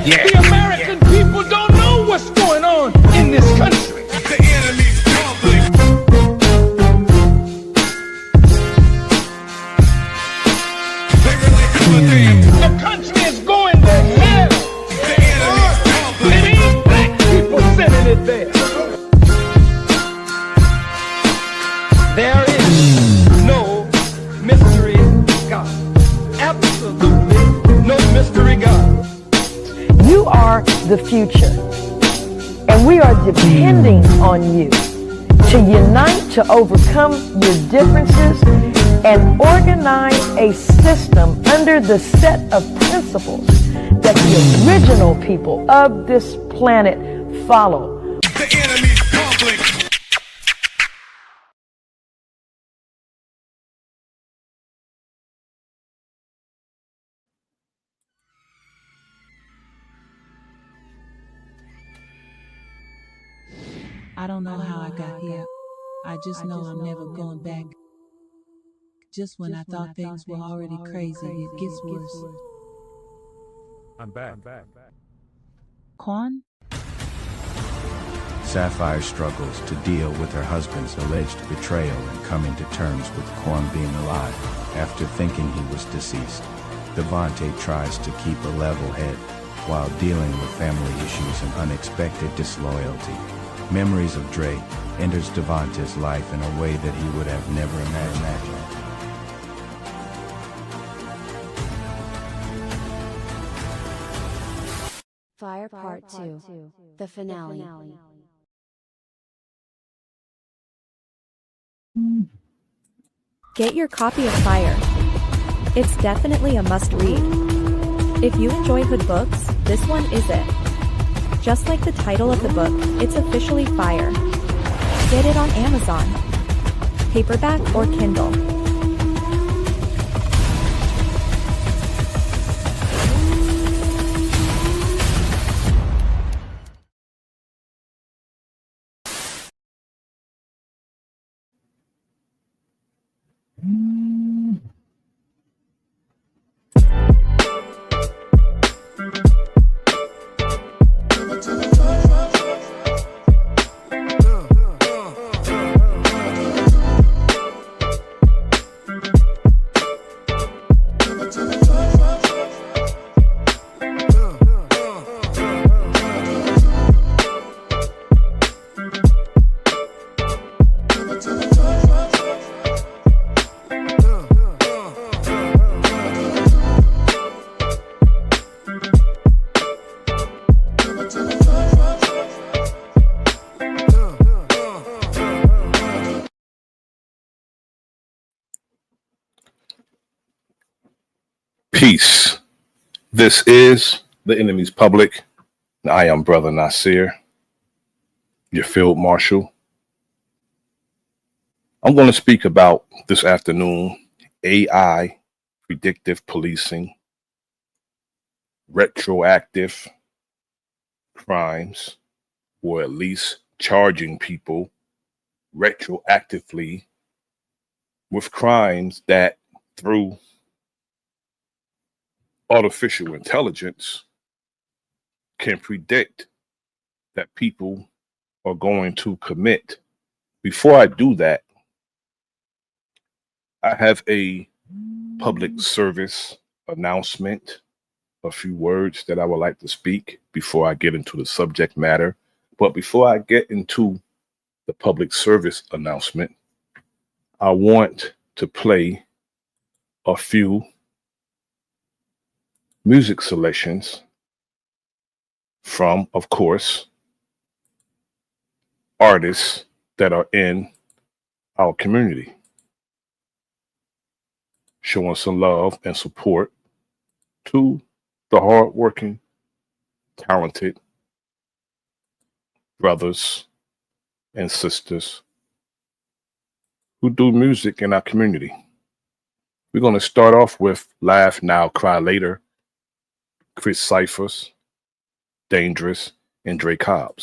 Yeah. The American people don't know what's going on in this country. The enemy's public. They really give a damn. The country is going to hell. The enemy's public. It ain't black people sending it there. There is no mystery God. Absolutely no mystery God. You are the future, and we are depending on you to unite to overcome your differences and organize a system under the set of principles that the original people of this planet follow. The enemy's public. I don't know how I got here. I just know I'm never going back. Just when I thought things were already crazy, it gets worse. I'm back. Quan? Sapphire struggles to deal with her husband's alleged betrayal and coming to terms with Quan being alive after thinking he was deceased. Devante tries to keep a level head while dealing with family issues and unexpected disloyalty. Memories of Dre enters Devante's life in a way that he would have never imagined. Fire Part 2, the finale. Get your copy of Fire. It's definitely a must-read. If you enjoy hood books, this one is it. Just like the title of the book, it's officially Fire. Get it on Amazon, paperback or Kindle. Peace. This is the enemy's public. And I am Bro.Nasir, your field marshal. I'm going to speak about this afternoon AI, predictive policing, retroactive crimes, or at least charging people retroactively with crimes that through artificial intelligence can predict that people are going to commit. Before I do that, I have a public service announcement, a few words that I would like to speak before I get into the subject matter. But before I get into the public service announcement, I want to play a few music selections from, of course, artists that are in our community, showing some love and support to the hardworking, talented brothers and sisters who do music in our community. We're going to start off with Laugh Now, Cry Later, Chris Cyphers, Dangerous, and Dre Cobbs.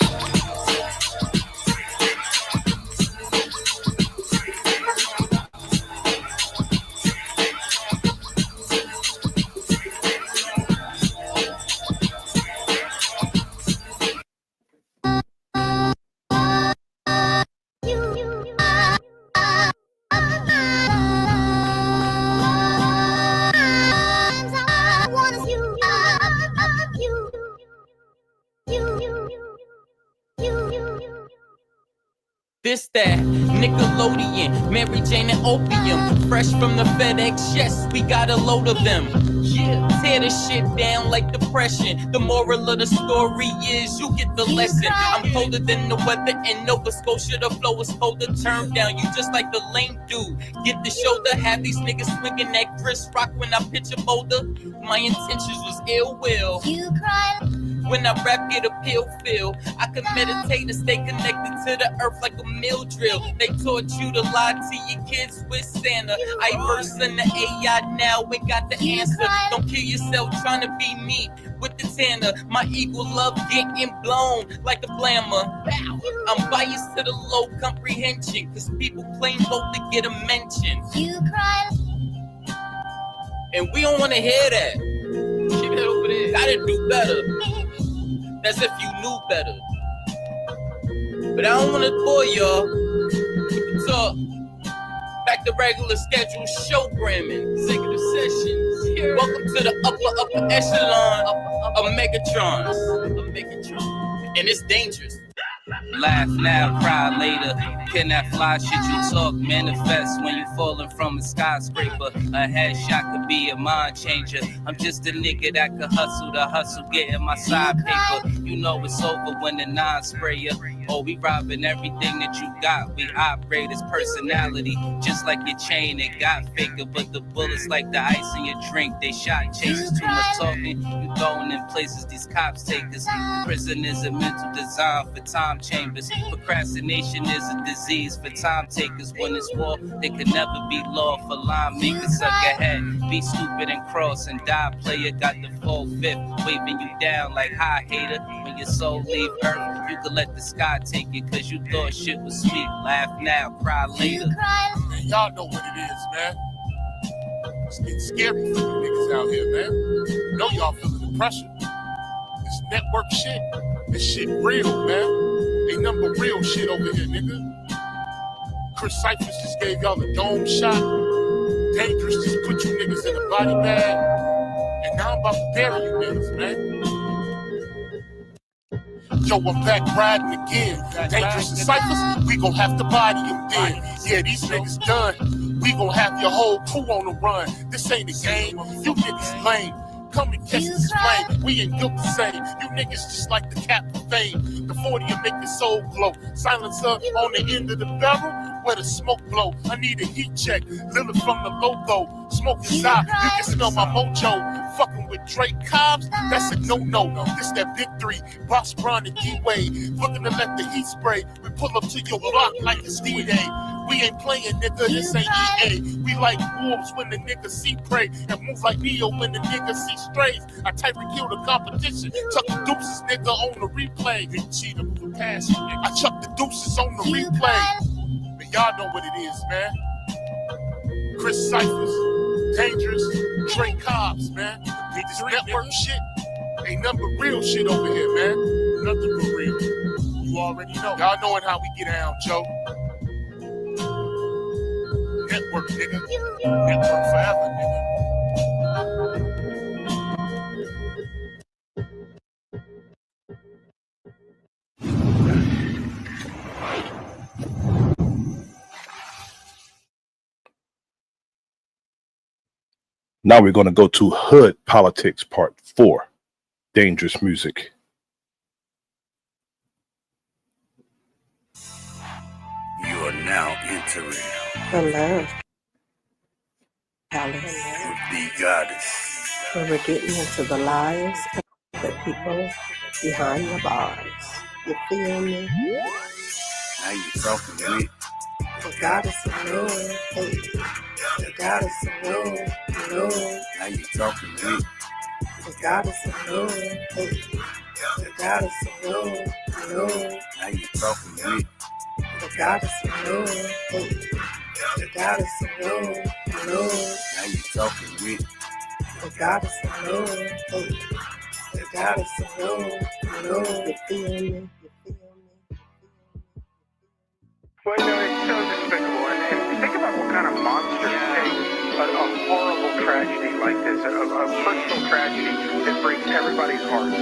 This that Nickelodeon, Mary Jane and opium, fresh from the FedEx. Yes, we got a load of them. Yeah, tear the shit down like depression. The moral of the story is you get the lesson. I'm colder than the weather in Nova Scotia. The flow is colder. Turn down, you just like the lame dude. Get the shoulder, have these niggas swinging that Chris Rock when I pitch a boulder. My intentions was ill will. You cry. When I rap, get a pill feel. I can meditate and stay connected to the earth like a mill drill. They taught you to lie to your kids with Santa. I verse in the AI now, we got the answer. Don't kill yourself trying to be me with the tanner. My equal love getting blown like a blammer. I'm biased to the low comprehension, cause people claim both to get a mention. You cry. And we don't wanna hear that. Keep it over there. Gotta do better. That's if you knew better. But I don't wanna bore y'all with the talk. Back to regular schedule showgramming, executive sessions. Welcome to the upper echelon of Megatrons. And it's dangerous. Laugh now, cry later. Can that fly shit you talk manifest when you falling from a skyscraper? A headshot could be a mind changer. I'm just a nigga that could hustle the hustle, getting my side paper. You know it's over when the non-sprayer. Oh, we robbing everything that you got. We operate as personality, just like your chain. It got faker, but the bullets like the ice in your drink. They shot chasers, too much talking. You going in places these cops take us. Prison is a mental design for time chambers. Procrastination is a disease for time takers. When it's war, they can never be law for line makers. Suck your head, be stupid and cross and die. Player got the full fifth, waving you down like hi hater. When your soul leave earth, you can let the sky take it, cause you thought shit was sweet. Laugh now, cry later. Man, y'all know what it is, man. It's getting scary for you niggas out here, man. You know y'all feeling the pressure. This network shit, this shit real, man. Ain't nothing but real shit over here, nigga. Chris Cyphers just gave y'all a dome shot. Dangerous just put you niggas in a body bag. And now I'm about to bury you niggas, man. Yo, I'm back riding again. Dangerous and Cyphers, we gon' have to body them then. Yeah, these niggas done. We gon' have your whole crew on the run. This ain't a game. You niggas lame. Come and catch this flame. We ain't built the same. You niggas just like the cap of fame. The 40 will make your soul glow. Silencer on the end of the barrel where the smoke blow. I need a heat check. Lily from the logo. Smoke is out. You can smell my mojo. Fucking with Drake Cobbs, that's a no-no. This that big three. Boss Brown and D-Wade. Looking to let the heat spray. We pull up to your block like it's D-Day. We ain't playing, nigga, this ain't EA. We like wolves when the niggas see prey, and move like Neo when the niggas see strays. I type and kill the competition. Chuck the deuces, nigga, on the replay. Big cheater, moving past you, nigga. I chuck the deuces on the replay. But y'all know what it is, man. Chris Cyphers, Dangerous, Trey Cobbs, man. This network shit ain't nothing but real shit over here, man. Nothing but real. You already know. Y'all knowing how we get down, Joe. Network, nigga. Network forever, nigga. Now we're going to go to Hood Politics Part 4, Dangerous Music. You are now entering the love palace with the goddess. where we're getting into the lives of the people behind the bars. You feel me? Now you talking with the goddess of love. Hey, the goddess of love. Love. Now you talking with the goddess of love. Hey, the goddess of love. Love. Now you talking with the goddess of love. Hey, the goddess of love. Love. Now you talking with the goddess of love. Hey, the goddess of love. Love. You feel me? Well, you know, it's so despicable. And think about what kind of monsters take a horrible tragedy like this, a personal tragedy that breaks everybody's hearts.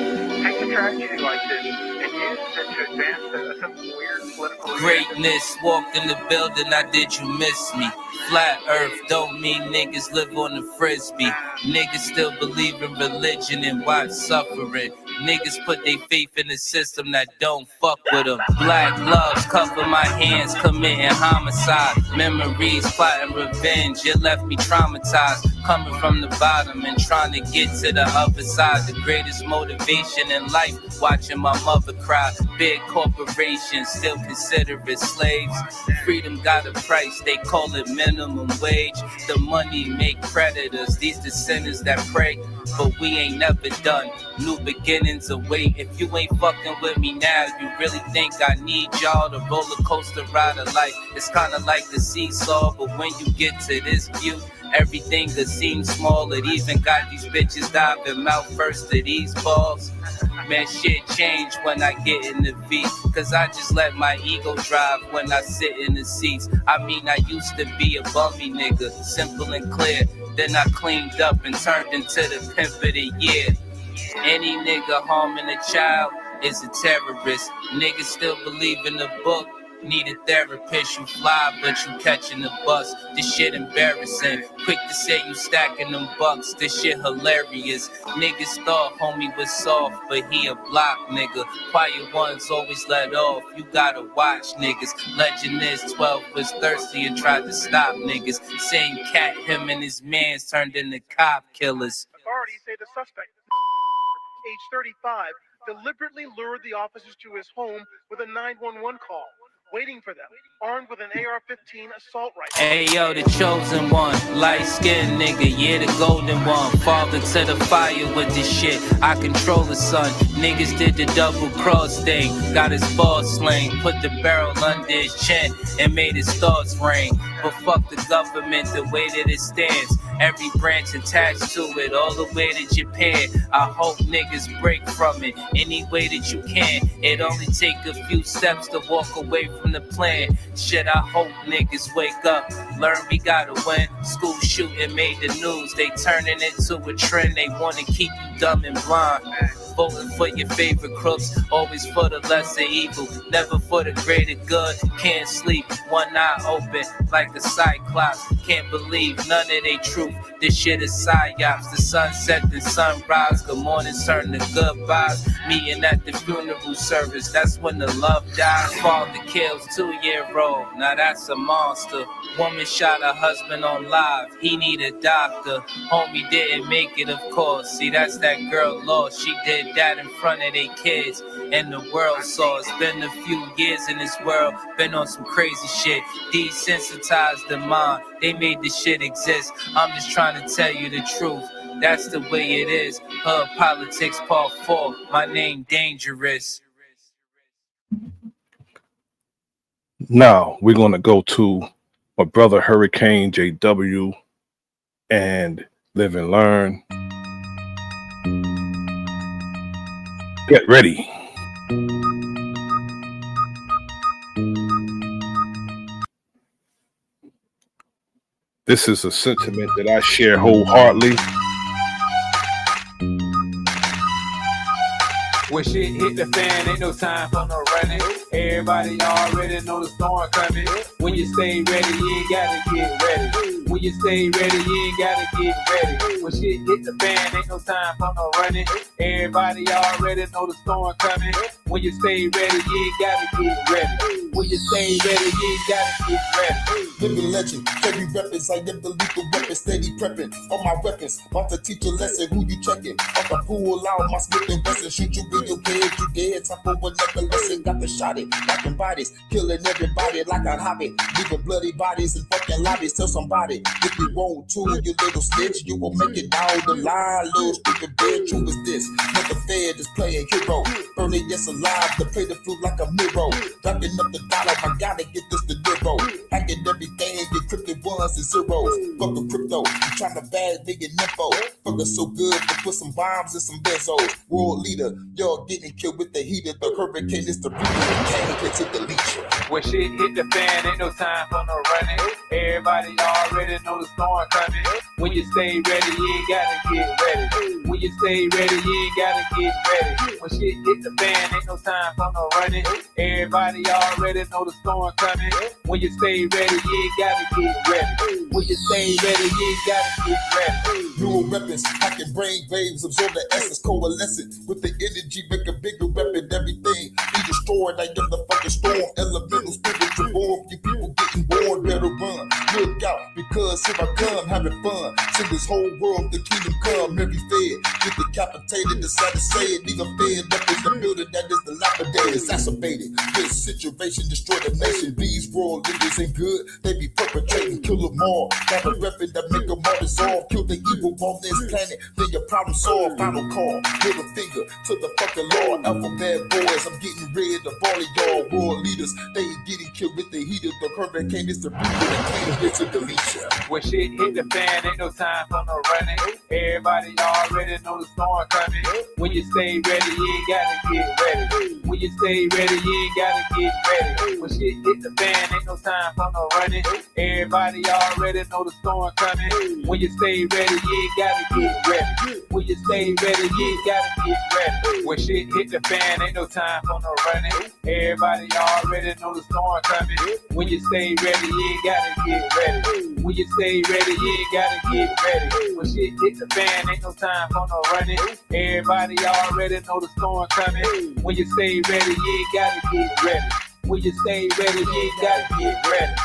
Take a tragedy like this and use it to advance some weird political agenda. Greatness walked in the building, I did you miss me? Flat earth don't mean niggas live on the frisbee. Niggas still believe in religion and watch suffering. Niggas put their faith in a system that don't fuck with them. Black gloves cover my hands, committing homicide. Memories plotting revenge, it left me traumatized. Coming from the bottom and trying to get to the other side. The greatest motivation in life, watching my mother cry. Big corporations still consider it slaves. Freedom got a price, they call it minimum wage. The money make predators, these the sinners that pray. But we ain't never done, new beginnings await. If you ain't fucking with me now, you really think I need y'all? The roller coaster ride of life, it's kinda like the seesaw. But when you get to this view, everything that seems small. It even got these bitches diving mouth first to these balls. Man, shit change when I get in the V, cause I just let my ego drive when I sit in the seats. I mean, I used to be a bummy nigga, simple and clear. Then I cleaned up and turned into the pimp of the year. Any nigga harming a child is a terrorist. Niggas still believe in the book. Need a therapist, you fly, but you catching the bus. This shit embarrassing. Quick to say you stacking them bucks. This shit hilarious. Niggas thought homie was soft, but he a block nigga. Quiet ones always let off. You gotta watch niggas. Legend is 12 was thirsty and tried to stop niggas. Same cat, him and his mans turned into cop killers. Authorities say the suspect, age 35, deliberately lured the officers to his home with a 911 call, waiting for them, armed with an AR-15 assault rifle. Hey yo, the chosen one, light-skinned nigga, yeah, the golden one. Father to the fire with this shit, I control the sun. Niggas did the double cross thing, got his balls slain, put the barrel under his chin and made his thoughts ring. But fuck the government, the way that it stands, every branch attached to it, all the way to Japan. I hope niggas break from it any way that you can. It only take a few steps to walk away from the plan. Shit, I hope niggas wake up, learn we gotta win. School shooting made the news, they turning it to a trend. They wanna keep you dumb and blind. Voting for your favorite crooks, always for the lesser evil, never for the greater good. Can't sleep, one eye open like a cyclops. Can't believe none of they truth, this shit is psyops. The sunset and sunrise, good morning turn to goodbyes. Meeting at the funeral service, that's when the love dies. Father kills 2-year-old, now that's a monster. Woman shot her husband on live, he need a doctor. Homie didn't make it, of course, see that's that girl lost. She did that in front of their kids, and the world saw. It's been a few years in this world, been on some crazy shit. Desensitized the mind, they made this shit exist. I'm just trying to tell you the truth, that's the way it is. Hood Politics Part 4, my name Dangerous. Now we're gonna go to my brother Hurricane JW and Live and Learn. Get ready. This is a sentiment that I share wholeheartedly. When shit hit the fan, ain't no time for no running. Everybody already know the storm coming. When you stay ready, you ain't gotta get ready. When you stay ready, you ain't gotta get ready. When shit hit the fan, ain't no time for no running. Everybody already know the storm coming. When you stay ready, you ain't gotta get ready. When you stay ready, you ain't gotta get ready. Living legend, carry weapons, I never lethal weapons, steady prepping all my weapons. About to teach a lesson, who you checking? About to pull out my Smith and Wesson, shoot you in your head, you dead. Top of another lesson, got the shot it, got them bodies, killing everybody like a hobby, leaving bloody bodies in fucking lobbies. Tell somebody if you want to, you little snitch, you will make it down the line. Little stupid bitch, who is this? Never fed is playing hero, burning yes alive, to play the flute like a mirror, dropping up the dollar. I gotta get this to zero, hacking everything, get cryptic ones and zeros. Fuck the crypto, you tryna bag me in info. Fuck us so good to put some bombs and some benzos. World leader, y'all getting killed with the heater. The hurricane is the reaper, came here to delete you. When shit hit the fan, ain't no time for no running. Everybody already know the storm coming. When you stay ready, you ain't gotta get ready. When you stay ready, you ain't gotta get ready. When shit hit the fan, ain't no time for no running. Everybody already know the storm coming. When you stay ready, you ain't gotta get ready. When you stay ready, you ain't gotta get ready. Neural weapons, hacking brain waves, absorb the essence, coalescent with the energy, make a bigger weapon. Everything be destroyed like the fucking storm. Elemental spiritual form, you people getting born, better run. Look out, because here I come, having fun. To this whole world, the kingdom come, every fed get decapitated, decide to say it, leave a fed up in the building that is dilapidated, exacerbated. This situation destroy the nation. These world leaders ain't good, they be perpetrating, kill them all. Got a weapon that make them all dissolve, kill the evil on this planet, then your problem solved. Final call, middle finger to the fucking law. Alphabet boys, I'm getting rid of all of y'all world leaders. They ain't getting killed with the heat of the hurricane. It's the people that can't get to delete ya. When shit hit the fan, ain't no time for no running. Everybody already know the storm coming. When you stay ready, you ain't gotta get ready. When you stay ready, you ain't gotta get ready. When shit hit the fan, ain't no time for no running. Everybody already know the storm coming. When you stay ready, you ain't gotta get ready. When you stay ready, you ain't gotta get ready. When shit hit the fan, ain't no time for no running. Everybody already know the storm coming. When you stay ready, you ain't gotta get ready. When you stay ready, you ain't gotta get ready. When shit hit the fan, ain't no time for no running. Everybody already know the storm coming. When you stay ready, you ain't gotta get ready. When you stay ready, you ain't gotta get ready.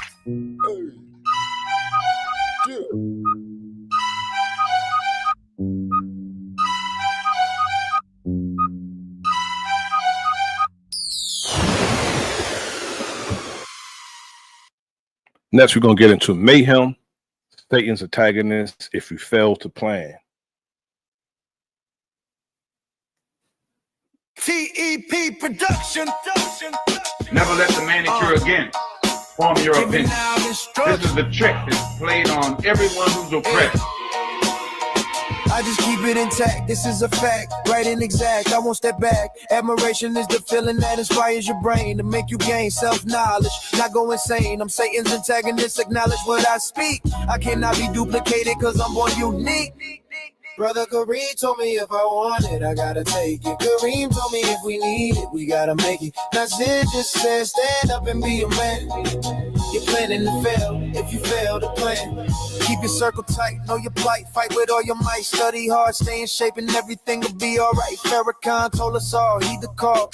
Next, we're going to get into mayhem, Satan's antagonist, if you fail to plan. TEP production. Never let the manicure again form your opinion. This is the trick that's played on everyone who's oppressed. I just keep it intact, this is a fact, right and exact, I won't step back. Admiration is the feeling that inspires your brain to make you gain self-knowledge, not go insane. I'm Satan's antagonist, acknowledge what I speak. I cannot be duplicated cause I'm born unique. Brother Kareem told me if I want it, I gotta take it. Kareem told me if we need it, we gotta make it. Nasir just said, stand up and be a man. You're planning to fail if you fail to plan. Keep your circle tight, know your plight, fight with all your might. Study hard, stay in shape and everything will be alright. Farrakhan told us all, heed the call.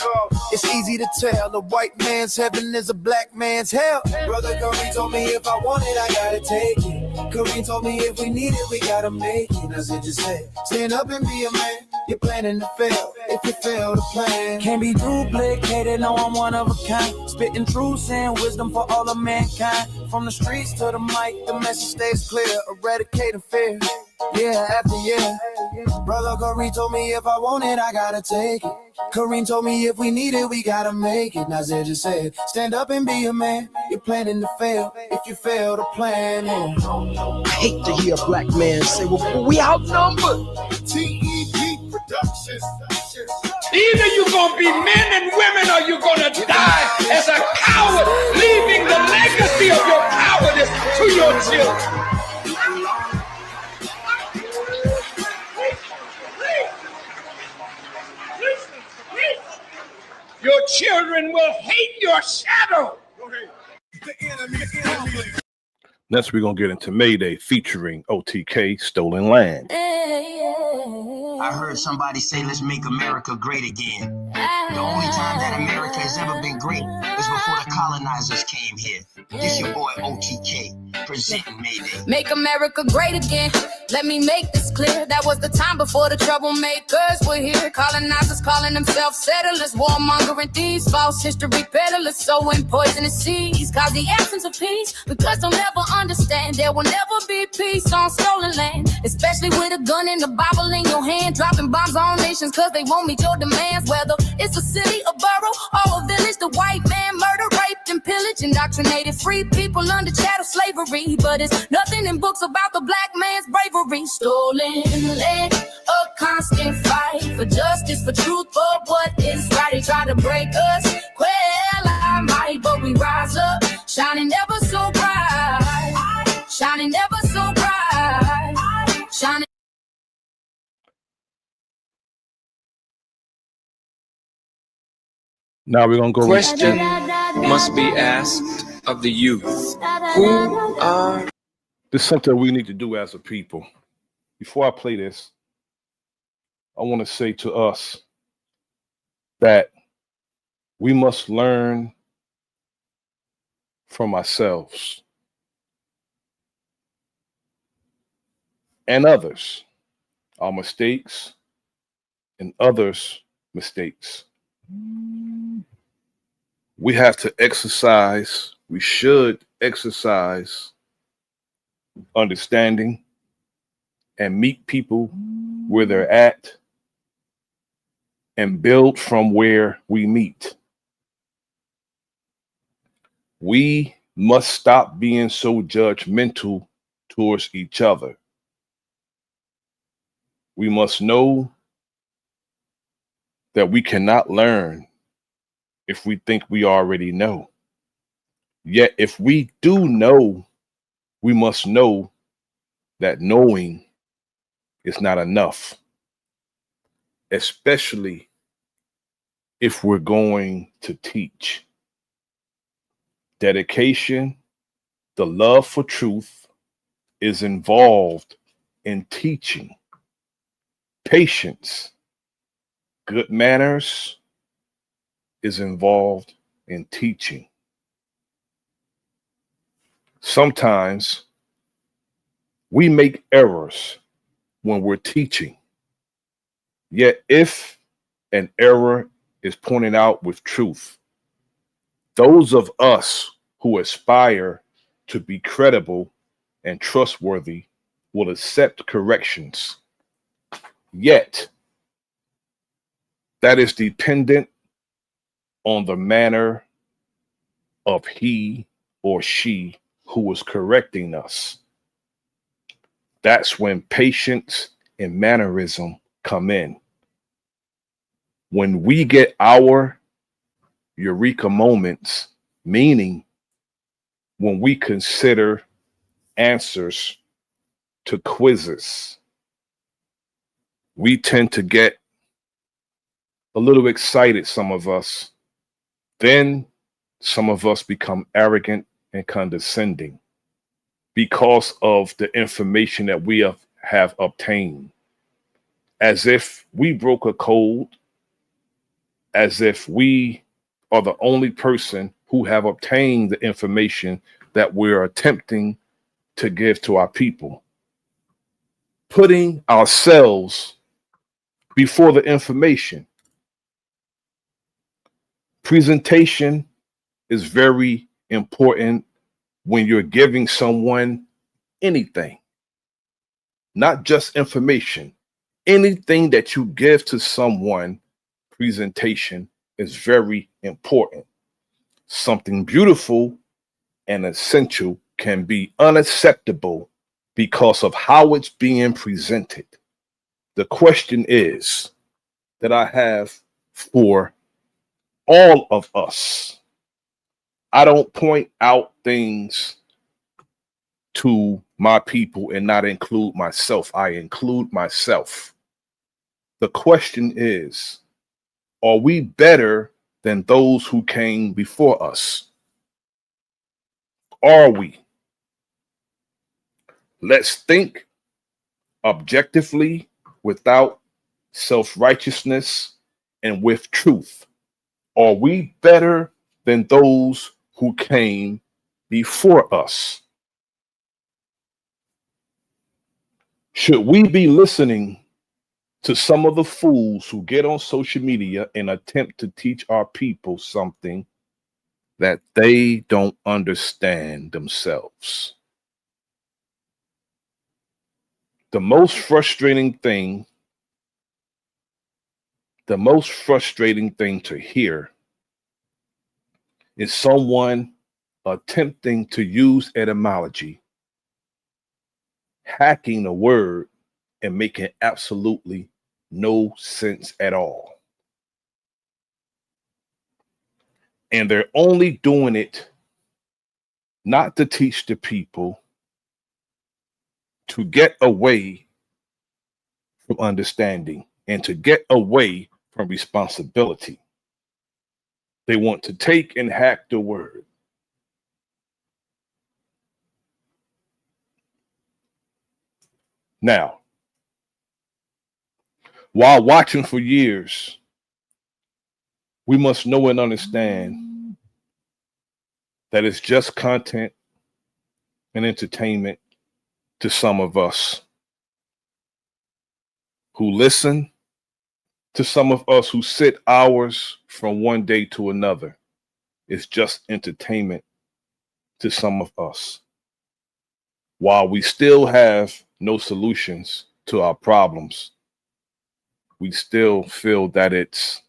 It's easy to tell, a white man's heaven is a black man's hell. Brother Kareem told me if I want it, I gotta take it. Kareem told me if we need it, we gotta make it. Nasir just said, stand up and be a man. You're planning to fail if you fail to plan. Can't be duplicated, no, I'm one of a kind. Spitting truth and wisdom for all of mankind. From the streets to the mic, the message stays clear. Eradicating fear, year after year. Brother Kareem told me if I want it, I gotta take it. Kareem told me if we need it, we gotta make it. Nasir just said, stand up and be a man. You're planning to fail if you fail to plan. I hate to hear a black man say, well, we outnumbered. TEP Productions. Either you're gonna be men and women or you're gonna die as a coward, leaving the legacy of your cowardice to your children. Your children will hate your shadow. Next, we're going to get into Mayday featuring OTK, Stolen Land. I heard somebody say, let's make America great again. The only time that America has ever been great is before the colonizers came here. This your boy OTK, presenting Mayday. Make America great again. Let me make this clear. That was the time before the troublemakers were here. Colonizers calling themselves settlers, warmongering thieves, false history peddlers, sowing poisonous seeds, cause the absence of peace. Because they'll never understand there will never be peace on stolen land. Especially with a gun and a Bible in your hand, dropping bombs on nations cause they won't meet your demands. Whether it's a city, a borough, or a village, the white man murder, raped, and pillaged, indoctrinated free people under chattel slavery. But it's nothing in books about the black man's bravery. Stolen land, a constant fight for justice, for truth, for what is right. They try to break us, well, I might, but we rise up, shining ever so bright. Now we're gonna go. Question must be asked of the youth. Who are This is something we need to do as a people. Before I play this, I want to say to us that we must learn from ourselves and others, our mistakes and others' mistakes. We have to exercise, we should exercise understanding and meet people where they're at and build from where we meet. We must stop being so judgmental towards each other. We must know that we cannot learn if we think we already know. Yet, if we do know, we must know that knowing is not enough, especially if we're going to teach. Dedication, the love for truth is involved in teaching. Patience, good manners is involved in teaching. Sometimes we make errors when we're teaching. Yet if an error is pointed out with truth, those of us who aspire to be credible and trustworthy will accept corrections. Yet, that is dependent on the manner of he or she who is correcting us. That's when patience and mannerism come in. When we get our eureka moments, meaning when we consider answers to quizzes, we tend to get a little excited, some of us. Then some of us become arrogant and condescending because of the information that we have obtained, as if we broke a code, as if we are the only person who have obtained the information that we're attempting to give to our people. Putting ourselves before the information. Presentation is very important when you're giving someone anything, not just information. Anything that you give to someone, presentation is very important. Something beautiful and essential can be unacceptable because of how it's being presented. The question is that I have for all of us. I don't point out things to my people and not include myself. I include myself. The question is, are we better than those who came before us? Are we? Let's think objectively, without self-righteousness, and with truth. Are we better than those who came before us? Should we be listening to some of the fools who get on social media and attempt to teach our people something that they don't understand themselves? The most frustrating thing to hear is someone attempting to use etymology, hacking a word, and making absolutely no sense at all. And they're only doing it not to teach the people, to get away from understanding and to get away from responsibility. They want to take and hack the word. Now, while watching for years, we must know and understand that it's just content and entertainment to some of us who listen, to some of us who sit hours from one day to another. It's just entertainment to some of us. While we still have no solutions to our problems, we still feel that it's,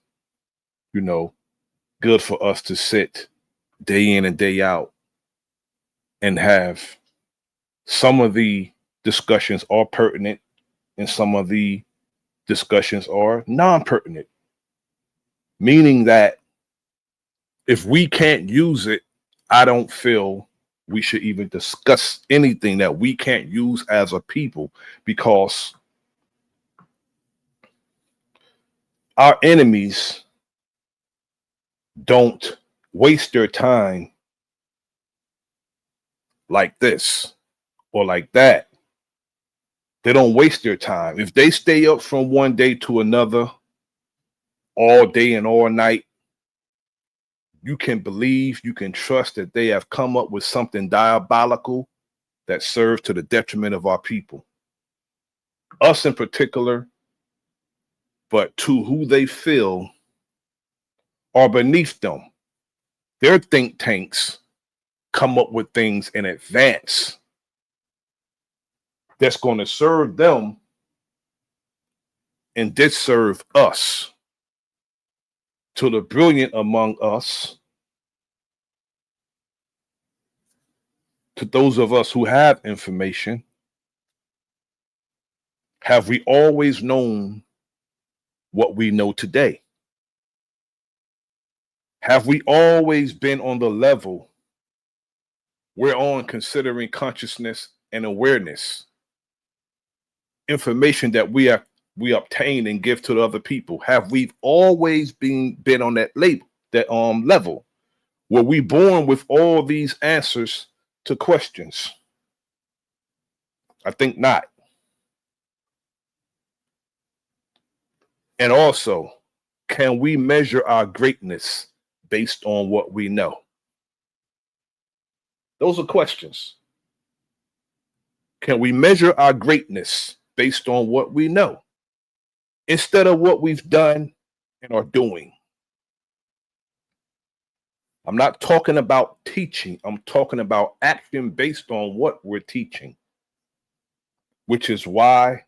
good for us to sit day in and day out and have some of the discussions are pertinent and some of the discussions are non-pertinent, meaning that if we can't use it, I don't feel we should even discuss anything that we can't use as a people, because our enemies don't waste their time like this or like that. They don't waste their time. If they stay up from one day to another, all day and all night, you can believe, you can trust that they have come up with something diabolical that serves to the detriment of our people. Us in particular, but to who they feel are beneath them. Their think tanks come up with things in advance that's going to serve them and disserve us. To the brilliant among us, to those of us who have information, have we always known what we know today? Have we always been on the level we're on, considering consciousness and awareness, information that we obtain and give to the other people? Have we always been on that level? Were we born with all these answers to questions? I think not. And also, can we measure our greatness based on what we know? Those are questions. Can we measure our greatness based on what we know instead of what we've done and are doing? I'm not talking about teaching. I'm talking about action based on what we're teaching, which is why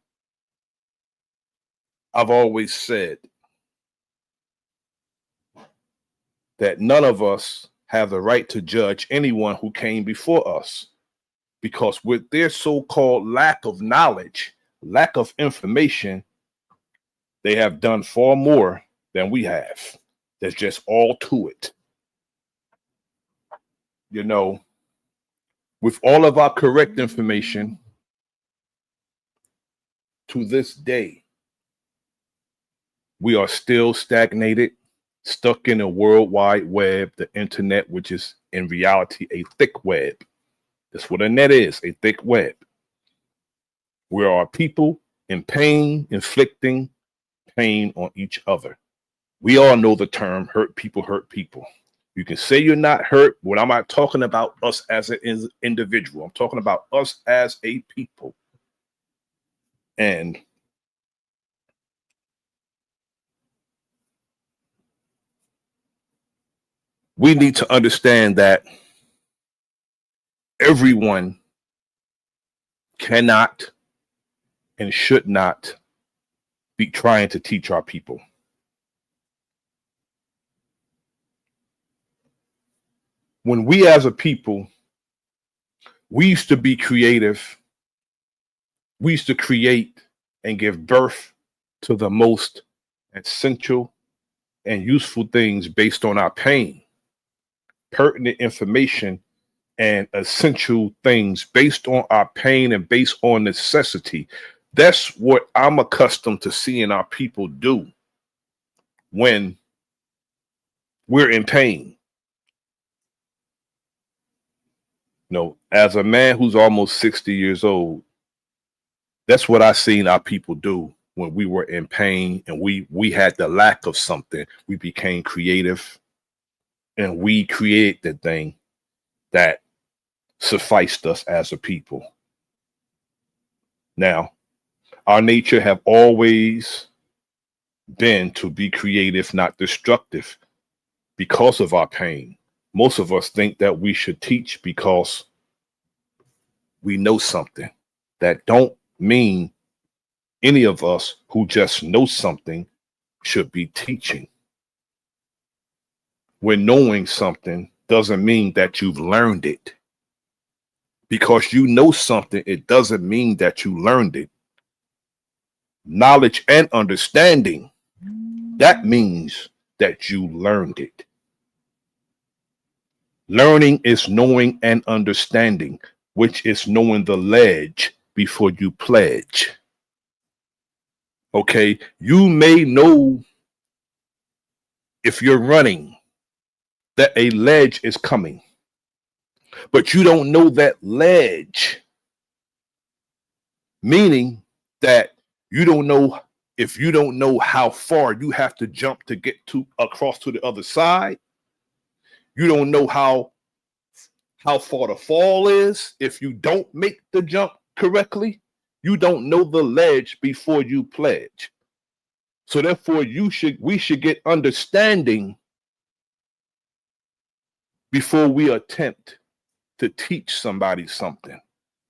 I've always said that none of us have the right to judge anyone who came before us, because with their so-called lack of knowledge, lack of information, they have done far more than we have. There's just all to it. With all of our correct information, to this day, we are still stagnated, stuck in a world wide web, the internet, which is in reality a thick web. That's what a net is, a thick web, where our people in pain, inflicting pain on each other. We all know the term hurt people hurt people. You can say you're not hurt, but I'm not talking about us as an individual. I'm talking about us as a people. And we need to understand that everyone cannot and should not be trying to teach our people. When we as a people, we used to be creative. We used to create and give birth to the most essential and useful things based on our pain, pertinent information and essential things based on our pain and based on necessity. That's what I'm accustomed to seeing our people do when we're in pain. You know, as a man who's almost 60 years old, that's what I seen our people do when we were in pain and we had the lack of something. We became creative and we created the thing that sufficed us as a people. Now, our nature have always been to be creative, not destructive, because of our pain. Most of us think that we should teach because we know something. That don't mean any of us who just know something should be teaching. When knowing something doesn't mean that you've learned it. Because you know something, it doesn't mean that you learned it. Knowledge and understanding, that means that you learned it. Learning is knowing and understanding, which is knowing the ledge before you pledge. Okay, you may know if you're running that a ledge is coming, but you don't know that ledge, meaning that you don't know if you don't know how far you have to jump to get to across to the other side. You don't know how far the fall is if you don't make the jump correctly. You don't know the ledge before you pledge. So therefore we should get understanding before we attempt to teach somebody something,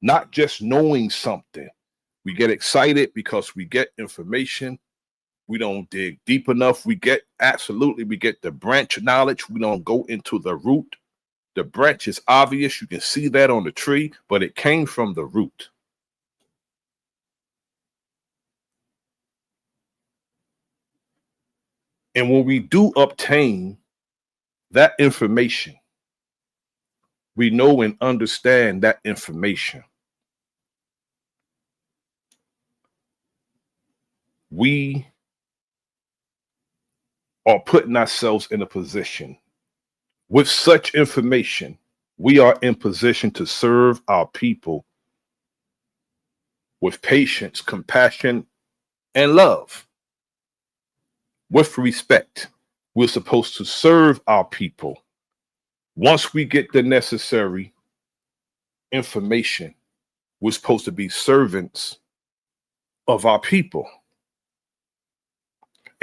not just knowing something. We get excited because we get information. We don't dig deep enough. We get the branch knowledge. We don't go into the root. The branch is obvious. You can see that on the tree, but it came from the root. And when we do obtain that information, we know and understand that information. We are putting ourselves in a position. With such information, we are in position to serve our people with patience, compassion, and love. With respect, we're supposed to serve our people. Once we get the necessary information, we're supposed to be servants of our people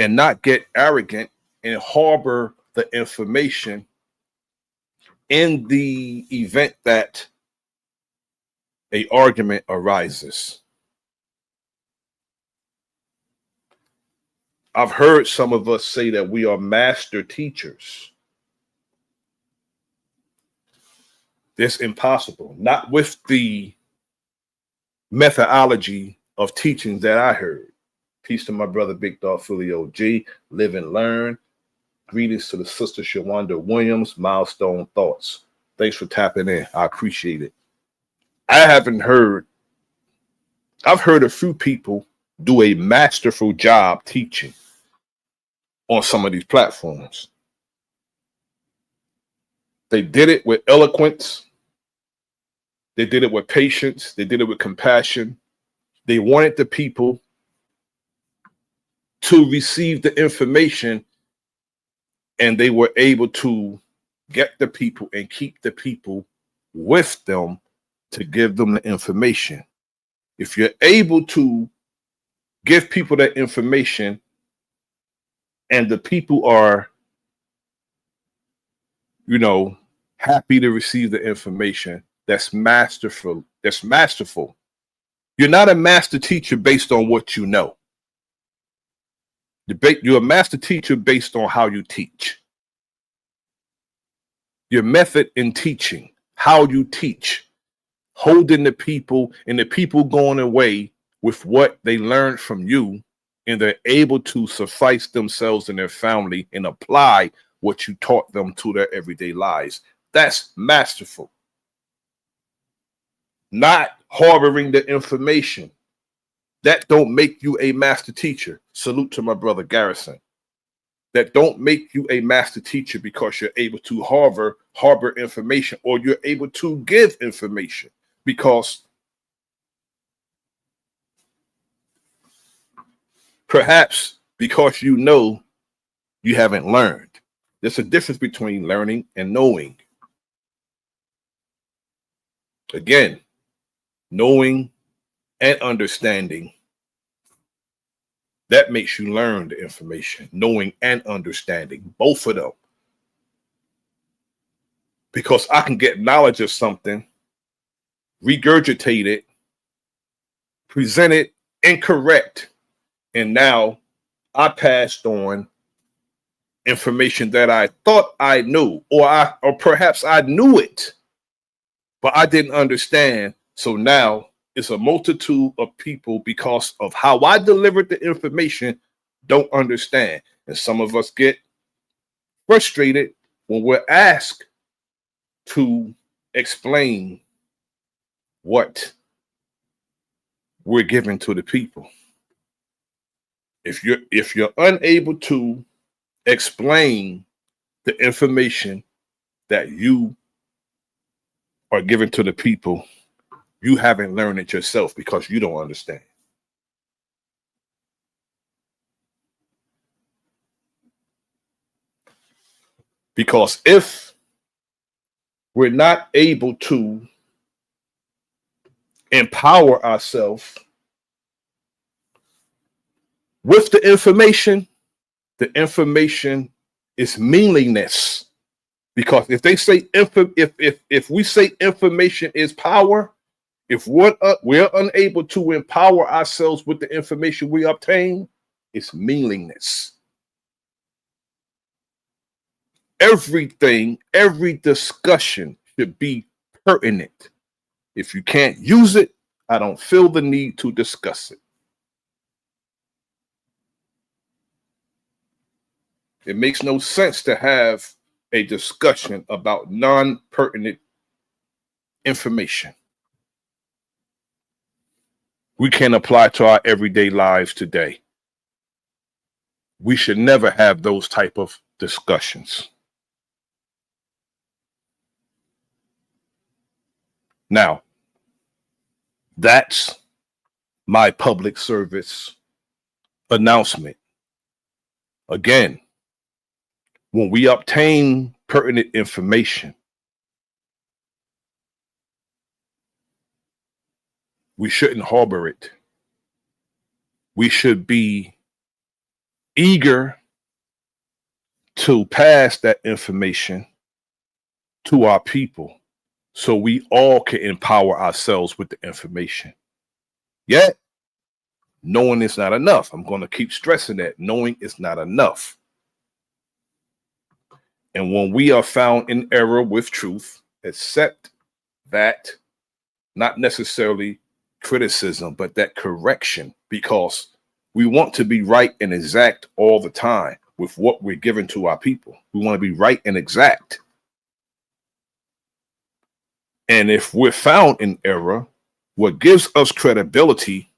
and not get arrogant and harbor the information in the event that an argument arises. I've heard some of us say that we are master teachers. It's impossible, not with the methodology of teachings that I heard. Peace to my brother, Big Dog Philly OG, live and learn. Greetings to the sister Shawanda Williams, Milestone Thoughts. Thanks for tapping in. I appreciate it. I've heard a few people do a masterful job teaching on some of these platforms. They did it with eloquence. They did it with patience. They did it with compassion. They wanted the people to receive the information, and they were able to get the people and keep the people with them to give them the information. If you're able to give people that information and the people are, happy to receive the information, that's masterful. That's masterful. You're not a master teacher based on what you know. You're a master teacher based on how you teach. Your method in teaching, how you teach, holding the people and the people going away with what they learned from you, and they're able to suffice themselves and their family and apply what you taught them to their everyday lives. That's masterful. Not harboring the information. That don't make you a master teacher. Salute to my brother Garrison. that don't make you a master teacher because you're able to harbor information, or you're able to give information because perhaps because you know you haven't learned. There's a difference between learning and knowing. Again, knowing and understanding, that makes you learn the information. Knowing and understanding, both of them. Because I can get knowledge of something, regurgitate it, present it incorrect, and now I passed on information that I thought I knew, or perhaps I knew it, but I didn't understand. So now it's a multitude of people, because of how I delivered the information, don't understand. And some of us get frustrated when we're asked to explain what we're giving to the people. If you're unable to explain the information that you are giving to the people, you haven't learned it yourself because you don't understand. Because if we're not able to empower ourselves with the information is meaningless. Because if they say if we say information is power, if we're unable to empower ourselves with the information we obtain, it's meaningless. Every discussion should be pertinent. If you can't use it, I don't feel the need to discuss it. It makes no sense to have a discussion about non-pertinent information we can apply to our everyday lives today. We should never have those type of discussions. Now, that's my public service announcement. Again, when we obtain pertinent information, we shouldn't harbor it. We should be eager to pass that information to our people so we all can empower ourselves with the information. Yet, knowing is not enough. I'm going to keep stressing that. Knowing is not enough. And when we are found in error with truth, accept that, not necessarily criticism, but that correction, because we want to be right and exact all the time with what we're giving to our people. We want to be right and exact. And if we're found in error, what gives us credibility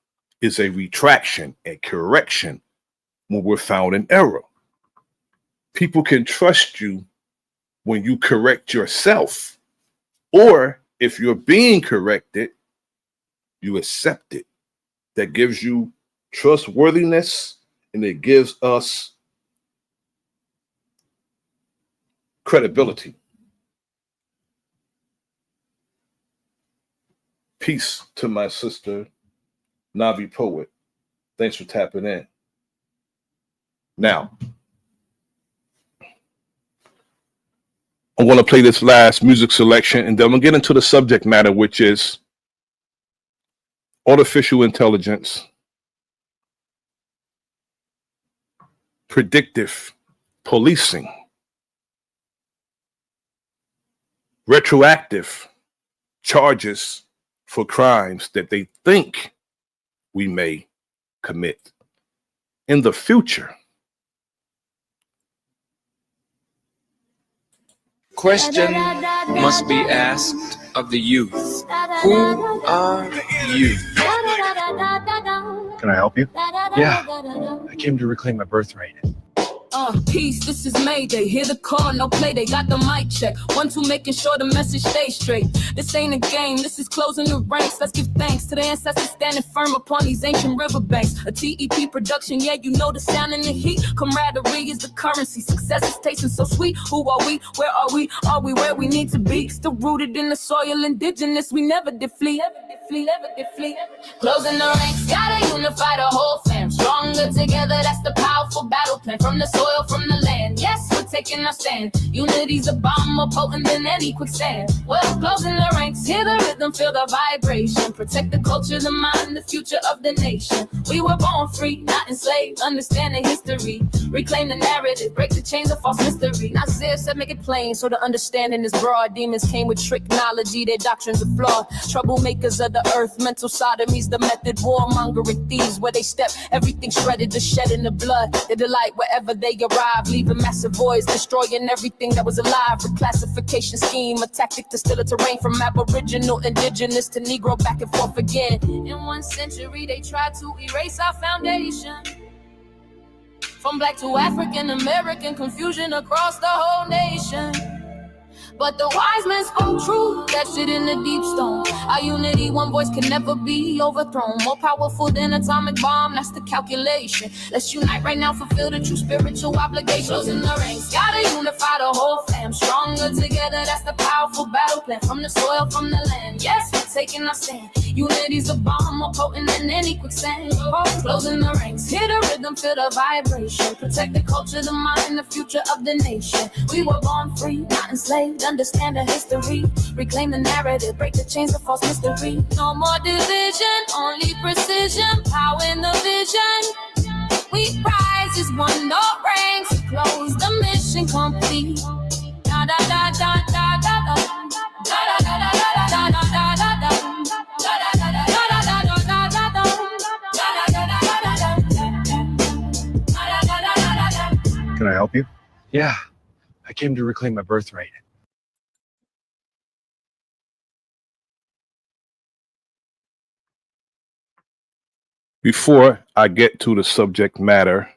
is a retraction, a correction when we're found in error. People can trust you when you correct yourself, or if you're being corrected, you accept it. That gives you trustworthiness, and it gives us credibility. Peace to my sister, Navi Poet. Thanks for tapping in. Now, I'm going to play this last music selection, and then I'm going to get into the subject matter, which is artificial intelligence, predictive policing, retroactive charges for crimes that they think we may commit in the future. Question must be asked of the youth. Who are you? Can I help you? Yeah, I came to reclaim my birthright. Peace, this is Mayday. Hear the call, no play. They got the mic check. 1, 2, making sure the message stays straight. This ain't a game, this is closing the ranks. Let's give thanks to the ancestors standing firm upon these ancient riverbanks. A TEP production, yeah, you know the sound and the heat. Camaraderie is the currency. Success is tasting so sweet. Who are we? Where are we? Are we where we need to be? Still rooted in the soil, indigenous. We never deflate. Closing the ranks, gotta unify the whole fam. Stronger together, that's the powerful battle plan. From the soil, from the land. Yes, we're taking our stand. Unity's a bomb more potent than any quicksand. Well, closing the ranks, hear the rhythm, feel the vibration. Protect the culture, the mind, the future of the nation. We were born free, not enslaved. Understand the history. Reclaim the narrative, break the chains of false mystery. Nasir said, make it plain, so the understanding is broad. Demons came with tricknology, their doctrines are flawed. Troublemakers of the earth, mental sodomies, the method, warmongering thieves. Where they step, everything shredded, the shed in the blood. They delight wherever they arrive, leaving massive voids, destroying everything that was alive. Reclassification scheme, a tactic to still a terrain from aboriginal, indigenous to Negro, back and forth again. In 1 century, they tried to erase our foundation. From black to African American, confusion across the whole nation. But the wise men spoke truth, that shit in the deep stone. Our unity, one voice can never be overthrown. More powerful than atomic bomb, that's the calculation. Let's unite right now, fulfill the true spiritual obligations. Closing the ranks, gotta unify the whole fam. Stronger together, that's the powerful battle plan. From the soil, from the land, yes, we're taking our stand. Unity's a bomb more potent than any quicksand. Closing the ranks, hear the rhythm, feel the vibration. Protect the culture, the mind, the future of the nation. We were born free, not enslaved. Understand the history, reclaim the narrative, break the chains of false mystery. No more division, only precision, power in the vision. We rise as one, no ranks, close the mission complete. Da da da da da da da da da da da da da da da. Can I help you? Yeah, I came to reclaim my birthright. Before I get to the subject matter,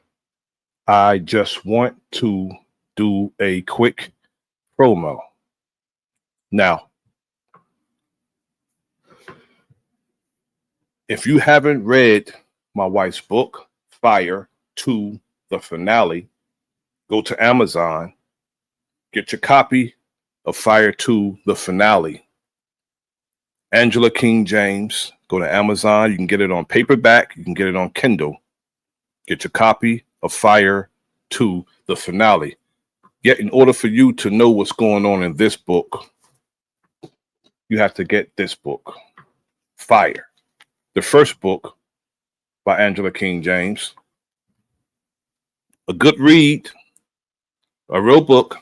I just want to do a quick promo. Now, if you haven't read my wife's book, Fire to the Finale, go to Amazon, get your copy of Fire to the Finale. Angela King James, go to Amazon. You can get it on paperback. You can get it on Kindle. Get your copy of Fire to the Finale. Yet in order for you to know what's going on in this book, you have to get this book, Fire. The first book by Angela King James. A good read, a real book,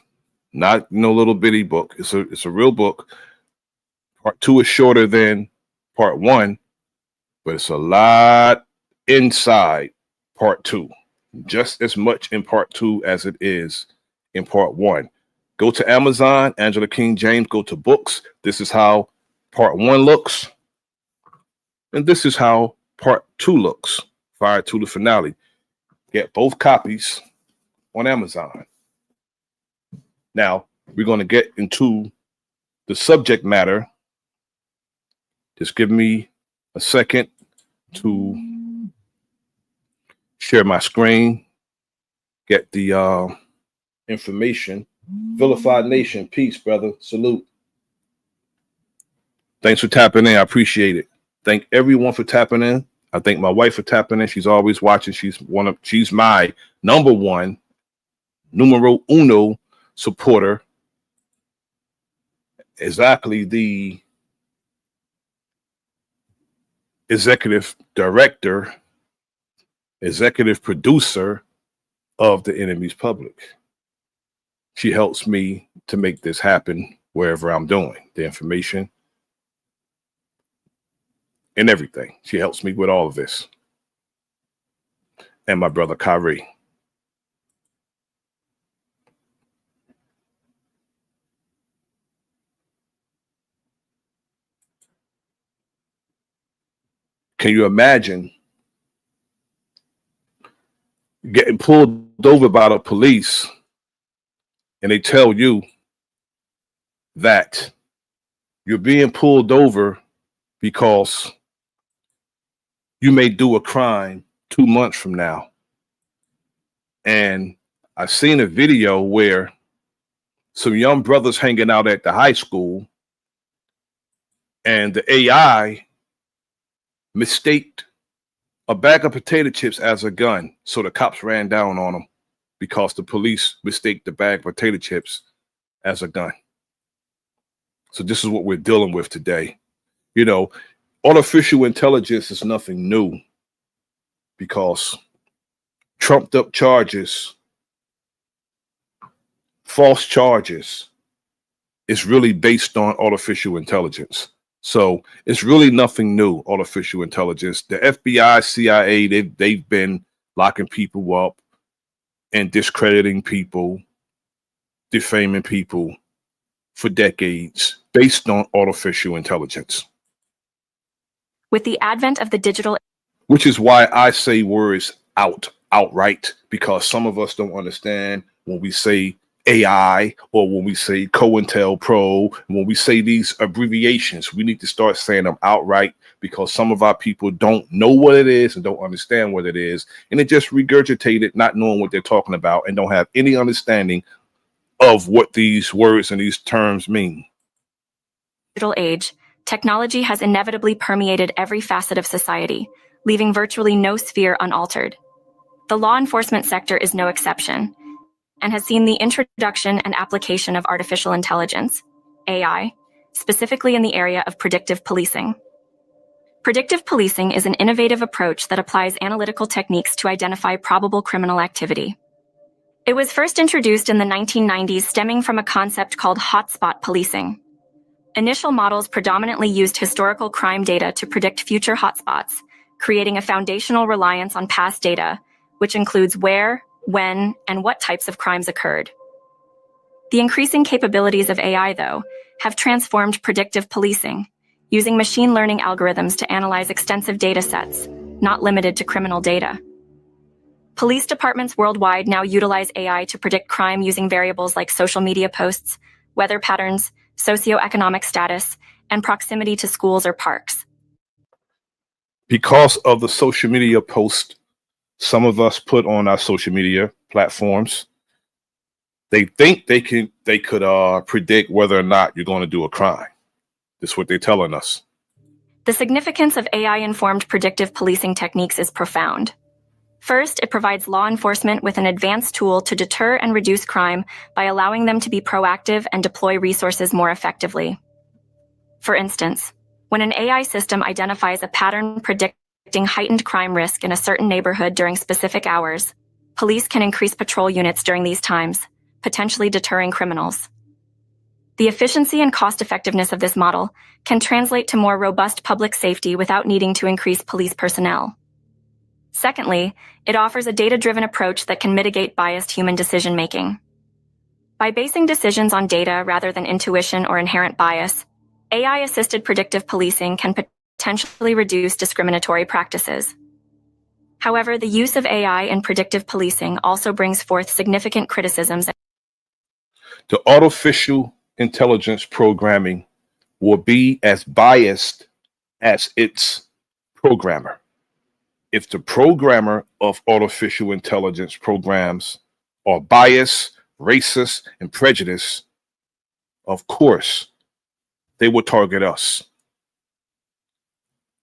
not no little bitty book. It's a real book. Part 2 is shorter than part 1, but it's a lot inside part 2. Just as much in part 2 as it is in part 1. Go to Amazon, Angela King James, go to books. This is how part 1 looks. And this is how part 2 looks. Fire to the Finale. Get both copies on Amazon. Now, we're going to get into the subject matter. Just give me a second to share my screen, get the information. Vilified Nation, peace, brother. Salute. Thanks for tapping in. I appreciate it. Thank everyone for tapping in. I thank my wife for tapping in. She's always watching. She's my number one, numero uno supporter. Exactly the executive director, executive producer of The Enemy's Public. She helps me to make this happen wherever I'm doing the information and everything. She helps me with all of this. And my brother Kyrie. Can you imagine getting pulled over by the police and they tell you that you're being pulled over because you may do a crime 2 months from now. And I've seen a video where some young brothers hanging out at the high school and the AI mistaked a bag of potato chips as a gun. So the cops ran down on them because the police mistaked the bag of potato chips as a gun. So this is what we're dealing with today. You know, artificial intelligence is nothing new because trumped up charges, false charges, is really based on artificial intelligence. So it's really nothing new, artificial intelligence. The FBI, CIA, they've been locking people up and discrediting people, defaming people for decades based on artificial intelligence. With the advent of the digital, Which is why I say words outright, because some of us don't understand when we say AI or when we say COINTELPRO, when we say these abbreviations. We need to start saying them outright because some of our people don't know what it is and don't understand what it is, and they just regurgitate it, not knowing what they're talking about, and don't have any understanding of what these words and these terms mean. digital age, technology has inevitably permeated every facet of society, leaving virtually no sphere unaltered. The law enforcement sector is no exception, and has seen the introduction and application of artificial intelligence, AI, specifically in the area of predictive policing. Predictive policing is an innovative approach that applies analytical techniques to identify probable criminal activity. It was first introduced in the 1990s, stemming from a concept called hotspot policing. Initial models predominantly used historical crime data to predict future hotspots, creating a foundational reliance on past data, which includes where, when, and what types of crimes occurred. The increasing capabilities of AI, though, have transformed predictive policing, using machine learning algorithms to analyze extensive data sets, not limited to criminal data. Police departments worldwide now utilize AI to predict crime using variables like social media posts, weather patterns, socioeconomic status, and proximity to schools or parks. Because of the social media post some of us put on our social media platforms, they think they could predict whether or not you're going to do a crime. That's what they're telling us. The significance of AI-informed predictive policing techniques is profound. First, it provides law enforcement with an advanced tool to deter and reduce crime by allowing them to be proactive and deploy resources more effectively. For instance, when an AI system identifies a pattern predicting heightened crime risk in a certain neighborhood during specific hours, police can increase patrol units during these times, potentially deterring criminals. The efficiency and cost-effectiveness of this model can translate to more robust public safety without needing to increase police personnel. Secondly, it offers a data-driven approach that can mitigate biased human decision-making. By basing decisions on data rather than intuition or inherent bias, AI-assisted predictive policing can potentially reduce discriminatory practices. However, the use of AI in predictive policing also brings forth significant criticisms. The artificial intelligence programming will be as biased as its programmer. If the programmer of artificial intelligence programs are biased, racist, and prejudiced, of course, they will target us.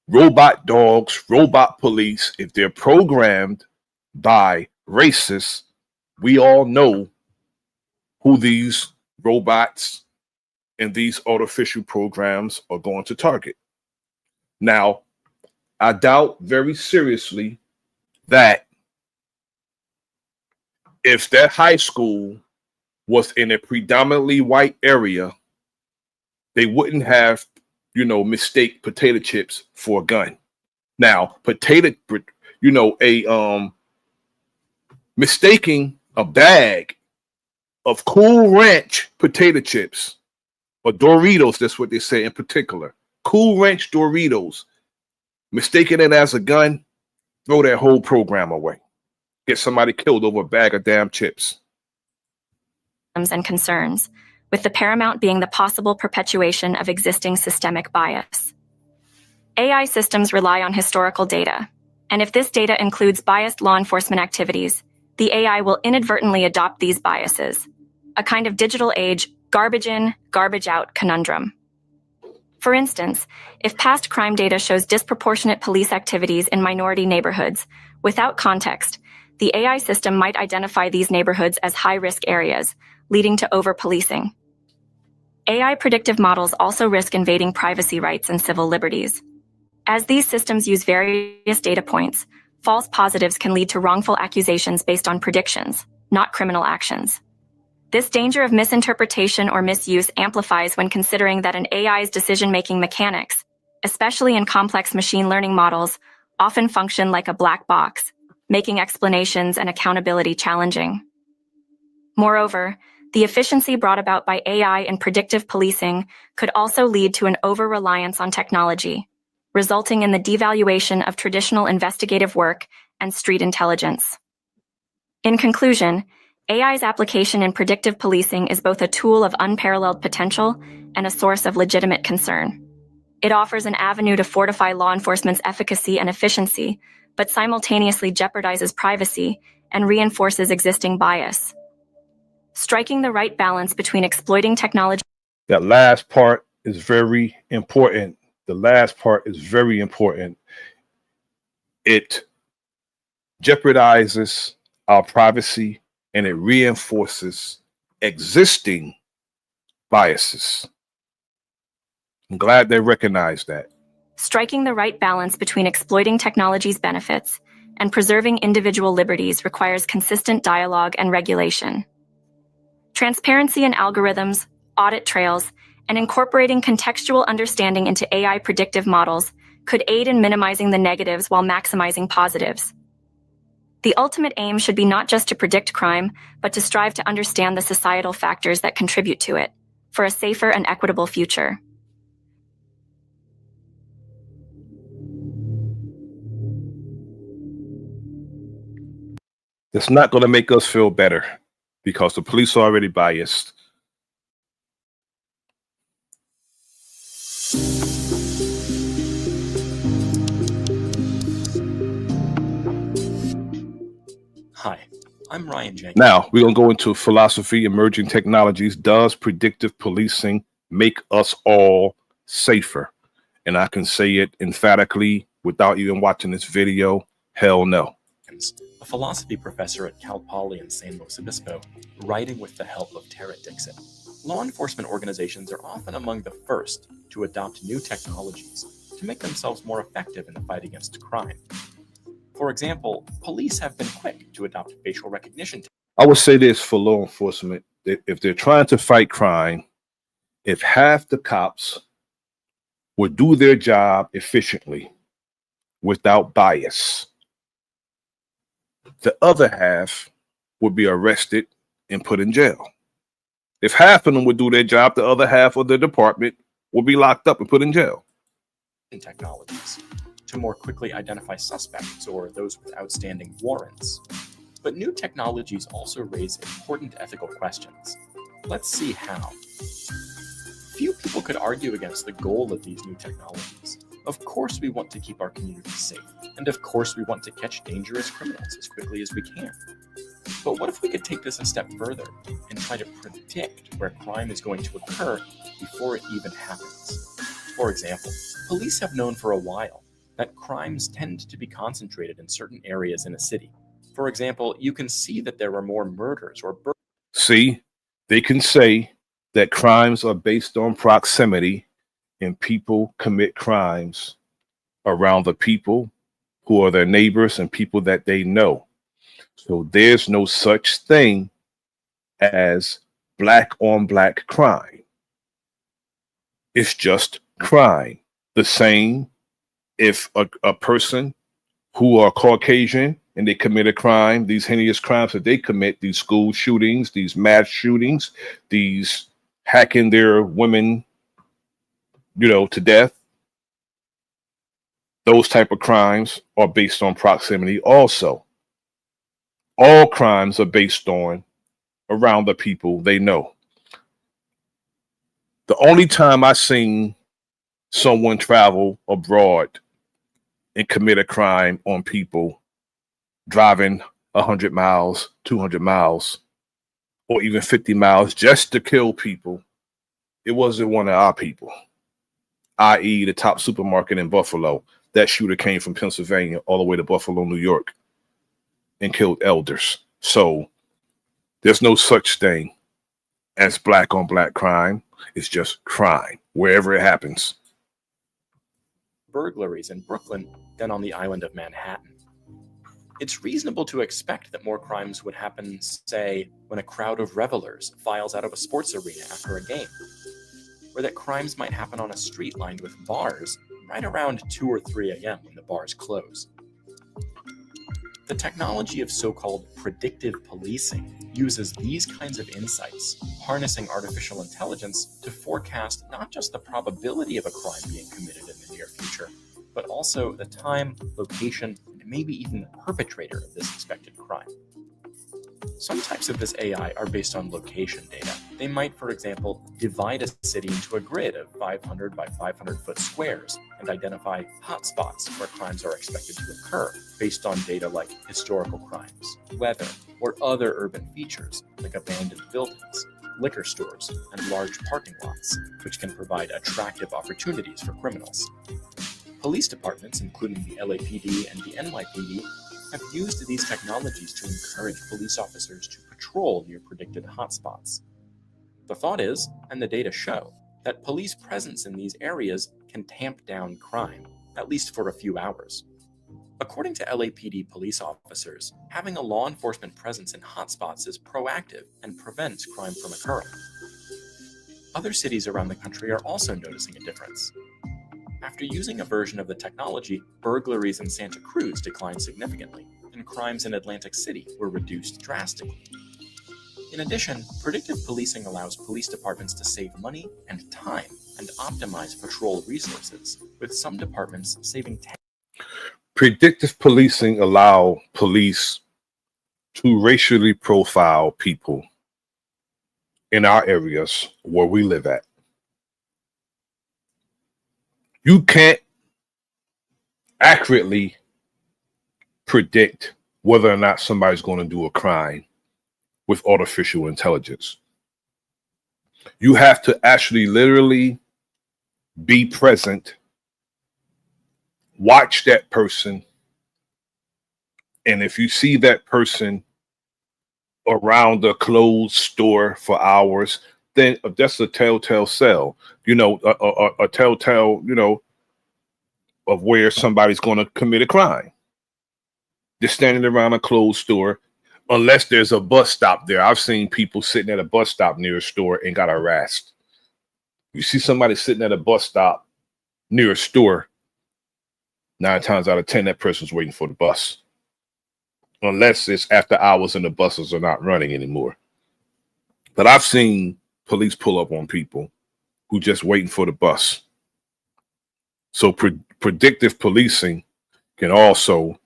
Robot dogs, robot police, if they're programmed by racists, we all know who these robots and these artificial programs are going to target. Now, I doubt very seriously that if that high school was in a predominantly white area, they wouldn't have, mistake potato chips for a gun. Now, mistaking a bag of Cool Ranch potato chips or Doritos, that's what they say in particular, Cool Ranch Doritos, mistaking it as a gun, throw that whole program away. get somebody killed over a bag of damn chips. And concerns, with the paramount being the possible perpetuation of existing systemic bias. AI systems rely on historical data, and if this data includes biased law enforcement activities, the AI will inadvertently adopt these biases, a kind of digital age garbage in, garbage out conundrum. For instance, if past crime data shows disproportionate police activities in minority neighborhoods, without context, the AI system might identify these neighborhoods as high-risk areas, leading to over-policing. AI predictive models also risk invading privacy rights and civil liberties. As these systems use various data points, false positives can lead to wrongful accusations based on predictions, not criminal actions. This danger of misinterpretation or misuse amplifies when considering that an AI's decision-making mechanics, especially in complex machine learning models, often function like a black box, making explanations and accountability challenging. Moreover, the efficiency brought about by AI in predictive policing could also lead to an over-reliance on technology, resulting in the devaluation of traditional investigative work and street intelligence. In conclusion, AI's application in predictive policing is both a tool of unparalleled potential and a source of legitimate concern. It offers an avenue to fortify law enforcement's efficacy and efficiency, but simultaneously jeopardizes privacy and reinforces existing bias. Striking the right balance between exploiting technology. That last part is very important. The last part is very important. It jeopardizes our privacy and it reinforces existing biases. I'm glad they recognize that. Striking the right balance between exploiting technology's benefits and preserving individual liberties requires consistent dialogue and regulation. Transparency in algorithms, audit trails, and incorporating contextual understanding into AI predictive models could aid in minimizing the negatives while maximizing positives. The ultimate aim should be not just to predict crime, but to strive to understand the societal factors that contribute to it, for a safer and equitable future. It's not going to make us feel better because the police are already biased. Hi, I'm Ryan Jenkins. Now, we're going to go into philosophy, emerging technologies. Does predictive policing make us all safer? And I can say it emphatically without even watching this video. Hell no. A philosophy professor at Cal Poly in San Luis Obispo, writing with the help of Tara Dixon. Law enforcement organizations are often among the first to adopt new technologies to make themselves more effective in the fight against crime. For example, police have been quick to adopt facial recognition. I would say this for law enforcement: if they're trying to fight crime, if half the cops would do their job efficiently without bias, the other half would be arrested and put in jail. If half of them would do their job, the other half of the department would be locked up and put in jail. Technologies to more quickly identify suspects or those with outstanding warrants. But new technologies also raise important ethical questions. Let's see how. Few people could argue against the goal of these new technologies. Of course we want to keep our communities safe, and of course we want to catch dangerous criminals as quickly as we can. But what if we could take this a step further and try to predict where crime is going to occur before it even happens? For example, police have known for a while that crimes tend to be concentrated in certain areas in a city. For example, you can see that there are more murders or See, they can say that crimes are based on proximity and people commit crimes around the people who are their neighbors and people that they know. So there's no such thing as black on black crime. It's just crime. The same if a person who are Caucasian and they commit a crime, these heinous crimes that they commit, these school shootings, these mass shootings, these hacking their women, to death, those type of crimes are based on proximity also. All crimes are based on around the people they know. The only time I seen someone travel abroad and commit a crime on people driving 100 miles, 200 miles, or even 50 miles just to kill people, it wasn't one of our people, i.e. the top supermarket in Buffalo. That shooter came from Pennsylvania all the way to Buffalo, New York, and killed elders. So there's no such thing as black on black crime. It's just crime wherever it happens. Burglaries in Brooklyn than on the island of Manhattan. It's reasonable to expect that more crimes would happen, say, when a crowd of revelers files out of a sports arena after a game, or that crimes might happen on a street lined with bars right around 2 or 3 a.m. when the bars close. The technology of so-called predictive policing uses these kinds of insights, harnessing artificial intelligence to forecast not just the probability of a crime being committed in the near future, but also the time, location, and maybe even the perpetrator of this expected crime. Some types of this AI are based on location data. They might, for example, divide a city into a grid of 500 by 500 foot squares and identify hotspots where crimes are expected to occur based on data like historical crimes, weather, or other urban features like abandoned buildings, liquor stores, and large parking lots, which can provide attractive opportunities for criminals. Police departments, including the LAPD and the NYPD, have used these technologies to encourage police officers to patrol near predicted hotspots. The thought is, and the data show, that police presence in these areas can tamp down crime, at least for a few hours. According to LAPD police officers, having a law enforcement presence in hotspots is proactive and prevents crime from occurring. Other cities around the country are also noticing a difference. After using a version of the technology, burglaries in Santa Cruz declined significantly, and crimes in Atlantic City were reduced drastically. In addition, predictive policing allows police departments to save money and time and optimize patrol resources, with some departments saving Predictive policing allow police to racially profile people in our areas where we live at. You can't accurately predict whether or not somebody's going to do a crime with artificial intelligence. You have to actually literally be present, watch that person, and if you see that person around a closed store for hours, then that's a telltale cell, a telltale, of where somebody's going to commit a crime. They're standing around a closed store, unless there's a bus stop there. I've seen people sitting at a bus stop near a store and got harassed. You see somebody sitting at a bus stop near a store, 9 times out of 10, that person's waiting for the bus. Unless it's after hours and the buses are not running anymore. But I've seen police pull up on people who just waiting for the bus. So predictive policing can also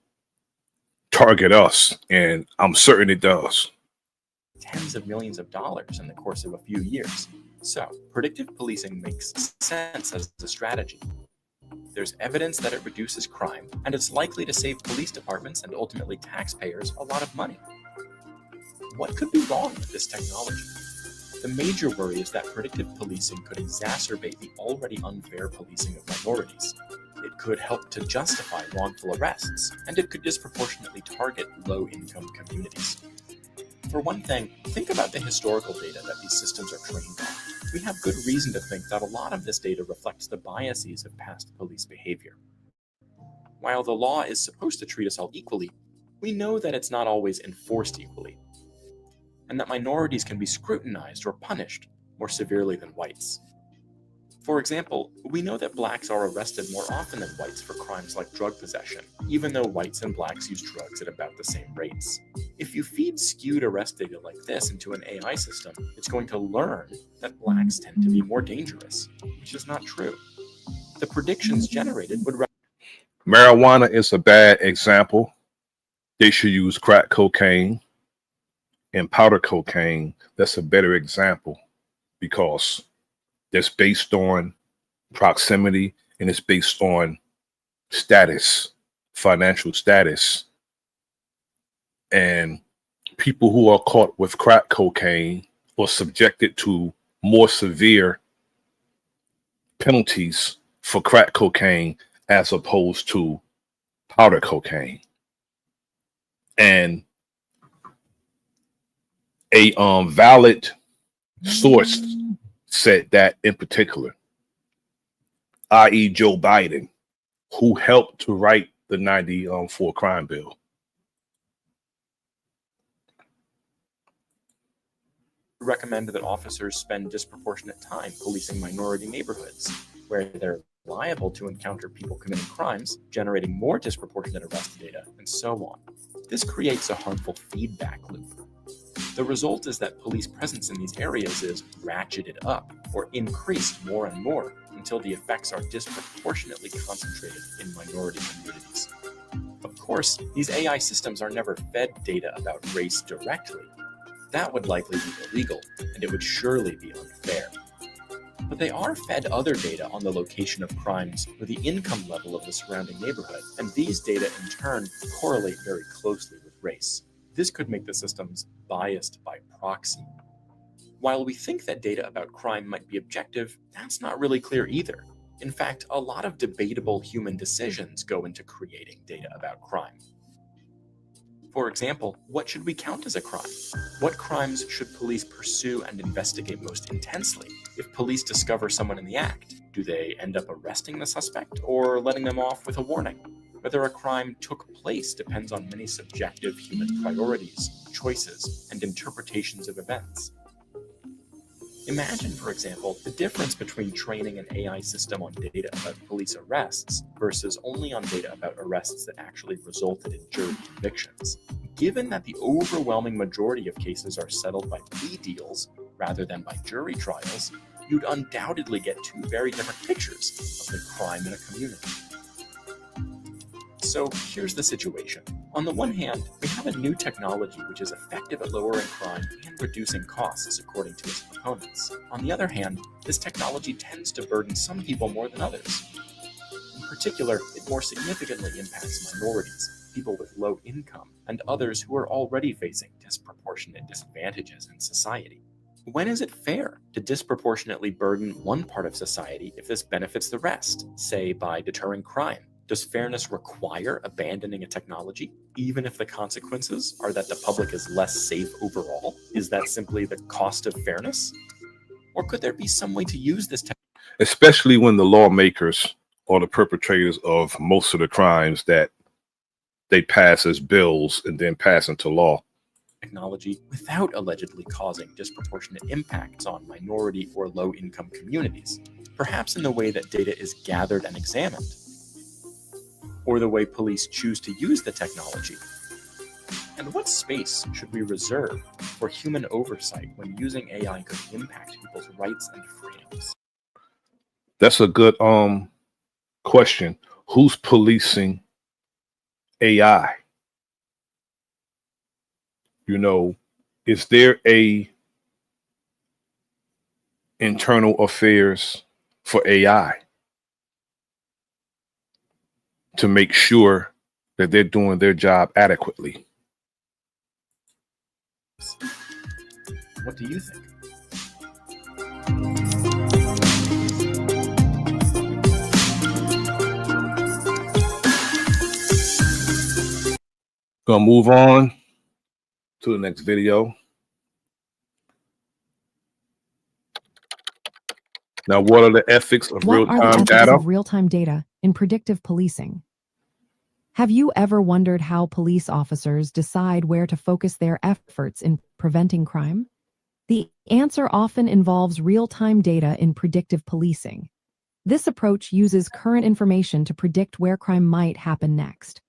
target us, and I'm certain it does. Tens of millions of dollars in the course of a few years. So, predictive policing makes sense as a strategy. There's evidence that it reduces crime, and it's likely to save police departments and ultimately taxpayers a lot of money. What could be wrong with this technology? The major worry is that predictive policing could exacerbate the already unfair policing of minorities. It could help to justify wrongful arrests, and it could disproportionately target low-income communities. For one thing, think about the historical data that these systems are trained on. We have good reason to think that a lot of this data reflects the biases of past police behavior. While the law is supposed to treat us all equally, we know that it's not always enforced equally, and that minorities can be scrutinized or punished more severely than whites. For example, we know that blacks are arrested more often than whites for crimes like drug possession, even though whites and blacks use drugs at about the same rates. If you feed skewed arrest data like this into an AI system, it's going to learn that blacks tend to be more dangerous, which is not true. The predictions generated would... Marijuana is a bad example they should use crack cocaine and powder cocaine. That's a better example because that's based on proximity and it's based on status, financial status. And people who are caught with crack cocaine or subjected to more severe penalties for crack cocaine as opposed to powder cocaine. And a valid source said that in particular, i.e. Joe Biden, who helped to write the 94 crime bill. Recommend that officers spend disproportionate time policing minority neighborhoods, where they're liable to encounter people committing crimes, generating more disproportionate arrest data, and so on. This creates a harmful feedback loop. The result is that police presence in these areas is ratcheted up or increased more and more until the effects are disproportionately concentrated in minority communities. Of course, these AI systems are never fed data about race directly. That would likely be illegal, and it would surely be unfair. But they are fed other data on the location of crimes or the income level of the surrounding neighborhood, and these data in turn correlate very closely with race. This could make the systems biased by proxy. While we think that data about crime might be objective, that's not really clear either. In fact, a lot of debatable human decisions go into creating data about crime. For example, what should we count as a crime? What crimes should police pursue and investigate most intensely? If police discover someone in the act, do they end up arresting the suspect or letting them off with a warning? Whether a crime took place depends on many subjective human priorities, choices, and interpretations of events. Imagine, for example, the difference between training an AI system on data about police arrests versus only on data about arrests that actually resulted in jury convictions. Given that the overwhelming majority of cases are settled by plea deals rather than by jury trials, you'd undoubtedly get two very different pictures of the crime in a community. So here's the situation. On the one hand, we have a new technology which is effective at lowering crime and reducing costs, according to its proponents. On the other hand, this technology tends to burden some people more than others. In particular, it more significantly impacts minorities, people with low income, and others who are already facing disproportionate disadvantages in society. When is it fair to disproportionately burden one part of society if this benefits the rest, say by deterring crime? Does fairness require abandoning a technology, even if the consequences are that the public is less safe overall? Is that simply the cost of fairness? Or could there be some way to use this technology? Especially when the lawmakers are the perpetrators of most of the crimes that they pass as bills and then pass into law. Technology without allegedly causing disproportionate impacts on minority or low-income communities, perhaps in the way that data is gathered and examined, or the way police choose to use the technology? And what space should we reserve for human oversight when using AI could impact people's rights and freedoms? That's a good question. Who's policing AI? You know, is there a internal affairs for AI to make sure that they're doing their job adequately? What do you think? Gonna move on to the next video. Now, what are the ethics of real-time data? Real-time data in predictive policing? Have you ever wondered how police officers decide where to focus their efforts in preventing crime? The answer often involves real-time data in predictive policing. This approach uses current information to predict where crime might happen next.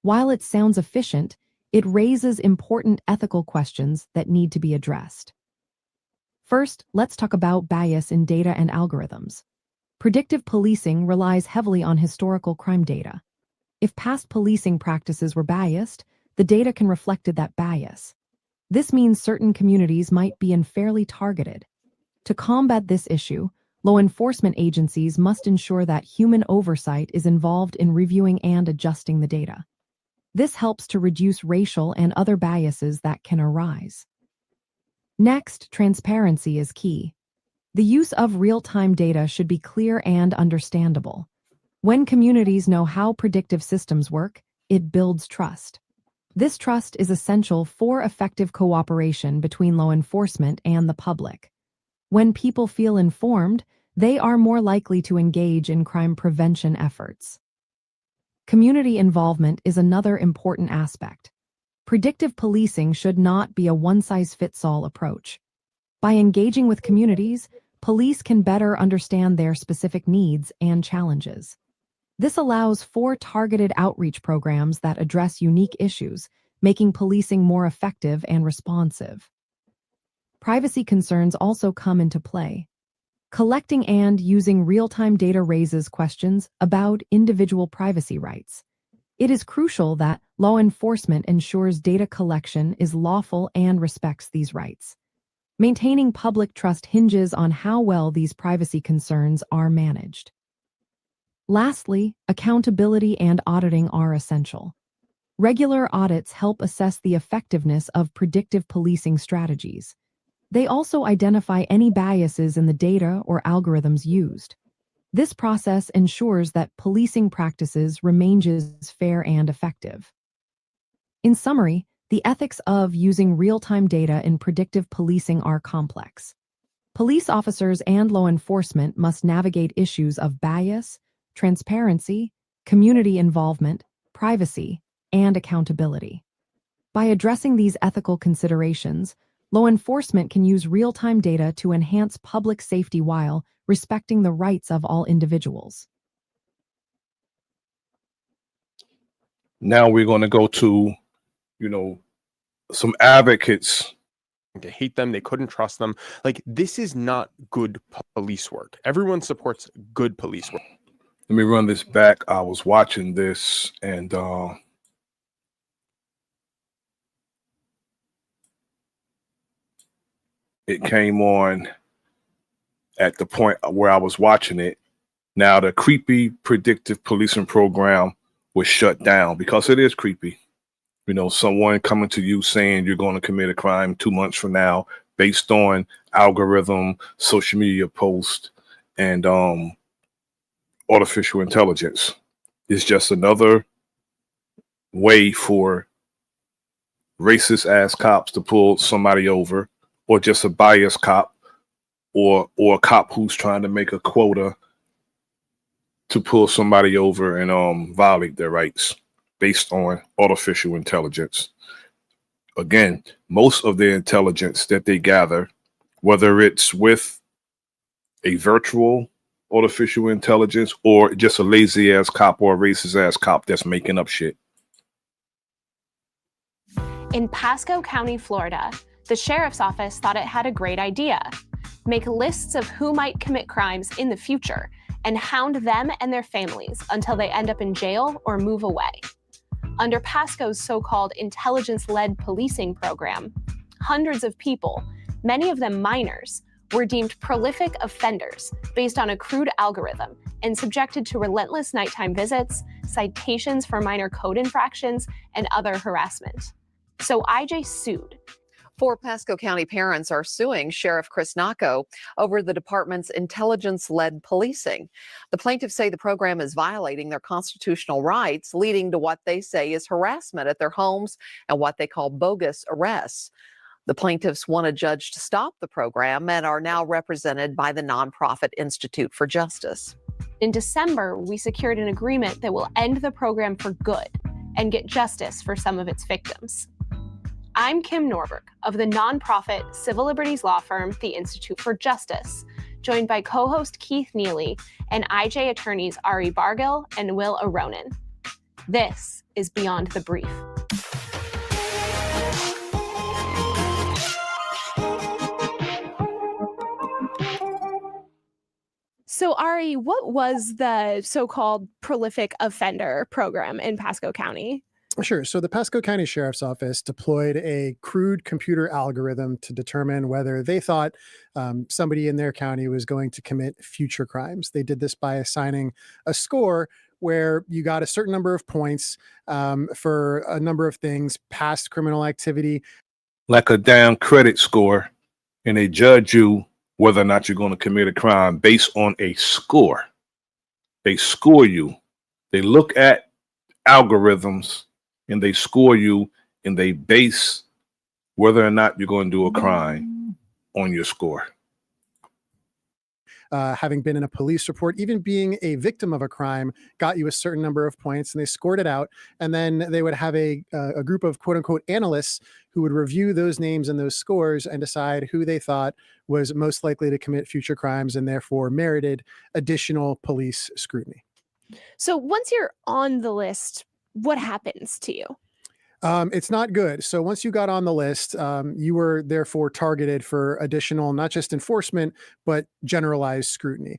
While it sounds efficient, it raises important ethical questions that need to be addressed. First, let's talk about bias in data and algorithms. Predictive policing relies heavily on historical crime data. If past policing practices were biased, the data can reflect that bias. This means certain communities might be unfairly targeted. To combat this issue, law enforcement agencies must ensure that human oversight is involved in reviewing and adjusting the data. This helps to reduce racial and other biases that can arise. Next, transparency is key. The use of real-time data should be clear and understandable. When communities know how predictive systems work, it builds trust. This trust is essential for effective cooperation between law enforcement and the public. When people feel informed, they are more likely to engage in crime prevention efforts. Community involvement is another important aspect. Predictive policing should not be a one-size-fits-all approach. By engaging with communities, police can better understand their specific needs and challenges. This allows for targeted outreach programs that address unique issues, making policing more effective and responsive. Privacy concerns also come into play. Collecting and using real-time data raises questions about individual privacy rights. It is crucial that law enforcement ensures data collection is lawful and respects these rights. Maintaining public trust hinges on how well these privacy concerns are managed. Lastly, accountability and auditing are essential. Regular audits help assess the effectiveness of predictive policing strategies. They also identify any biases in the data or algorithms used. This process ensures that policing practices remain fair and effective. In summary, the ethics of using real-time data in predictive policing are complex. Police officers and law enforcement must navigate issues of bias, transparency, community involvement, privacy, and accountability. By addressing these ethical considerations, law enforcement can use real-time data to enhance public safety while respecting the rights of all individuals. Now we're going to go to, some advocates. They hate them. They couldn't trust them. Like, this is not good police work. Everyone supports good police work. Let me run this back. I was watching this and it came on at the point where I was watching it. Now, the creepy predictive policing program was shut down because it is creepy. Someone coming to you saying you're going to commit a crime 2 months from now based on algorithm, social media posts, and artificial intelligence. Is just another way for racist ass cops to pull somebody over, or just a biased cop, or a cop who's trying to make a quota to pull somebody over and violate their rights based on artificial intelligence. Again, most of the intelligence that they gather, whether it's with a virtual artificial intelligence or just a lazy ass cop or a racist ass cop that's making up shit. In Pasco County, Florida, the sheriff's office thought it had a great idea. Make lists of who might commit crimes in the future and hound them and their families until they end up in jail or move away. Under Pasco's so-called intelligence-led policing program, hundreds of people, many of them minors, were deemed prolific offenders based on a crude algorithm and subjected to relentless nighttime visits, citations for minor code infractions, and other harassment. So IJ sued. 4 Pasco County parents are suing Sheriff Chris Nacco over the department's intelligence-led policing. The plaintiffs say the program is violating their constitutional rights, leading to what they say is harassment at their homes and what they call bogus arrests. The plaintiffs want a judge to stop the program and are now represented by the nonprofit Institute for Justice. In December, we secured an agreement that will end the program for good and get justice for some of its victims. I'm Kim Norberg of the nonprofit civil liberties law firm, the Institute for Justice, joined by co-host Keith Neely and IJ attorneys Ari Bargill and Will Aronin. This is Beyond the Brief. So Ari, what was the so-called prolific offender program in Pasco County? Sure. So the Pasco County Sheriff's Office deployed a crude computer algorithm to determine whether they thought somebody in their county was going to commit future crimes. They did this by assigning a score where you got a certain number of points for a number of things, past criminal activity. Like a damn credit score, and they judge you whether or not you're going to commit a crime based on a score. They score you. They look at algorithms and they score you, and they base whether or not you're going to do a crime on your score. Having been in a police report, even being a victim of a crime got you a certain number of points, and they scored it out. And then they would have a group of quote unquote analysts who would review those names and those scores and decide who they thought was most likely to commit future crimes and therefore merited additional police scrutiny. So once you're on the list, what happens to you? It's not good. So once you got on the list, you were therefore targeted for additional, not just enforcement, but generalized scrutiny.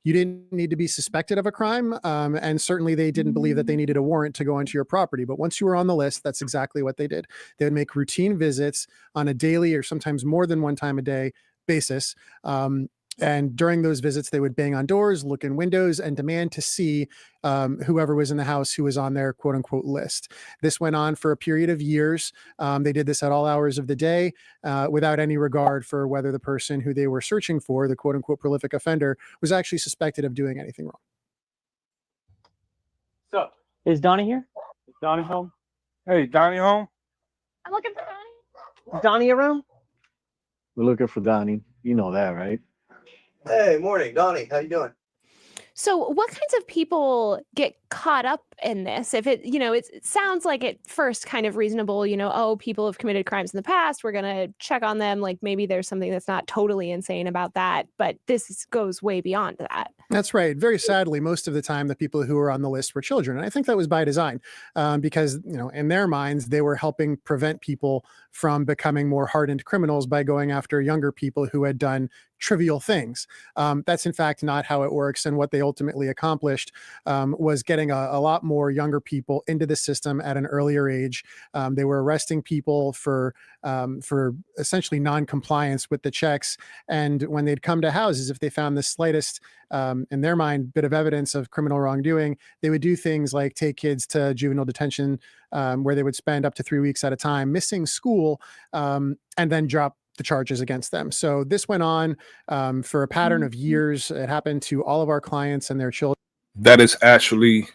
You didn't need to be suspected of a crime, and certainly they didn't believe that they needed a warrant to go into your property. But once you were on the list, that's exactly what they did. They would make routine visits on a daily or sometimes more than one time a day basis. And during those visits, they would bang on doors, look in windows, and demand to see whoever was in the house who was on their quote unquote list. This went on for a period of years. They did this at all hours of the day without any regard for whether the person who they were searching for, the quote unquote prolific offender, was actually suspected of doing anything wrong. So, is Donnie here? Is Donnie home? Hey, Donnie home? I'm looking for Donnie. Is Donnie around? We're looking for Donnie. You know that, right? Hey, morning, Donnie. How you doing? So what kinds of people get caught up in this? If it, it sounds like at first kind of reasonable, oh, people have committed crimes in the past. We're going to check on them. Like maybe there's something that's not totally insane about that, but this goes way beyond that. That's right. Very sadly, most of the time, the people who were on the list were children. And I think that was by design because, in their minds, they were helping prevent people from becoming more hardened criminals by going after younger people who had done trivial things. That's in fact not how it works. And what they ultimately accomplished was getting a lot more younger people into the system at an earlier age. They were arresting people for essentially non-compliance with the checks. And when they'd come to houses, if they found the slightest, in their mind, bit of evidence of criminal wrongdoing, they would do things like take kids to juvenile detention, where they would spend up to 3 weeks at a time missing school, and then drop the charges against them. So this went on for a pattern of years. It happened to all of our clients and their children. That is actually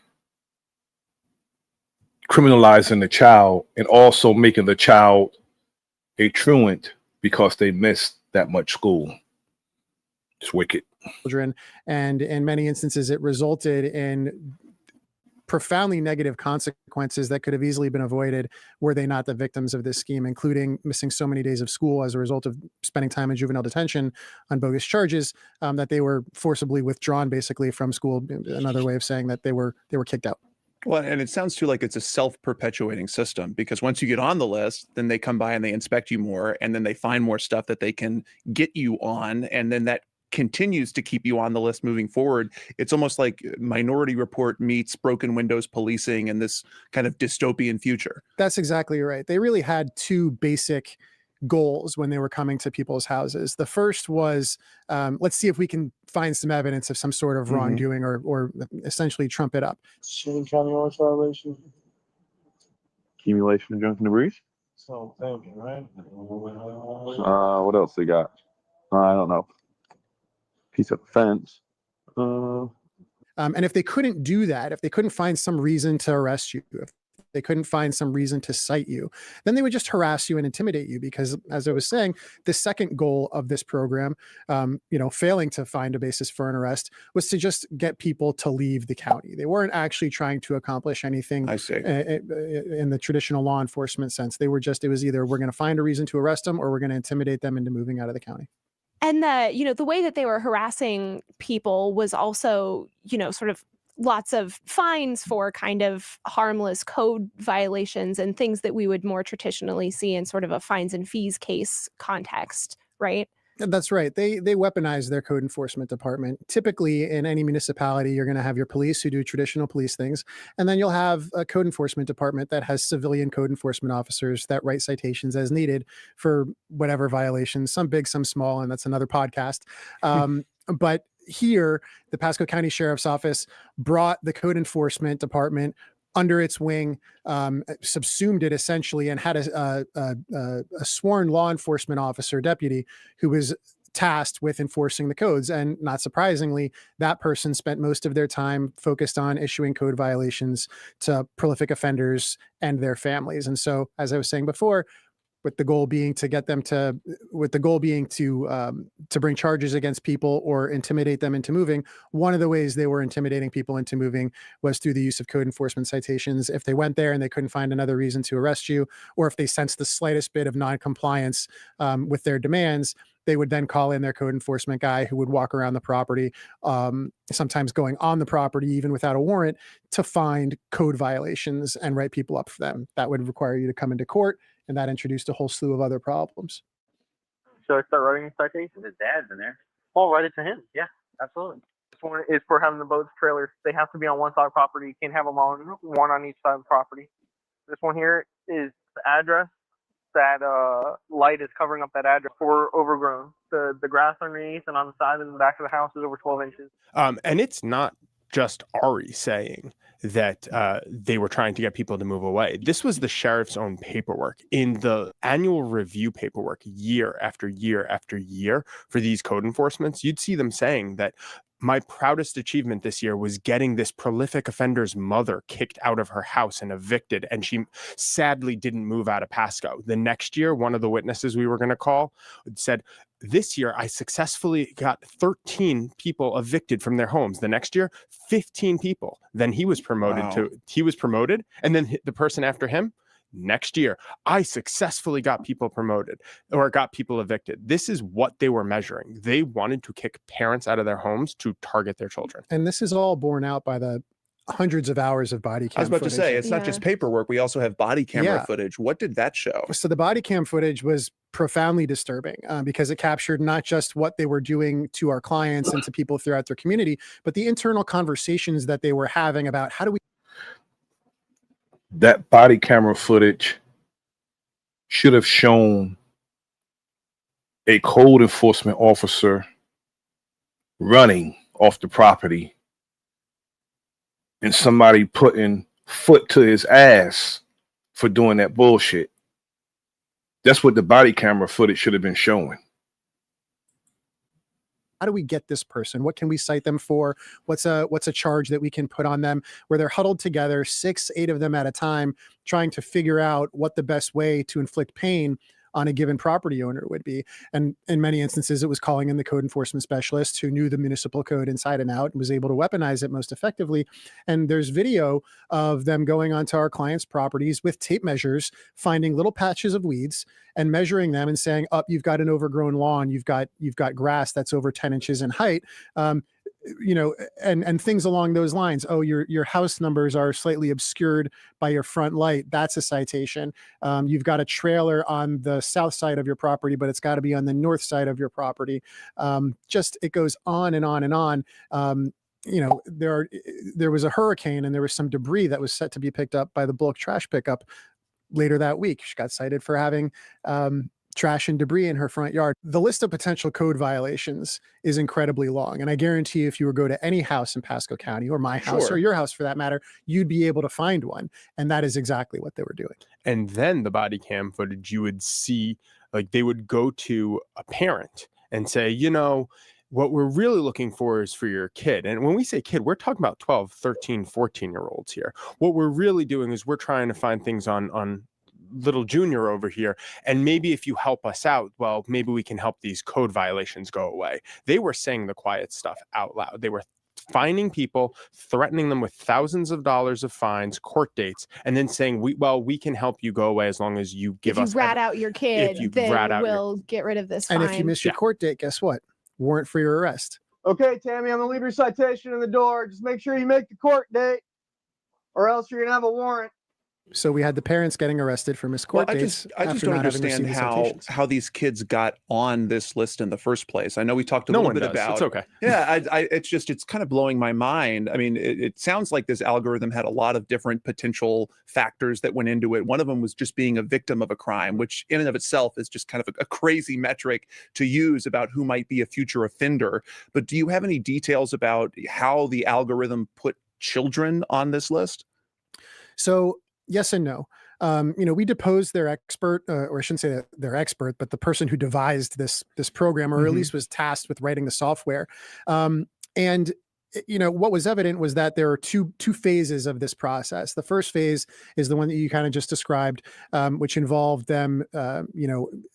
criminalizing the child and also making the child a truant because they missed that much school. It's wicked. Children, and in many instances, it resulted in profoundly negative consequences that could have easily been avoided were they not the victims of this scheme, including missing so many days of school as a result of spending time in juvenile detention on bogus charges, that they were forcibly withdrawn basically from school. Another way of saying that they were kicked out. Well, and it sounds too like it's a self-perpetuating system, because once you get on the list, then they come by and they inspect you more, and then they find more stuff that they can get you on, and then that continues to keep you on the list moving forward. It's almost like Minority Report meets Broken Windows policing and this kind of dystopian future. That's exactly right. They really had two basic goals when they were coming to people's houses. The first was, let's see if we can find some evidence of some sort of wrongdoing or essentially trump it up. Accumulation of junk in the breeze. So, thank you, right? What else they got? I don't know. Piece of fence. And if they couldn't do that, if they couldn't find some reason to arrest you, if they couldn't find some reason to cite you, then they would just harass you and intimidate you. Because as I was saying, the second goal of this program, failing to find a basis for an arrest, was to just get people to leave the county. They weren't actually trying to accomplish anything in the traditional law enforcement sense. It was either we're going to find a reason to arrest them or we're going to intimidate them into moving out of the county. And the way that they were harassing people was also, sort of lots of fines for kind of harmless code violations and things that we would more traditionally see in sort of a fines and fees case context, right? That's right. They weaponize their code enforcement department. Typically, in any municipality, you're going to have your police who do traditional police things, and then you'll have a code enforcement department that has civilian code enforcement officers that write citations as needed for whatever violations, some big, some small, and that's another podcast. But here, the Pasco County Sheriff's Office brought the code enforcement department under its wing, subsumed it essentially, and had a sworn law enforcement officer deputy who was tasked with enforcing the codes. And not surprisingly, that person spent most of their time focused on issuing code violations to prolific offenders and their families. And so, as I was saying before, with the goal being to get them to, to bring charges against people or intimidate them into moving. One of the ways they were intimidating people into moving was through the use of code enforcement citations. If they went there and they couldn't find another reason to arrest you, or if they sensed the slightest bit of non-compliance with their demands, they would then call in their code enforcement guy who would walk around the property, sometimes going on the property even without a warrant, to find code violations and write people up for them. That would require you to come into court, and that introduced a whole slew of other problems. Should I start writing citations? His dad's in there. I'll write it to him. Yeah, absolutely. This one is for having the boats, trailers. They have to be on one side of the property. You can't have them on one on each side of the property. This one here is the address. That light is covering up that address for overgrown. The grass underneath and on the side and the back of the house is over 12 inches. And it's not just Ari saying that they were trying to get people to move away. This was the sheriff's own paperwork in the annual review paperwork year after year after year for these code enforcements. You'd see them saying that my proudest achievement this year was getting this prolific offender's mother kicked out of her house and evicted, and she sadly didn't move out of Pasco. The next year, one of the witnesses we were going to call said, this year, I successfully got 13 people evicted from their homes. The next year, 15 people. Then he was promoted and then the person after him, next year, I successfully got people promoted or got people evicted. This is what they were measuring. They wanted to kick parents out of their homes to target their children. And this is all borne out by the hundreds of hours of body cam I was about footage. to say, it's not just paperwork. We also have body camera Yeah. footage. What did that show? So the body cam footage was profoundly disturbing because it captured not just what they were doing to our clients and to people throughout their community, but the internal conversations that they were having about how do we. That body camera footage should have shown a code enforcement officer running off the property and somebody putting foot to his ass for doing that bullshit. That's what the body camera footage should have been showing. How do we get this person? What can we cite them for? What's a charge that we can put on them? Where they're huddled together, 6, 8 of them at a time, trying to figure out what the best way to inflict pain on a given property owner would be. And in many instances, it was calling in the code enforcement specialist who knew the municipal code inside and out and was able to weaponize it most effectively. And there's video of them going onto our clients' properties with tape measures, finding little patches of weeds and measuring them and saying, "Up, you've got an overgrown lawn. You've got grass that's over 10 inches in height." And things along those lines. Oh, your house numbers are slightly obscured by your front light. That's a citation. You've got a trailer on the south side of your property, but it's got to be on the north side of your property. It goes on and on and on. There was a hurricane and there was some debris that was set to be picked up by the bulk trash pickup later that week. She got cited for having trash and debris in her front yard. The list of potential code violations is incredibly long. And I guarantee if you were go to any house in Pasco County or my house or your house for that matter, you'd be able to find one. And that is exactly what they were doing. And then the body cam footage, you would see, like, they would go to a parent and say, what we're really looking for is for your kid. And when we say kid, we're talking about 12, 13, 14-year-olds here. What we're really doing is we're trying to find things on little junior over here. And maybe if you help us out, well, maybe we can help these code violations go away. They were saying the quiet stuff out loud. They were finding people, threatening them with thousands of dollars of fines, court dates, and then saying, we can help you go away as long as you give us. If you rat out your kid, then we'll get rid of this fine. And if you miss your court date, guess what? Warrant for your arrest. Okay, Tammy, I'm gonna leave your citation in the door. Just make sure you make the court date, or else you're gonna have a warrant. So we had the parents getting arrested for missed court dates. I just don't understand how these kids got on this list in the first place. I know we talked a little bit about. It's okay. Yeah, it's kind of blowing my mind. I mean, it sounds like this algorithm had a lot of different potential factors that went into it. One of them was just being a victim of a crime, which in and of itself is just kind of a crazy metric to use about who might be a future offender. But do you have any details about how the algorithm put children on this list? So yes and no. We deposed their expert, or I shouldn't say that their expert, but the person who devised this program, or at least was tasked with writing the software. And what was evident was that there are two phases of this process. The first phase is the one that you kind of just described, which involved them,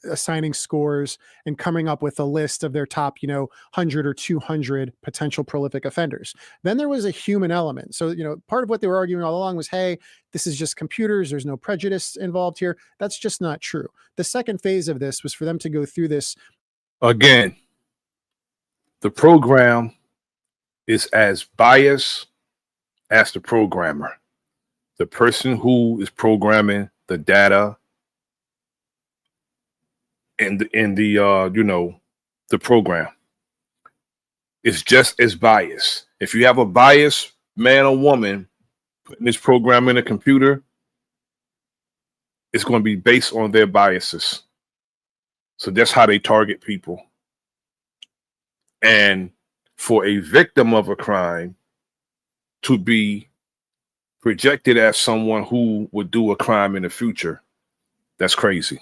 assigning scores and coming up with a list of their top, 100 or 200 potential prolific offenders. Then there was a human element. So, part of what they were arguing all along was, hey, this is just computers. There's no prejudice involved here. That's just not true. The second phase of this was for them to go through this. Again, the program is as biased as the programmer. The person who is programming the data in the program is just as biased. If you have a biased man or woman putting this program in a computer, it's going to be based on their biases. So that's how they target people. And for a victim of a crime to be projected as someone who would do a crime in the future, that's crazy.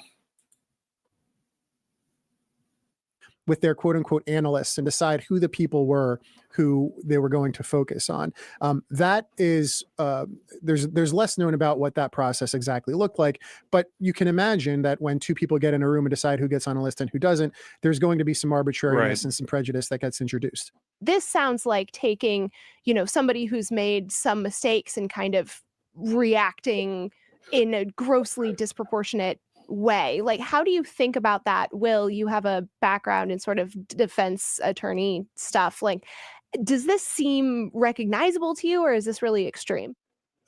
With their quote unquote analysts and decide who the people were who they were going to focus on. That is, there's less known about what that process exactly looked like, but you can imagine that when two people get in a room and decide who gets on a list and who doesn't, there's going to be some arbitrariness and some prejudice that gets introduced. This sounds like taking, somebody who's made some mistakes and kind of reacting in a grossly disproportionate way. Like, how do you think about that? Will, you have a background in sort of defense attorney stuff. Like, does this seem recognizable to you, or is this really extreme?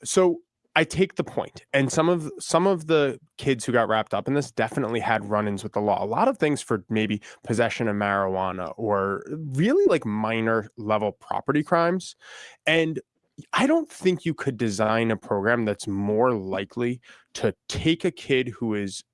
So I take the point, and some of the kids who got wrapped up in this definitely had run-ins with the law. A lot of things for maybe possession of marijuana or really like minor level property crimes. And I don't think you could design a program that's more likely to take a kid who is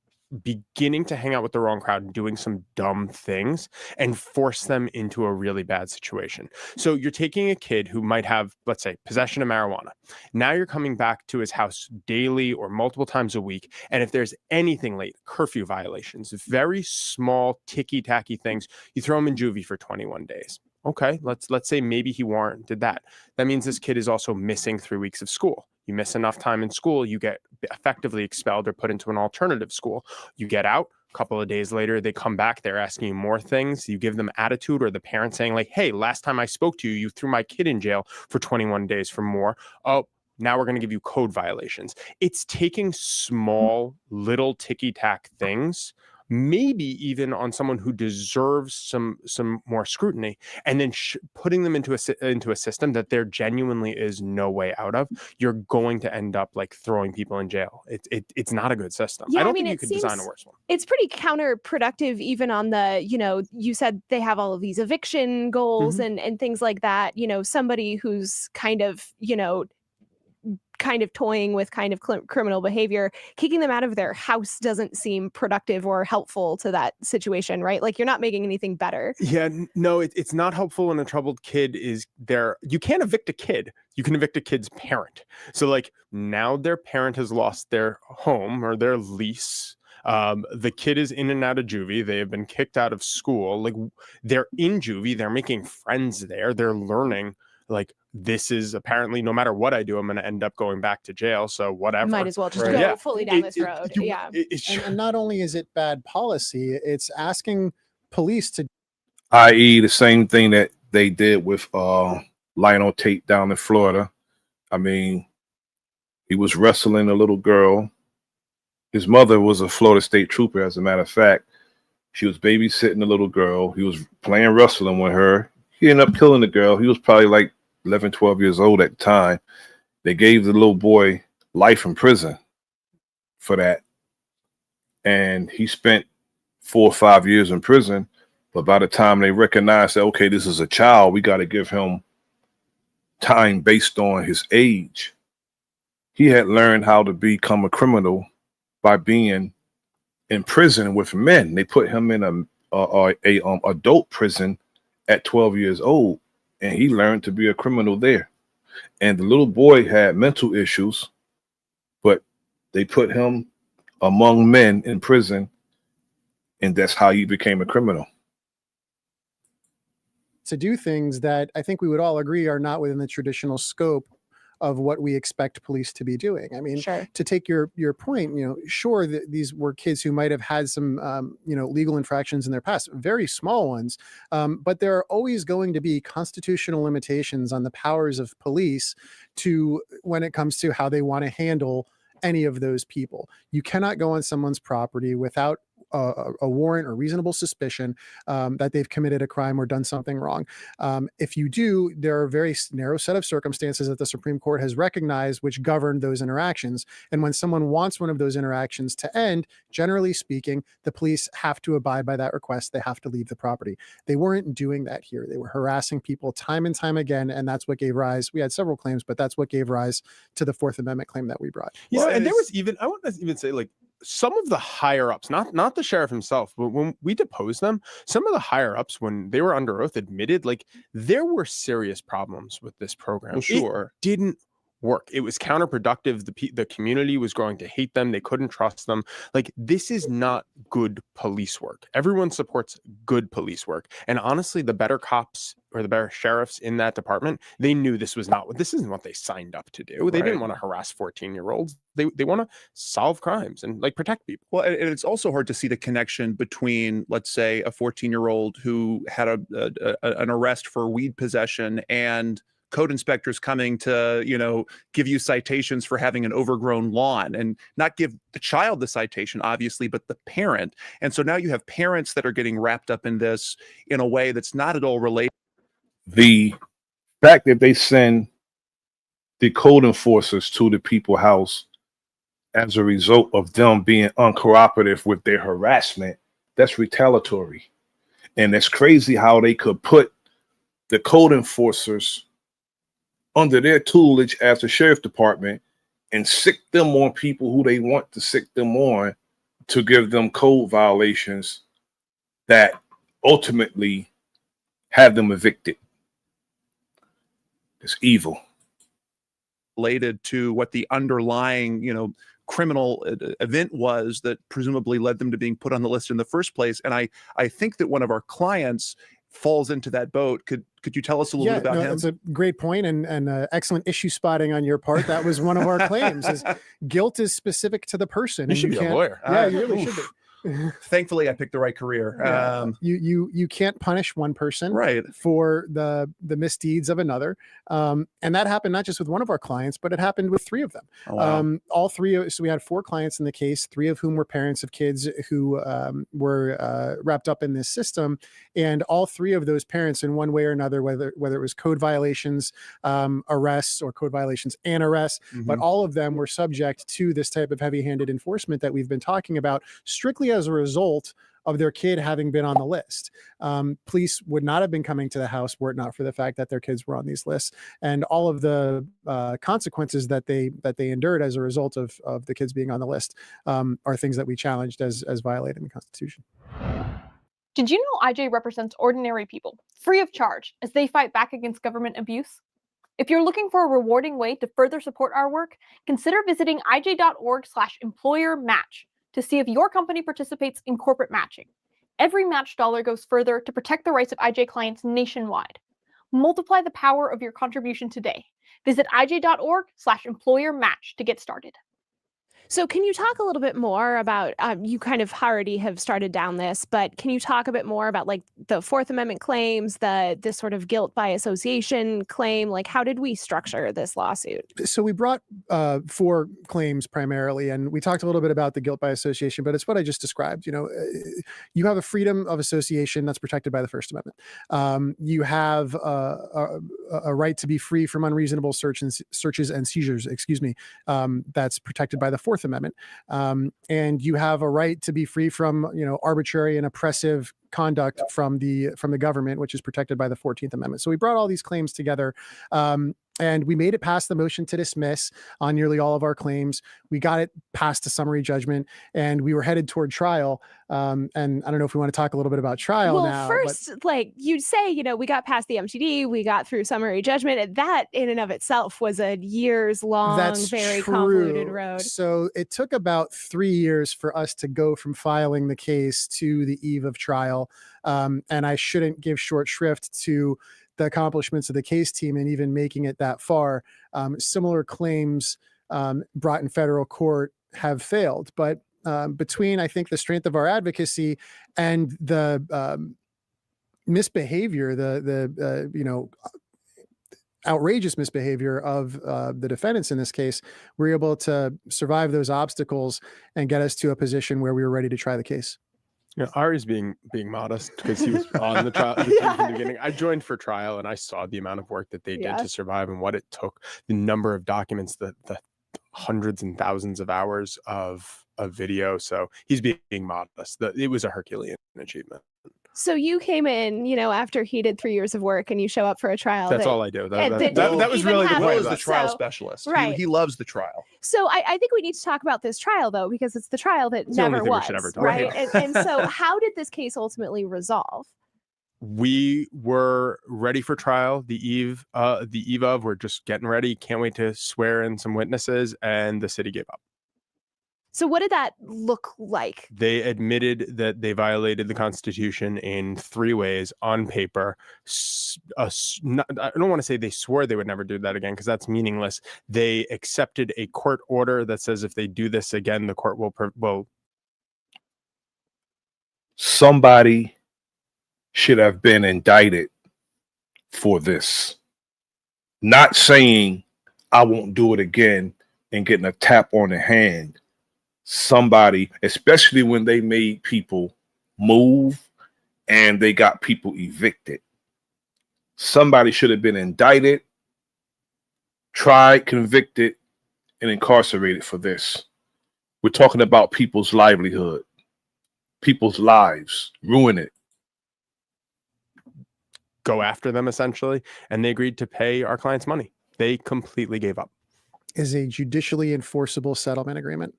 beginning to hang out with the wrong crowd and doing some dumb things and force them into a really bad situation. So you're taking a kid who might have, let's say, possession of marijuana. Now you're coming back to his house daily or multiple times a week. And if there's anything late, curfew violations, very small, ticky-tacky things, you throw him in juvie for 21 days. Okay, let's say maybe he warranted that. That means this kid is also missing 3 weeks of school. You miss enough time in school, you get effectively expelled or put into an alternative school. You get out, a couple of days later, they come back, they're asking you more things. You give them attitude, or the parent saying like, hey, last time I spoke to you, you threw my kid in jail for 21 days for more. Oh, now we're going to give you code violations. It's taking small, little ticky-tack things, maybe even on someone who deserves some more scrutiny, and then putting them into a system that there genuinely is no way out of. You're going to end up like throwing people in jail. It's not a good system. Yeah, I don't think you could design a worse one. It's pretty counterproductive, even on the, you said they have all of these eviction goals and things like that. Somebody who's kind of toying with kind of criminal behavior, kicking them out of their house doesn't seem productive or helpful to that situation, right? Like, you're not making anything better. Yeah, no, it's not helpful when a troubled kid is there. You can't evict a kid. You can evict a kid's parent. So like, now their parent has lost their home or their lease. The kid is in and out of juvie. They have been kicked out of school. Like, they're in juvie. They're making friends there. They're learning. Like, this is apparently, no matter what I do, I'm going to end up going back to jail. So whatever. Might as well just go fully down this road. And not only is it bad policy, it's asking police to, i.e. the same thing that they did with Lionel Tate down in Florida. I mean, he was wrestling a little girl. His mother was a Florida State trooper, as a matter of fact. She was babysitting the little girl. He was playing wrestling with her. He ended up killing the girl. He was probably like 11, 12 years old at the time. They gave the little boy life in prison. for that. And he spent 4 or 5 years in prison. But by the time they recognized that, okay, this is a child, we got to give him time based on his age. He had learned how to become a criminal by being in prison with men. They put him in a adult prison at 12 years old, and he learned to be a criminal there. And the little boy had mental issues, but they put him among men in prison, and that's how he became a criminal. To do things that I think we would all agree are not within the traditional scope of what we expect police to be doing. I mean, Sure. to take your point, sure, these were kids who might have had some, legal infractions in their past, very small ones, but there are always going to be constitutional limitations on the powers of police when it comes to how they want to handle any of those people. You cannot go on someone's property without a warrant or reasonable suspicion that they've committed a crime or done something wrong. If you do, there are a very narrow set of circumstances that the Supreme Court has recognized which govern those interactions. And when someone wants one of those interactions to end, generally speaking, the police have to abide by that request. They have to leave the property. They weren't doing that here. They were harassing people time and time again. And that's what gave rise. We had several claims, but that's what gave rise to the Fourth Amendment claim that we brought. And there was even, I want to even say, like, some of the higher ups, not the sheriff himself, but when we deposed them, some of the higher ups, when they were under oath, admitted like there were serious problems with this program. Well, sure. It didn't work. It was counterproductive. The community was going to hate them. They couldn't trust them. Like, this is not good police work. Everyone supports good police work. And honestly, the better cops or the better sheriffs in that department, they knew this isn't what they signed up to do. They didn't want to harass 14-year-olds. They want to solve crimes and like protect people. Well, and it's also hard to see the connection between, let's say, a 14-year-old who had an arrest for weed possession and code inspectors coming to, give you citations for having an overgrown lawn, and not give the child the citation, obviously, but the parent. And so now you have parents that are getting wrapped up in this in a way that's not at all related. The fact that they send the code enforcers to the people's house as a result of them being uncooperative with their harassment, that's retaliatory. And it's crazy how they could put the code enforcers under their tutelage as the sheriff department and sick them on people who they want to sick them on to give them code violations that ultimately have them evicted. It's evil. Related to what the underlying, criminal event was that presumably led them to being put on the list in the first place. And I think that one of our clients falls into that boat. Could you tell us a little bit about him? That's a great point and excellent issue spotting on your part. That was one of our claims. Is guilt is specific to the person. You should be a lawyer. Yeah, you really should be. Thankfully, I picked the right career. You can't punish one person for the misdeeds of another, and that happened not just with one of our clients, but it happened with 3 of them. Oh, wow. All 3. So we had 4 clients in the case, 3 of whom were parents of kids who were wrapped up in this system, and all 3 of those parents, in one way or another, whether it was code violations, arrests, or code violations and arrests, but all of them were subject to this type of heavy-handed enforcement that we've been talking about, strictly as a result of their kid having been on the list. Police would not have been coming to the house were it not for the fact that their kids were on these lists, and all of the consequences that they endured as a result of the kids being on the list are things that we challenged as violating the Constitution. Did you know IJ represents ordinary people, free of charge, as they fight back against government abuse? If you're looking for a rewarding way to further support our work, consider visiting ij.org/employer-match to see if your company participates in corporate matching. Every match dollar goes further to protect the rights of IJ clients nationwide. Multiply the power of your contribution today. Visit ij.org/employer-match to get started. So can you talk a little bit more about, you kind of already have started down this, but can you talk a bit more about like the Fourth Amendment claims, this sort of guilt by association claim? Like, how did we structure this lawsuit? So we brought 4 claims primarily, and we talked a little bit about the guilt by association, but it's what I just described. You have a freedom of association that's protected by the First Amendment. You have a right to be free from unreasonable searches and seizures, that's protected by the Fourth Fourth Amendment. And you have a right to be free from, arbitrary and oppressive conduct from the government, which is protected by the 14th Amendment. So we brought all these claims together. And we made it past the motion to dismiss on nearly all of our claims. We got it past a summary judgment, and we were headed toward trial. And I don't know if we want to talk a little bit about trial now. First, like you'd say, we got past the MTD, we got through summary judgment. And that in and of itself was a years-long, very convoluted road. So it took about 3 years for us to go from filing the case to the eve of trial. And I shouldn't give short shrift to the accomplishments of the case team and even making it that far. Similar claims brought in federal court have failed, but between, I think, the strength of our advocacy and the misbehavior, the outrageous misbehavior of the defendants in this case, we're able to survive those obstacles and get us to a position where we were ready to try the case. Ari's being modest because he was on the trial from the beginning. I joined for trial and I saw the amount of work that they did to survive and what it took, the number of documents, the hundreds and thousands of hours of video. So he's being modest. It was a Herculean achievement. So you came in, after he did 3 years of work, and you show up for a trial. That's all I do. That was really the point. Will is the trial specialist. Right. He loves the trial. So I think we need to talk about this trial, though, because it's the trial that never was, right? And so how did this case ultimately resolve? We were ready for trial the eve of. We're just getting ready. Can't wait to swear in some witnesses, and the city gave up. So what did that look like? They admitted that they violated the Constitution in 3 ways on paper. I don't want to say they swore they would never do that again, because that's meaningless. They accepted a court order that says if they do this again, the court will. Somebody should have been indicted for this. Not saying I won't do it again and getting a tap on the hand. Somebody, especially when they made people move and they got people evicted. Somebody should have been indicted, tried, convicted, and incarcerated for this. We're talking about people's livelihood, people's lives, ruin it. Go after them, essentially, and they agreed to pay our clients money. They completely gave up. Is a judicially enforceable settlement agreement.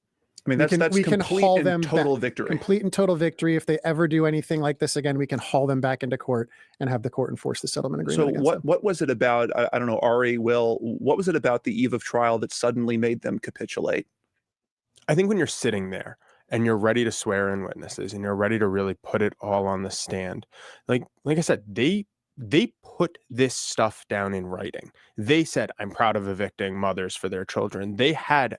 I mean, that's complete and total back, victory. Complete and total victory. If they ever do anything like this again, we can haul them back into court and have the court enforce the settlement agreement. So what was it about? I don't know, Ari, Will, what was it about the eve of trial that suddenly made them capitulate? I think when you're sitting there and you're ready to swear in witnesses and you're ready to really put it all on the stand, like I said, they put this stuff down in writing. They said, I'm proud of evicting mothers for their children. They had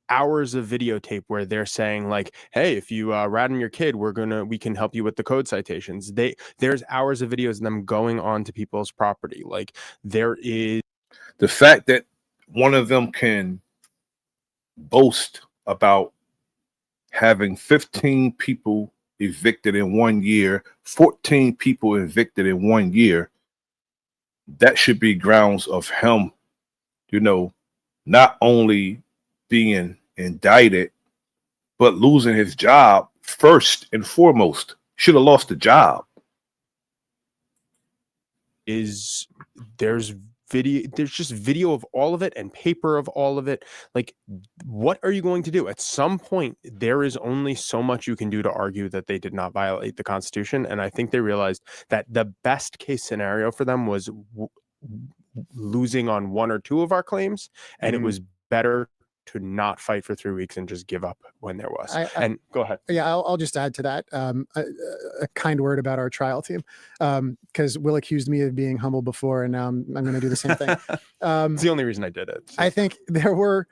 hours of videotape where they're saying, like, hey, if you rat on your kid, we can help you with the code citations. There's hours of videos of them going on to people's property. Like, there is the fact that one of them can boast about having 15 people evicted in 1 year, 14 people evicted in 1 year. That should be grounds of him, not only being indicted, but losing his job first and foremost. Should have lost the job. There's just video of all of it and paper of all of it. Like, what are you going to do? At some point, there is only so much you can do to argue that they did not violate the Constitution. And I think they realized that the best case scenario for them was losing on 1 or 2 of our claims. And it was better to not fight for 3 weeks and just give up when there was. And go ahead. Yeah, I'll just add to that a kind word about our trial team, because Will accused me of being humble before, and now I'm going to do the same thing. It's the only reason I did it. So. I think there were.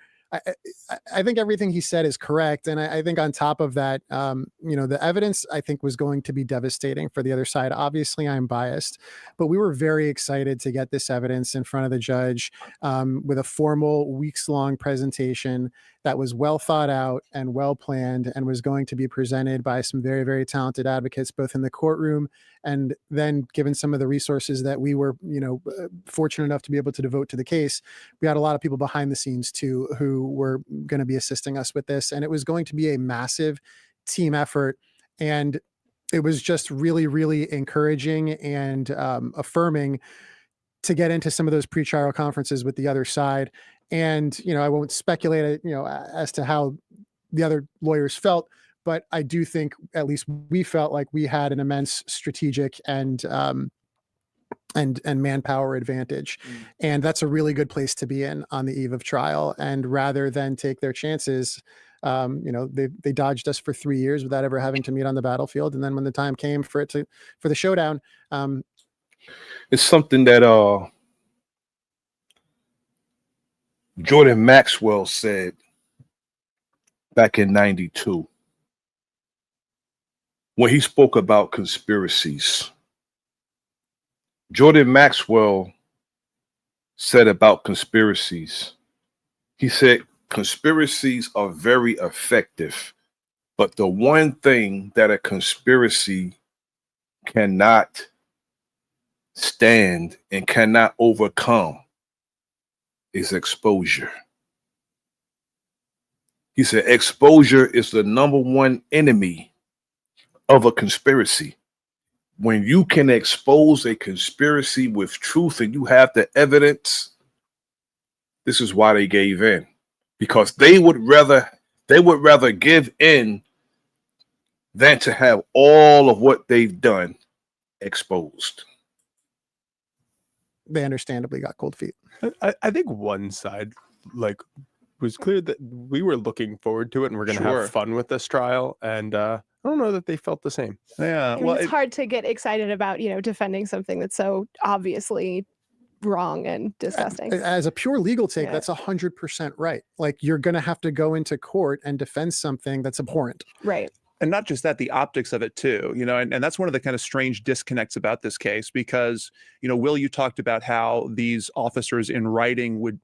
I think everything he said is correct, and I think on top of that, the evidence I think was going to be devastating for the other side. Obviously, I'm biased, but we were very excited to get this evidence in front of the judge with a formal weeks-long presentation that was well thought out and well planned, and was going to be presented by some very, very talented advocates, both in the courtroom and then, given some of the resources that we were, fortunate enough to be able to devote to the case, we had a lot of people behind the scenes too who who were going to be assisting us with this. And it was going to be a massive team effort. And it was just really, really encouraging and affirming to get into some of those pre-trial conferences with the other side. And, I won't speculate, as to how the other lawyers felt, but I do think at least we felt like we had an immense strategic and manpower advantage. And that's a really good place to be in on the eve of trial. And rather than take their chances, they dodged us for 3 years without ever having to meet on the battlefield. And then when the time came for the showdown, it's something that Jordan Maxwell said back in 92 when he spoke about conspiracies. Jordan Maxwell said about conspiracies, he said, conspiracies are very effective, but the one thing that a conspiracy cannot stand and cannot overcome is exposure. He said exposure is the number one enemy of a conspiracy. When you can expose a conspiracy with truth and you have the evidence, this is why they gave in, because they would rather give in than to have all of what they've done exposed. They understandably got cold feet. I think one side was clear that we were looking forward to it and we're going to Sure. have fun with this trial. And I don't know that they felt the same. Yeah. I mean, it's hard to get excited about, defending something that's so obviously wrong and disgusting. As a pure legal take, that's 100% right. Like, you're going to have to go into court and defend something that's abhorrent. Right. And not just that, the optics of it too, and that's one of the kind of strange disconnects about this case, because, Will, you talked about how these officers in writing would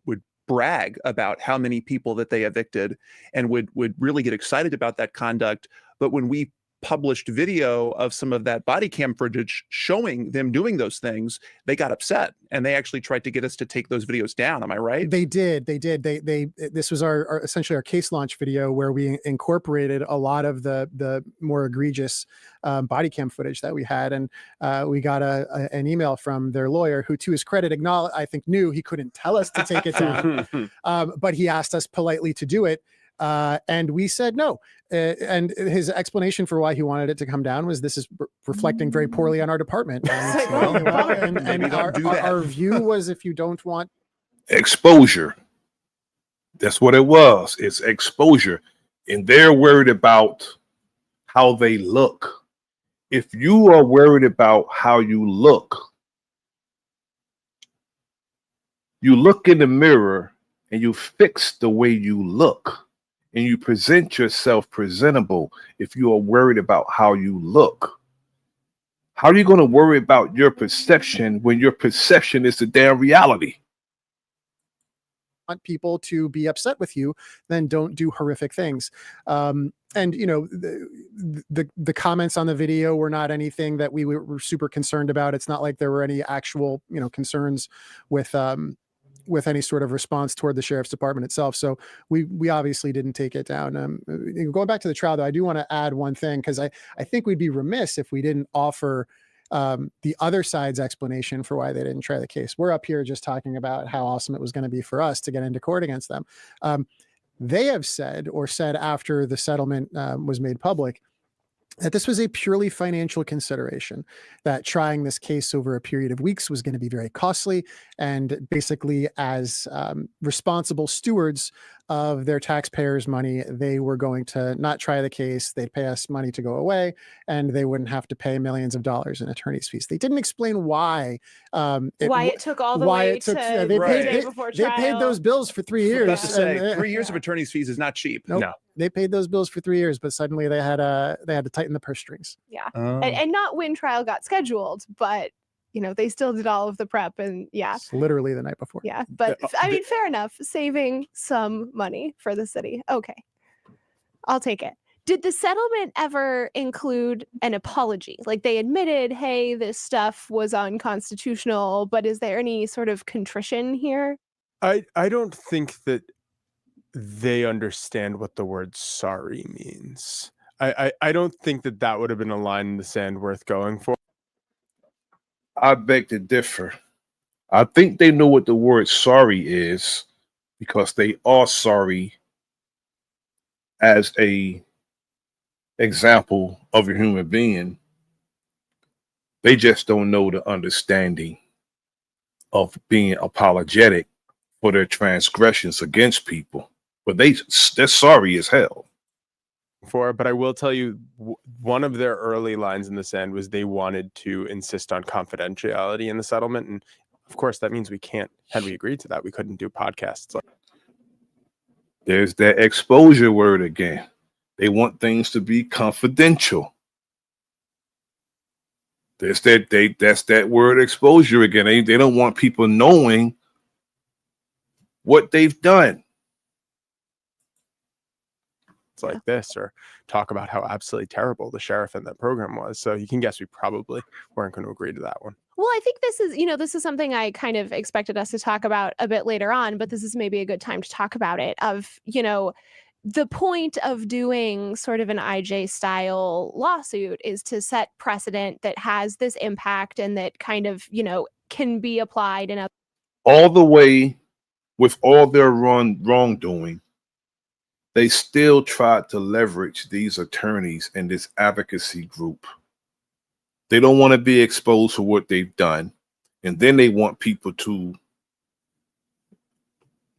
brag about how many people that they evicted and would really get excited about that conduct. But when we published video of some of that body cam footage showing them doing those things, they got upset and they actually tried to get us to take those videos down. Am I right? They did. This was our essentially our case launch video where we incorporated a lot of the more egregious body cam footage that we had. And we got an email from their lawyer who, to his credit, I think knew he couldn't tell us to take it down. But he asked us politely to do it. And we said no. And his explanation for why he wanted it to come down was this is reflecting very poorly on our department. And our view was, if you don't want exposure, that's what it was. It's exposure. And they're worried about how they look. If you are worried about how you look in the mirror and you fix the way you look. And you present yourself presentable. If you are worried about how you look, how are you going to worry about your perception when your perception is the damn reality? Want people to be upset with you, then don't do horrific things. And the comments on the video were not anything that we were super concerned about. It's not like there were any actual concerns with any sort of response toward the sheriff's department itself. So we obviously didn't take it down. Going back to the trial, though, I do want to add one thing, because I think we'd be remiss if we didn't offer the other side's explanation for why they didn't try the case. We're up here just talking about how awesome it was going to be for us to get into court against them. They have said after the settlement was made public, that this was a purely financial consideration, that trying this case over a period of weeks was going to be very costly, and basically, as responsible stewards of their taxpayers' money, they were going to not try the case. They'd pay us money to go away, and they wouldn't have to pay millions of dollars in attorney's fees. They didn't explain why. It took all the way to the day before trial. They paid those bills for 3 years. About to say, 3 years of attorney's fees is not cheap. Nope. No. They paid those bills for 3 years, but suddenly they had to tighten the purse strings. Yeah. Oh. And not when trial got scheduled, but they still did all of the prep, and It's literally the night before. Yeah. But I mean, fair enough. Saving some money for the city. Okay. I'll take it. Did the settlement ever include an apology? Like, they admitted, hey, this stuff was unconstitutional, but is there any sort of contrition here? I don't think that they understand what the word sorry means. I don't think that would have been a line in the sand worth going for. I beg to differ. I think they know what the word sorry is because they are sorry as a example of a human being. They just don't know the understanding of being apologetic for their transgressions against people. But they're sorry as hell. But I will tell you, one of their early lines in the sand was they wanted to insist on confidentiality in the settlement, and of course that means we can't. Had we agreed to that, we couldn't do podcasts. There's that exposure word again. They want things to be confidential. That's that word exposure again. They don't want people knowing what they've done. Like this, or talk about how absolutely terrible the sheriff in that program was. So you can guess we probably weren't going to agree to that one. Well, I think this is something I kind of expected us to talk about a bit later on, but this is maybe a good time to talk about it. The point of doing sort of an IJ style lawsuit is to set precedent that has this impact and that kind of, can be applied in a all the way with all their wrongdoing. They still tried to leverage these attorneys and this advocacy group. They don't want to be exposed for what they've done. And then they want people to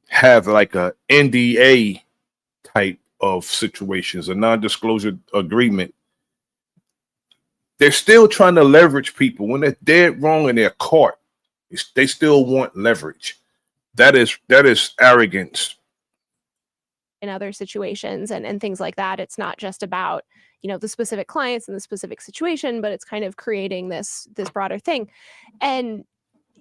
have like a NDA type of situations, a non-disclosure agreement. They're still trying to leverage people when they're dead wrong and they're caught. They still want leverage. That is arrogance. in other situations and things like that. It's not just about, the specific clients and the specific situation, but it's kind of creating this broader thing. And,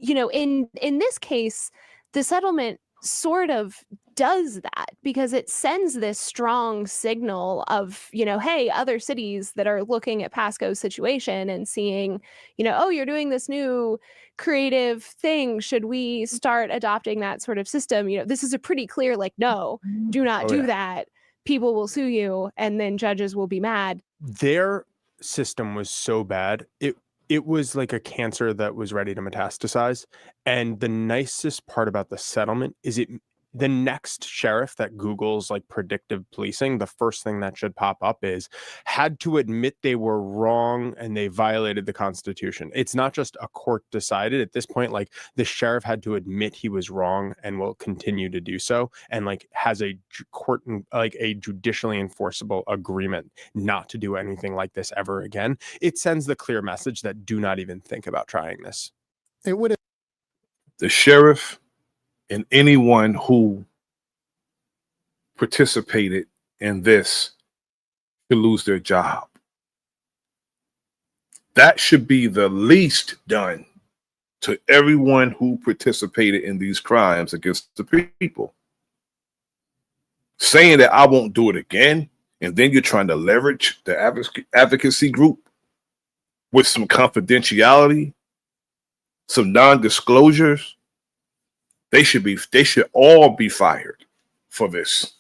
in this case, the settlement sort of does that because it sends this strong signal of, hey, other cities that are looking at Pasco's situation and seeing, oh, you're doing this new creative thing. Should we start adopting that sort of system? This is a pretty clear, no, do not do that. People will sue you and then judges will be mad. Their system was so bad. It was like a cancer that was ready to metastasize. And the nicest part about the settlement is the next sheriff that Googles like predictive policing, the first thing that should pop up is had to admit they were wrong and they violated the Constitution. It's not just a court decided at this point, like the sheriff had to admit he was wrong and will continue to do so. And like has a court, like a judicially enforceable agreement not to do anything like this ever again. It sends the clear message that do not even think about trying this. It would have. The sheriff and anyone who participated in this should lose their job. That should be the least done to everyone who participated in these crimes against the people. Saying that I won't do it again, and then you're trying to leverage the advocacy group with some confidentiality, some non-disclosures. They should all be fired for this.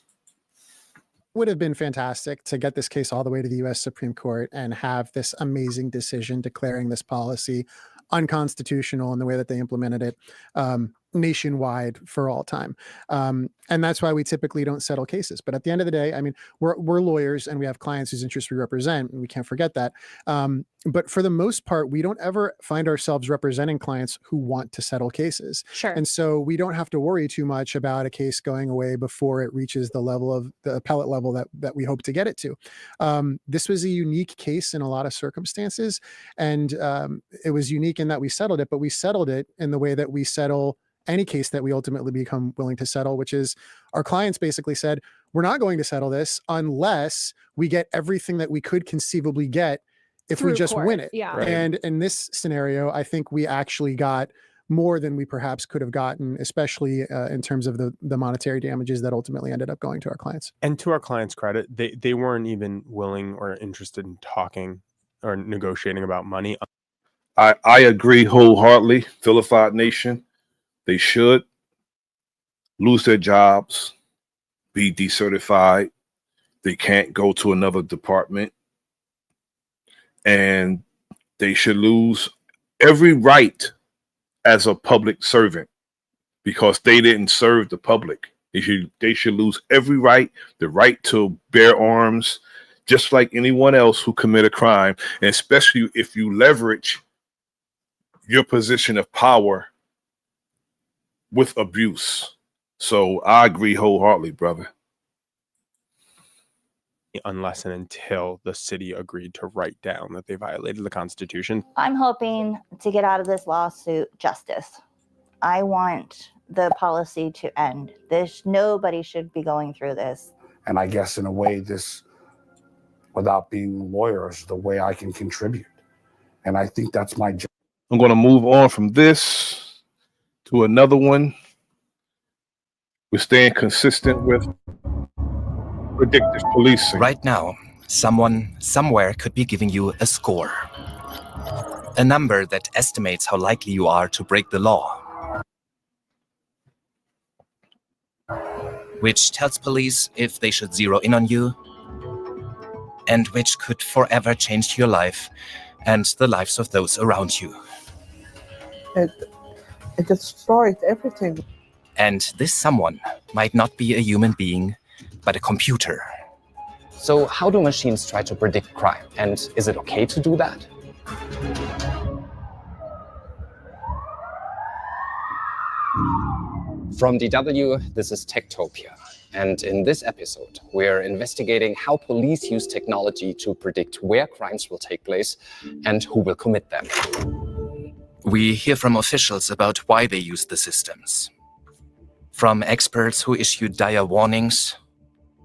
Would have been fantastic to get this case all the way to the U.S. Supreme Court and have this amazing decision declaring this policy unconstitutional in the way that they implemented it nationwide for all time. And that's why we typically don't settle cases. But at the end of the day, I mean, we're lawyers and we have clients whose interests we represent, and we can't forget that. But for the most part, we don't ever find ourselves representing clients who want to settle cases. Sure. And so we don't have to worry too much about a case going away before it reaches the level of the appellate level that we hope to get it to. This was a unique case in a lot of circumstances. And it was unique in that we settled it, but we settled it in the way that we settle any case that we ultimately become willing to settle, which is our clients basically said, we're not going to settle this unless we get everything that we could conceivably get if we just win it. Yeah. Right. And in this scenario, I think we actually got more than we perhaps could have gotten, especially in terms of the monetary damages that ultimately ended up going to our clients. And to our clients' credit, they weren't even willing or interested in talking or negotiating about money. I agree wholeheartedly, Vilified Nation. They should lose their jobs be decertified. They can't go to another department. And they should lose every right as a public servant because they didn't serve the public. They should lose every right, the right to bear arms, just like anyone else who commit a crime, and especially if you leverage your position of power with abuse. So I agree wholeheartedly, brother. Unless and until the city agreed to write down that they violated the Constitution. I'm hoping to get out of this lawsuit justice. I want the policy to end. Nobody should be going through this. And I guess in a way, this, without being a lawyer, is the way I can contribute. And I think that's my job. I'm going to move on from this to another one. We're staying consistent with predictive policing. Right now, someone somewhere could be giving you a score. A number that estimates how likely you are to break the law. Which tells police if they should zero in on you, and which could forever change your life and the lives of those around you. It destroyed everything. And this someone might not be a human being, but a computer. So how do machines try to predict crime? And is it okay to do that? From DW, this is Techtopia. And in this episode, we're investigating how police use technology to predict where crimes will take place and who will commit them. We hear from officials about why they use the systems. From experts who issue dire warnings.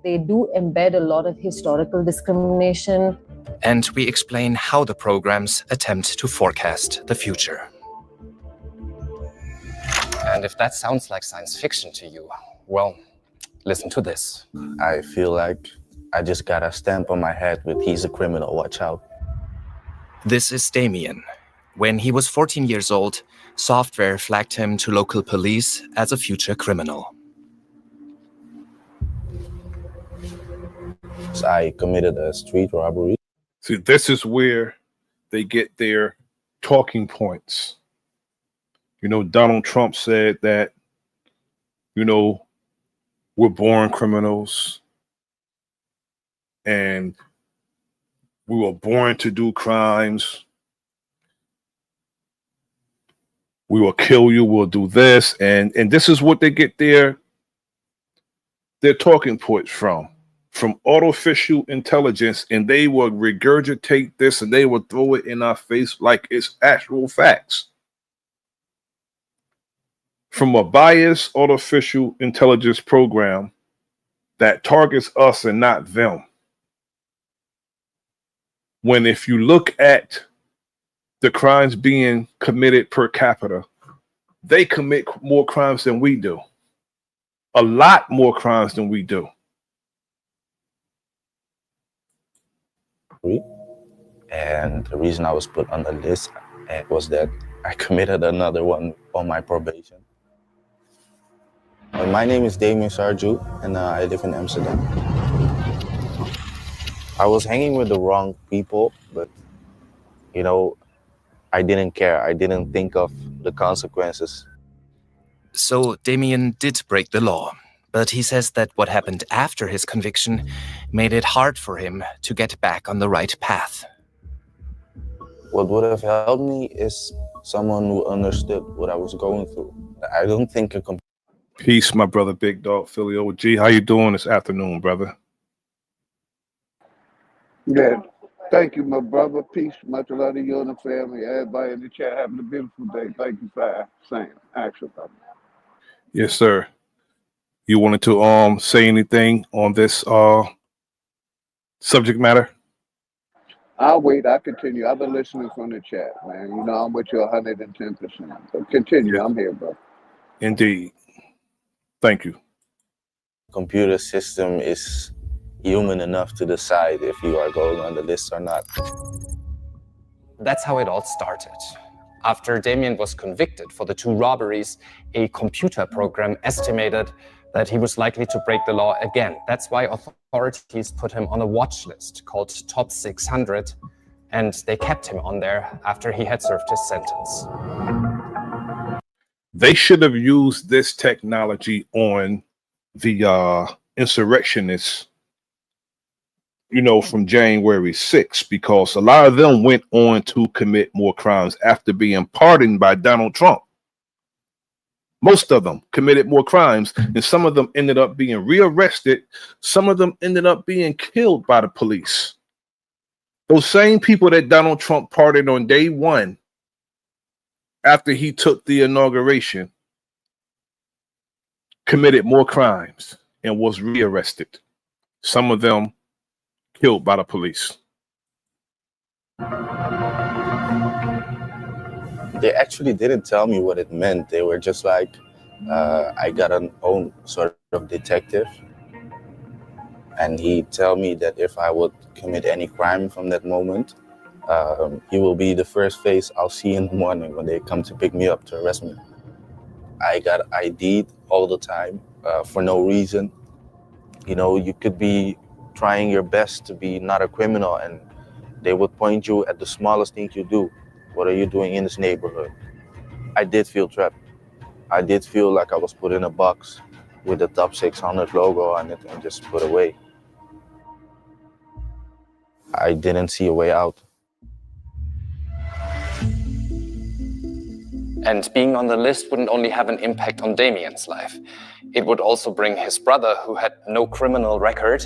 They do embed a lot of historical discrimination. And we explain how the programs attempt to forecast the future. And if that sounds like science fiction to you, well, listen to this. I feel like I just got a stamp on my head with "he's a criminal, watch out." This is Damien. When he was 14 years old, software flagged him to local police as a future criminal. So I committed a street robbery. See, this is where they get their talking points. You know, Donald Trump said that, you know, we're born criminals and we were born to do crimes. We will kill you, we'll do this. And this is what they get their talking points from artificial intelligence, and they will regurgitate this and they will throw it in our face like it's actual facts. From a biased artificial intelligence program that targets us and not them. When if you look at the crimes being committed per capita, they commit more crimes than we do. A lot more crimes than we do. And the reason I was put on the list was that I committed another one on my probation. My name is Damien Sarju, and I live in Amsterdam. I was hanging with the wrong people, but, you know, I didn't care. I didn't think of the consequences. So Damien did break the law, but he says that what happened after his conviction made it hard for him to get back on the right path. What would have helped me is someone who understood what I was going through. I don't think a Peace, my brother, Big Dog, Philly OG. How you doing this afternoon, brother? Yeah, thank you, my brother. Peace, much love to you and the family. Everybody in the chat having a beautiful day. Thank you for saying action, brother. Yes, sir. You wanted to say anything on this subject matter? I'll wait. I'll continue. I've been listening from the chat, man. You know, I'm with you 110%. So continue. Yeah. I'm here, bro. Indeed. Thank you. Computer system is human enough to decide if you are going on the list or not. That's how it all started. After Damien was convicted for the 2 robberies, a computer program estimated that he was likely to break the law again. That's why authorities put him on a watch list called Top 600, and they kept him on there after he had served his sentence. They should have used this technology on the insurrectionists, you know, from January 6th, because a lot of them went on to commit more crimes after being pardoned by Donald Trump. Most of them committed more crimes, and some of them ended up being rearrested. Some of them ended up being killed by the police. Those same people that Donald Trump pardoned on day one after he took the inauguration committed more crimes and was rearrested. Some of them killed by the police. They actually didn't tell me what it meant. They were just like, I got an own sort of detective, and he tell me that if I would commit any crime from that moment, he will be the first face I'll see in the morning when they come to pick me up to arrest me. I got ID'd all the time for no reason. You know, you could be trying your best to be not a criminal, and they would point you at the smallest thing you do. What are you doing in this neighborhood? I did feel trapped. I did feel like I was put in a box with the Top 600 logo on it and just put away. I didn't see a way out. And being on the list wouldn't only have an impact on Damien's life, it would also bring his brother, who had no criminal record,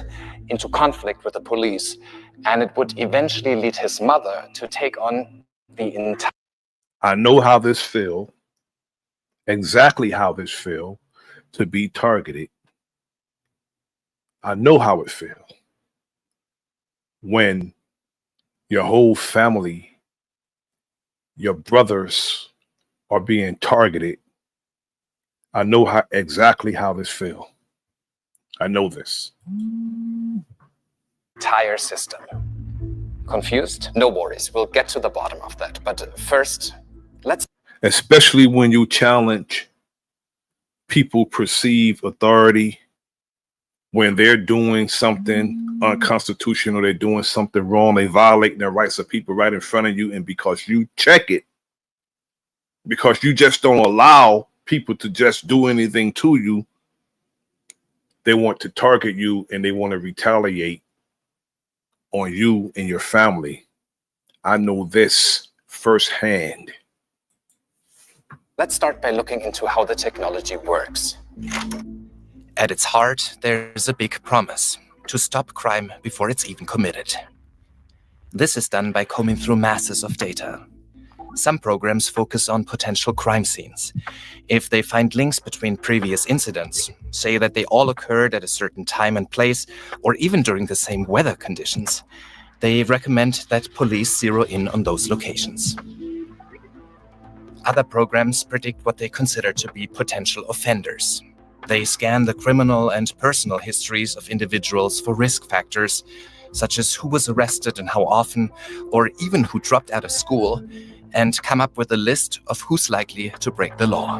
into conflict with the police, and it would eventually lead his mother to take on the entire... I know how this feel, exactly how this feel, to be targeted. I know how it feels when your whole family, your brothers are being targeted. I know exactly how this feels. I know this. Entire system. Confused? No worries, we'll get to the bottom of that. But first, let's... Especially when you challenge people perceive authority, when they're doing something unconstitutional, they're doing something wrong, they violate their rights of people right in front of you, and because you check it, because you just don't allow people to just do anything to you, they want to target you and they want to retaliate on you and your family. I know this firsthand. Let's start by looking into how the technology works. At its heart, there's a big promise: to stop crime before it's even committed. This is done by combing through masses of data. Some programs focus on potential crime scenes. If they find links between previous incidents, say that they all occurred at a certain time and place, or even during the same weather conditions, they recommend that police zero in on those locations. Other programs predict what they consider to be potential offenders. They scan the criminal and personal histories of individuals for risk factors, such as who was arrested and how often, or even who dropped out of school, and come up with a list of who's likely to break the law.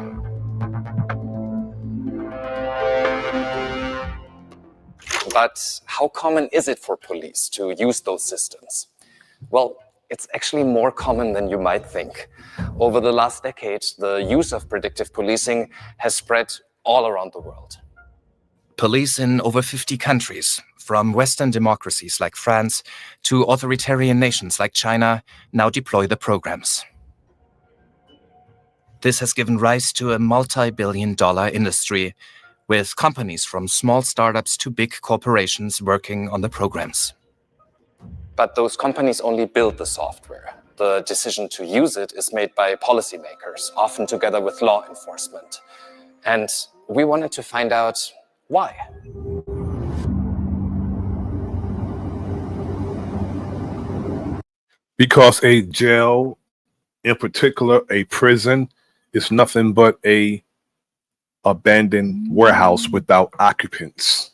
But how common is it for police to use those systems? Well, it's actually more common than you might think. Over the last decade, the use of predictive policing has spread all around the world. Police in over 50 countries, from Western democracies like France to authoritarian nations like China, now deploy the programs. This has given rise to a multi-billion-dollar industry, with companies from small startups to big corporations working on the programs. But those companies only build the software. The decision to use it is made by policymakers, often together with law enforcement. And we wanted to find out why. Because a jail, in particular a prison, is nothing but a abandoned warehouse without occupants.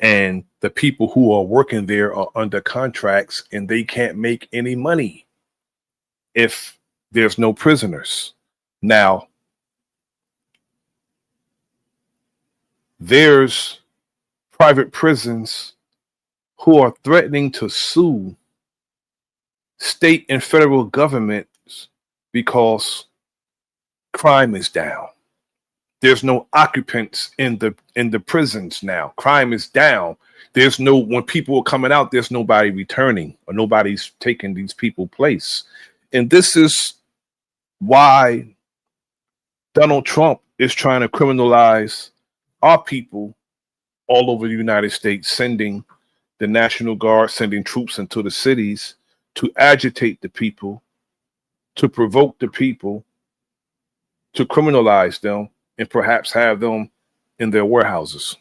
And the people who are working there are under contracts and they can't make any money if there's no prisoners. Now, there's private prisons who are threatening to sue state and federal governments because crime is down. There's no occupants in the prisons now. Crime is down. There's no, when people are coming out, there's nobody returning or nobody's taking these people place. And this is why Donald Trump is trying to criminalize our people all over the United States, sending the National Guard, sending troops into the cities to agitate the people, to provoke the people, to criminalize them, and perhaps have them in their warehouses.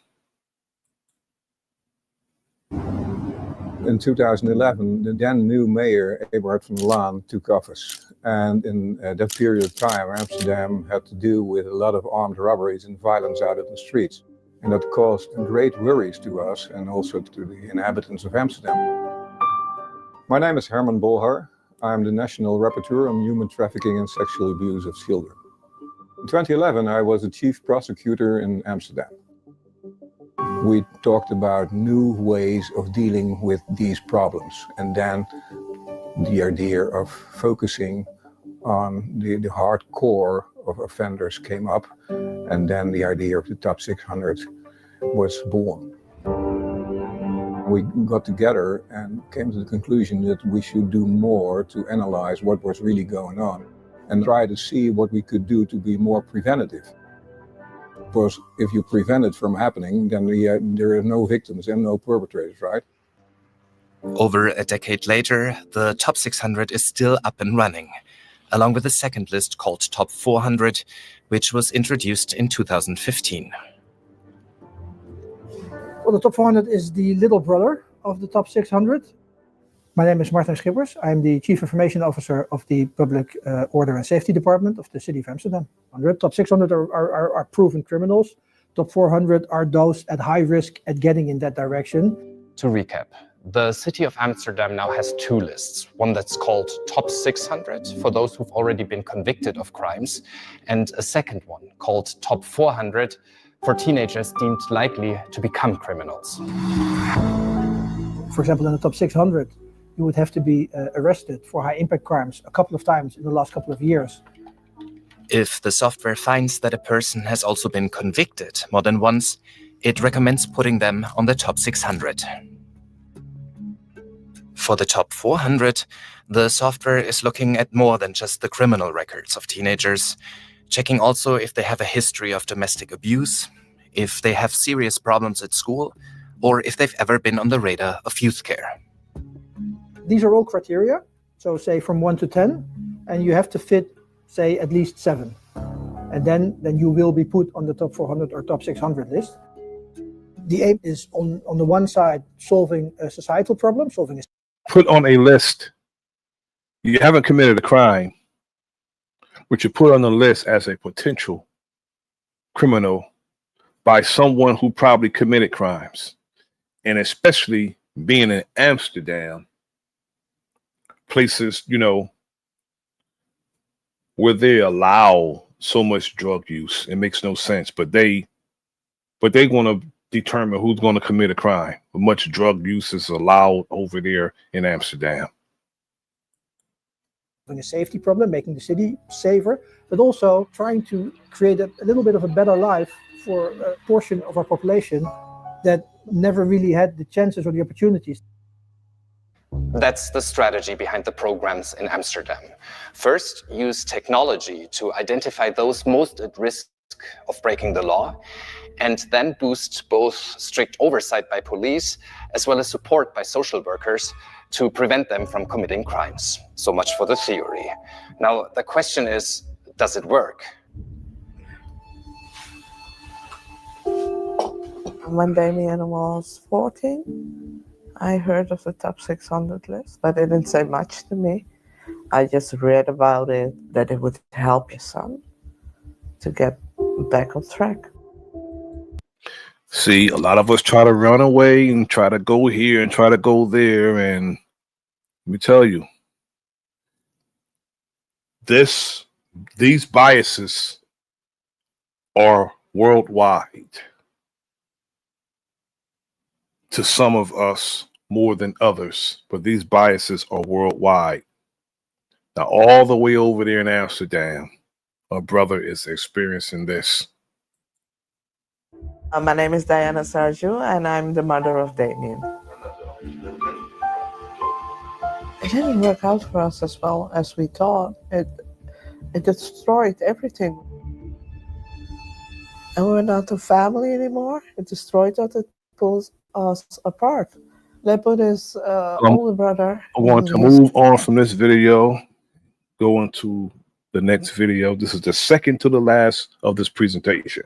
In 2011, the then new mayor, Eberhard van der Laan, took office. And in that period of time, Amsterdam had to deal with a lot of armed robberies and violence out in the streets. And that caused great worries to us and also to the inhabitants of Amsterdam. My name is Herman Bolhar. I'm the National Rapporteur on Human Trafficking and Sexual Abuse of Children. In 2011, I was the chief prosecutor in Amsterdam. We talked about new ways of dealing with these problems, and then the idea of focusing on the hard core of offenders came up, and then the idea of the top 600 was born. We got together and came to the conclusion that we should do more to analyze what was really going on and try to see what we could do to be more preventative. Because if you prevent it from happening, then there are no victims and no perpetrators, right? Over a decade later, the Top 600 is still up and running, along with a second list called Top 400, which was introduced in 2015. Well, the Top 400 is the little brother of the Top 600. My name is Martin Schippers. I'm the Chief Information Officer of the Public Order and Safety Department of the City of Amsterdam. Top 600 are proven criminals. Top 400 are those at high risk at getting in that direction. To recap, the City of Amsterdam now has two lists. One that's called Top 600 for those who've already been convicted of crimes, and a second one called Top 400 for teenagers deemed likely to become criminals. For example, in the Top 600, you would have to be arrested for high impact crimes a couple of times in the last couple of years. If the software finds that a person has also been convicted more than once, it recommends putting them on the Top 600. For the Top 400, the software is looking at more than just the criminal records of teenagers, checking also if they have a history of domestic abuse, if they have serious problems at school, or if they've ever been on the radar of youth care. These are all criteria, so say from 1 to 10, and you have to fit, say, at least 7. And then you will be put on the Top 400 or Top 600 list. The aim is on the one side, solving a societal problem, Put on a list, you haven't committed a crime, but you're put on the list as a potential criminal by someone who probably committed crimes. And especially being in Amsterdam, places, where they allow so much drug use, it makes no sense. But they want to determine who's going to commit a crime. Much drug use is allowed over there in Amsterdam. A safety problem, making the city safer, but also trying to create a little bit of a better life for a portion of our population that never really had the chances or the opportunities. That's the strategy behind the programs in Amsterdam. First, use technology to identify those most at risk of breaking the law, and then boost both strict oversight by police as well as support by social workers to prevent them from committing crimes. So much for the theory. Now, the question is, does it work? When Damien was 14, I heard of the Top 600 list, but it didn't say much to me. I just read about it, that it would help your son to get back on track. See, a lot of us try to run away and try to go here and try to go there. And let me tell you, these biases are worldwide. to some of us more than others, but these biases are worldwide. Now, all the way over there in Amsterdam, a brother is experiencing this. My name is Diana Sarju, and I'm the mother of Damien. It didn't work out for us as well as we thought. It destroyed everything. And we're not a family anymore. It destroyed us. It pulls us apart. They put his older brother. I want to move on from this video, go into the next video. This is the second to the last of this presentation.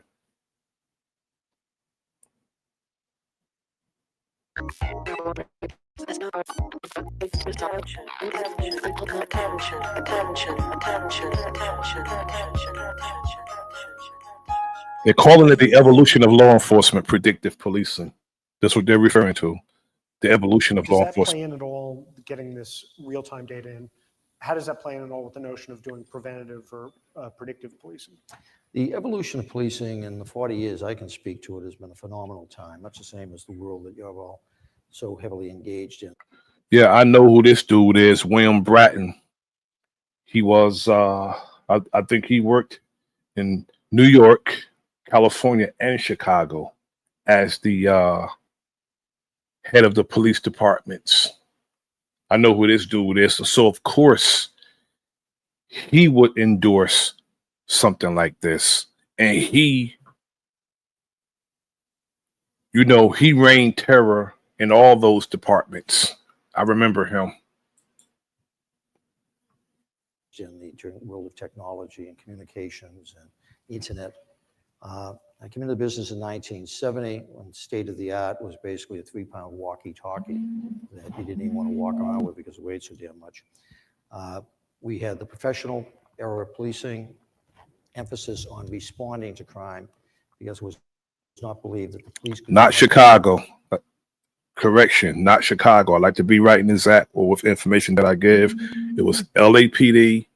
They're calling it the evolution of law enforcement, predictive policing. That's what they're referring to, the evolution of Does law that enforcement. play in at all, getting this real-time data in? How does that play in at all with the notion of doing preventative or predictive policing? The evolution of policing in the 40 years I can speak to it has been a phenomenal time, much the same as the world that you're all so heavily engaged in. Yeah, I know who this dude is, William Bratton. He was, I think he worked in New York, California, and Chicago as the head of the police departments. I know who this dude is. So of course, he would endorse something like this. And he, you know, he reigned terror in all those departments. I remember him. In the world of technology and communications and internet. I came into the business in 1970 when state of the art was basically a 3-pound walkie-talkie that you didn't even want to walk around with because it weighed so damn much. We had the professional era of policing, emphasis on responding to crime because it was not believed that the police could Not Chicago. Correction, not Chicago. I like to be right in exact or with information that I give. It was LAPD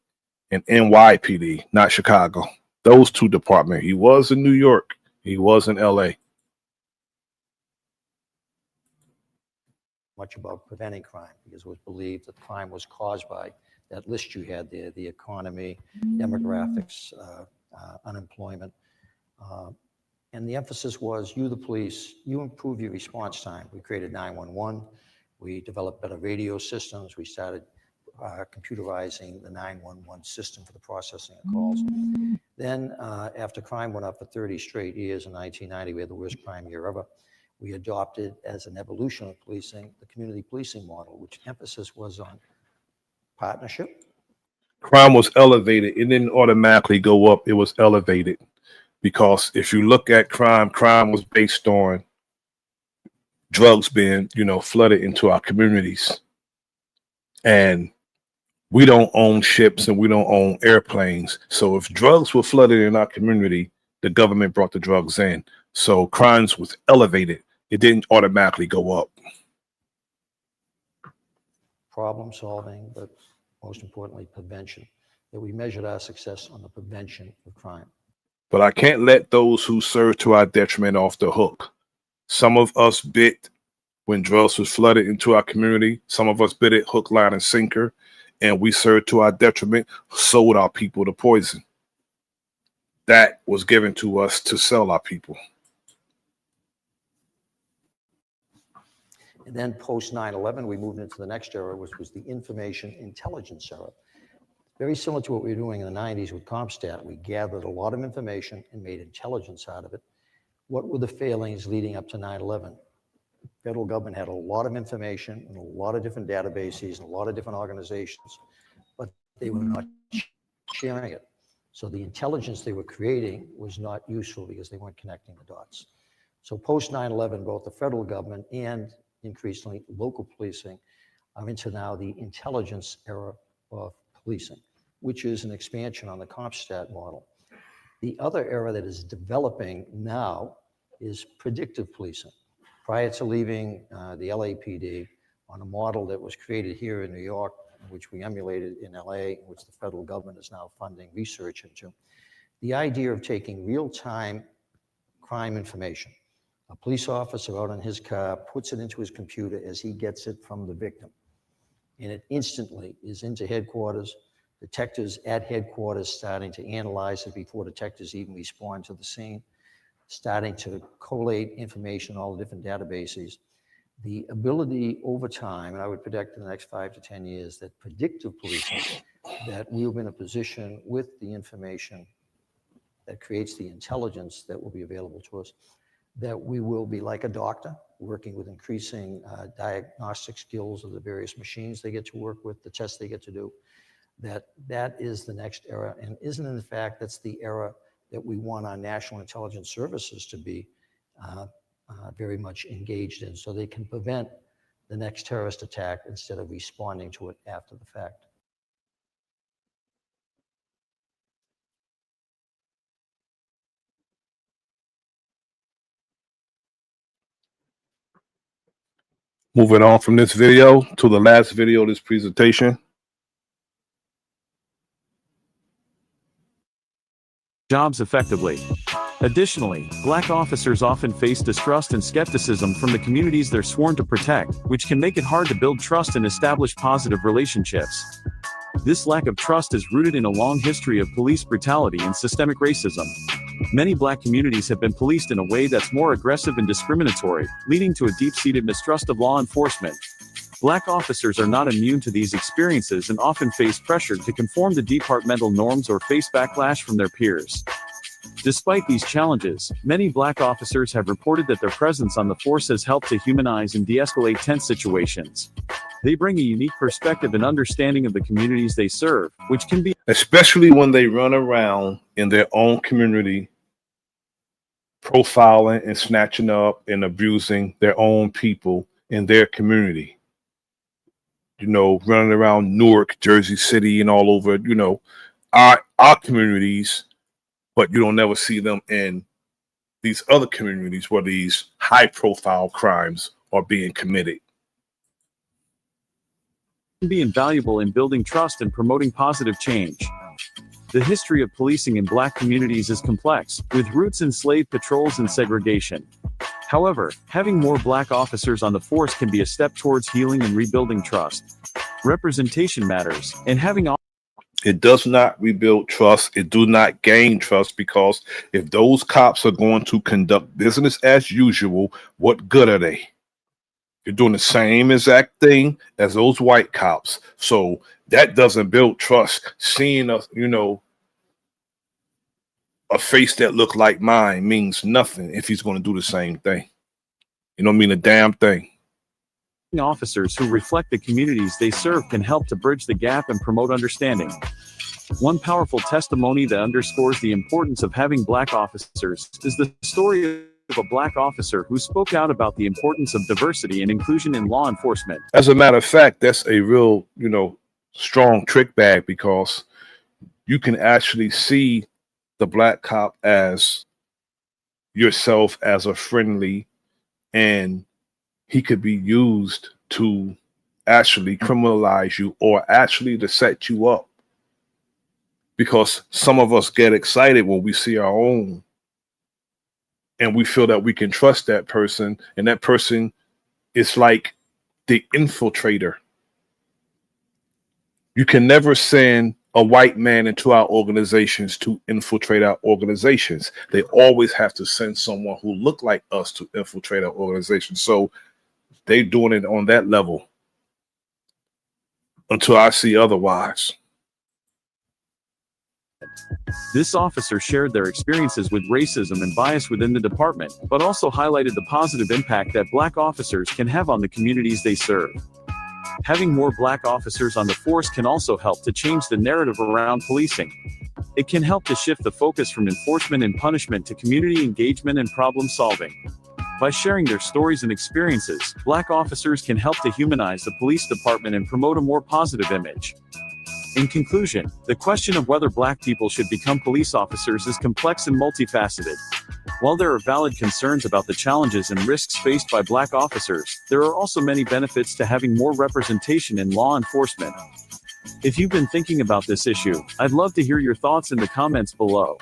and NYPD, not Chicago. Those two departments. He was in New York. He was in LA. much about preventing crime because it was believed that crime was caused by that list you had there, the economy, demographics, unemployment. And the emphasis was you, the police, you improve your response time. We created 911. We developed better radio systems. We started computerizing the 911 system for the processing of calls. Then after crime went up for 30 straight years in 1990, we had the worst crime year ever. We adopted as an evolution of policing, the community policing model, which emphasis was on partnership. Crime was elevated. It didn't automatically go up. It was elevated. Because if you look at crime, crime was based on drugs being, flooded into our communities. And we don't own ships and we don't own airplanes. So if drugs were flooded in our community, the government brought the drugs in. So crimes was elevated. It didn't automatically go up. Problem solving, but most importantly, prevention. That we measured our success on the prevention of crime. But I can't let those who serve to our detriment off the hook. Some of us bit when drugs was flooded into our community. Some of us bit it hook, line, and sinker. And we served to our detriment, sold our people the poison. That was given to us to sell our people. And then post 9/11, we moved into the next era, which was the information intelligence era. Very similar to what we were doing in the 90s with CompStat. We gathered a lot of information and made intelligence out of it. What were the failings leading up to 9/11? Federal government had a lot of information and a lot of different databases and a lot of different organizations, but they were not sharing it. So the intelligence they were creating was not useful because they weren't connecting the dots. So post 9/11, both the federal government and increasingly local policing are into now the intelligence era of policing, which is an expansion on the CompStat model. The other era that is developing now is predictive policing. Prior to leaving the LAPD on a model that was created here in New York, which we emulated in LA, which the federal government is now funding research into, the idea of taking real-time crime information A police officer out in his car puts it into his computer as he gets it from the victim. And it instantly is into headquarters. Detectives at headquarters starting to analyze it before detectives even respond to the scene, starting to collate information, all the different databases. The ability over time, and I would predict in the next 5 to 10 years, that predictive policing, that we'll be in a position with the information that creates the intelligence that will be available to us, that we will be like a doctor, working with increasing diagnostic skills of the various machines they get to work with, the tests they get to do, that is the next era. And isn't in fact, that's the era that we want our national intelligence services to be very much engaged in, so they can prevent the next terrorist attack instead of responding to it after the fact. Moving on from this video to the last video of this presentation. Jobs effectively. Additionally, Black officers often face distrust and skepticism from the communities they're sworn to protect, which can make it hard to build trust and establish positive relationships. This lack of trust is rooted in a long history of police brutality and systemic racism. Many Black communities have been policed in a way that's more aggressive and discriminatory, leading to a deep-seated mistrust of law enforcement. Black officers are not immune to these experiences and often face pressure to conform to departmental norms or face backlash from their peers. Despite these challenges, many Black officers have reported that their presence on the force has helped to humanize and de-escalate tense situations. They bring a unique perspective and understanding of the communities they serve, which can be especially when they run around in their own community, profiling and snatching up and abusing their own people in their community. You know, running around Newark, Jersey City, and all over, you know, our communities, but you don't never see them in these other communities where these high-profile crimes are being committed. Can be invaluable in building trust and promoting positive change. The history of policing in Black communities is complex, with roots in slave patrols and segregation. However, having more Black officers on the force can be a step towards healing and rebuilding trust. Representation matters, and having it does not rebuild trust. It do not gain trust, because if those cops are going to conduct business as usual, what good are they? You're doing the same exact thing as those white cops. So that doesn't build trust. Seeing a, you know, a face that look like mine means nothing if he's going to do the same thing. You don't mean a damn thing. Officers who reflect the communities they serve can help to bridge the gap and promote understanding. One powerful testimony that underscores the importance of having Black officers is the story of a Black officer who spoke out about the importance of diversity and inclusion in law enforcement. As a matter of fact, that's a real, you know, strong trick bag, because you can actually see the Black cop as yourself, as a friendly, and he could be used to actually criminalize you or actually to set you up. Because some of us get excited when we see our own and we feel that we can trust that person, and that person is like the infiltrator. You can never send a white man into our organizations to infiltrate our organizations. They always have to send someone who look like us to infiltrate our organization. So they're doing it on that level until I see otherwise. This officer shared their experiences with racism and bias within the department, but also highlighted the positive impact that Black officers can have on the communities they serve. Having more Black officers on the force can also help to change the narrative around policing. It can help to shift the focus from enforcement and punishment to community engagement and problem solving. By sharing their stories and experiences, Black officers can help to humanize the police department and promote a more positive image. In conclusion, the question of whether Black people should become police officers is complex and multifaceted. While there are valid concerns about the challenges and risks faced by Black officers, there are also many benefits to having more representation in law enforcement. If you've been thinking about this issue, I'd love to hear your thoughts in the comments below.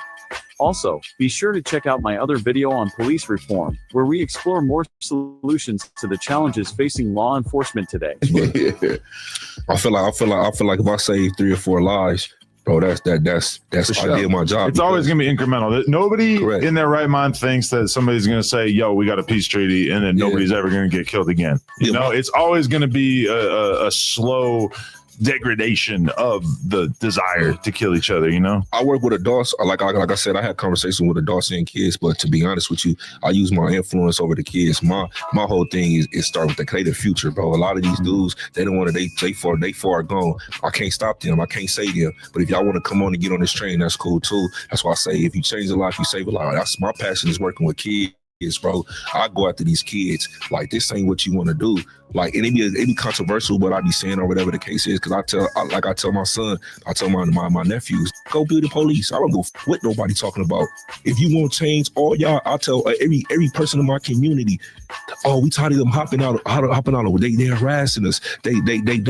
Also, be sure to check out my other video on police reform, where we explore more solutions to the challenges facing law enforcement today. I feel like if I save 3 or 4 lives, bro, that's For I did my job. It's always going to be incremental. Nobody in their right mind thinks that somebody's going to say, yo, we got a peace treaty, and then nobody's ever going to get killed again. You know, it's always going to be a slow degradation of the desire to kill each other, you know? I work with adults. Like I said, I had conversations with adults and kids, but to be honest with you, I use my influence over the kids. My whole thing is start with the creative future, bro. A lot of these dudes, they don't want to, they far gone. I can't stop them. I can't save them. But if y'all want to come on and get on this train, that's cool too. That's why I say, if you change a life, you save a life. That's my passion, is working with kids. Bro, I go after these kids like this ain't what you want to do. Like, and it be controversial what I be saying or whatever the case is, because I tell my son, I tell my nephews, go be the police. I don't go with nobody talking about. If you want change, all y'all, I tell every person in my community, oh, we tired of them hopping out. They harassing us. They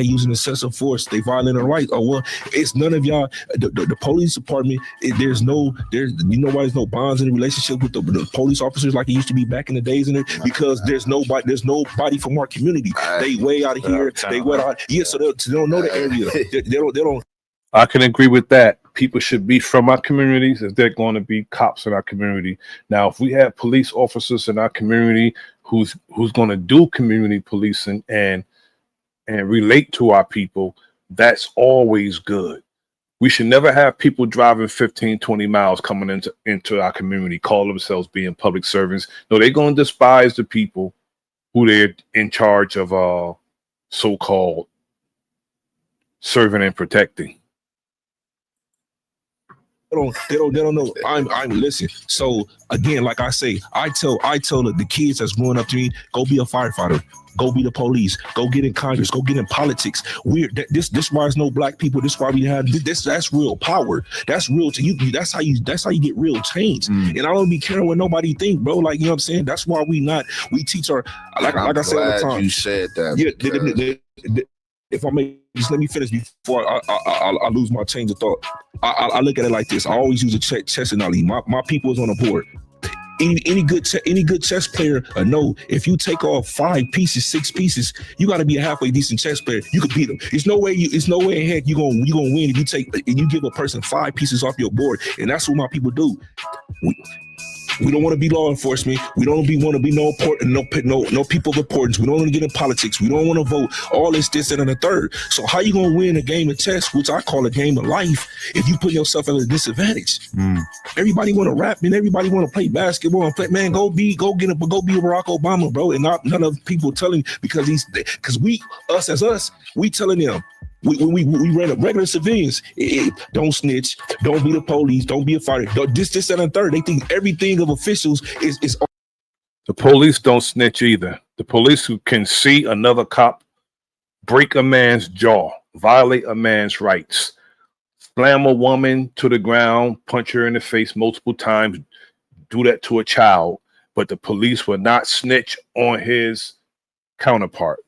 using excessive force. They violating our rights. Oh well, it's none of y'all. The police department. There's no why there's no bonds in the relationship with the police officers like it used to be back in the days, because there's nobody from our community. They way out of here. They way out. Yeah, so they don't know the area. They don't. I can agree with that. People should be from our communities if they're going to be cops in our community. Now, if we have police officers in our community who's going to do community policing and relate to our people, that's always good. We should never have people driving 15, 20 miles coming into our community, call themselves being public servants. No, they're going to despise the people who they're in charge of so-called serving and protecting. They don't know. I'm listen. So again, like I say, I tell the kids that's growing up to me, go be a firefighter, go be the police, go get in Congress, go get in politics. This why there's no black people. This why we have this. That's real power. That's real to you. That's how you get real change. And I don't be caring what nobody think, bro. Like, you know what I'm saying? That's why we teach our like I said all the time. You said that. Yeah. If I may, just let me finish before I lose my chain of thought. I look at it like this. I always use a chess analogy. My people is on the board. Any good chess player know if you take off 5 pieces, 6 pieces, you got to be a halfway decent chess player. You could beat them. There's no way in heck you gonna win if you give a person 5 pieces off your board. And that's what my people do. We don't want to be law enforcement. We don't want to be no people of importance. We don't want to get in politics. We don't want to vote. All this, and the third. So how you gonna win a game of chess, which I call a game of life, if you put yourself at a disadvantage? Everybody want to rap and everybody want to play basketball and play. Man, go be Barack Obama, bro. And none of people telling because we telling them. We ran up regular civilians. Don't snitch. Don't be the police. Don't be a fighter. This, and the third. They think everything of officials is. The police don't snitch either. The police who can see another cop break a man's jaw, violate a man's rights, slam a woman to the ground, punch her in the face multiple times, do that to a child. But the police will not snitch on his counterpart.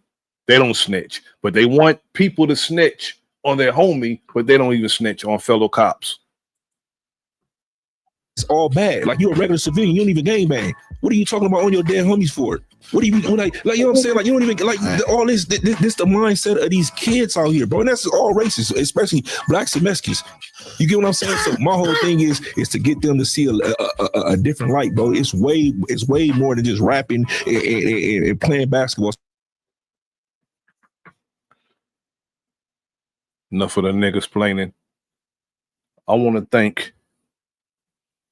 They don't snitch, but they want people to snitch on their homie, but they don't even snitch on fellow cops. It's all bad. Like, you're a regular civilian, you don't even gangbang. What are you talking about on your dead homies for? What do you like? You know what I'm saying? Like, you don't even like all this the mindset of these kids out here, bro. And that's all races, especially blacks and Mexicans. You get what I'm saying? So my whole thing is to get them to see a different light, bro. It's way more than just rapping and playing basketball. Enough of the niggas explaining. I want to thank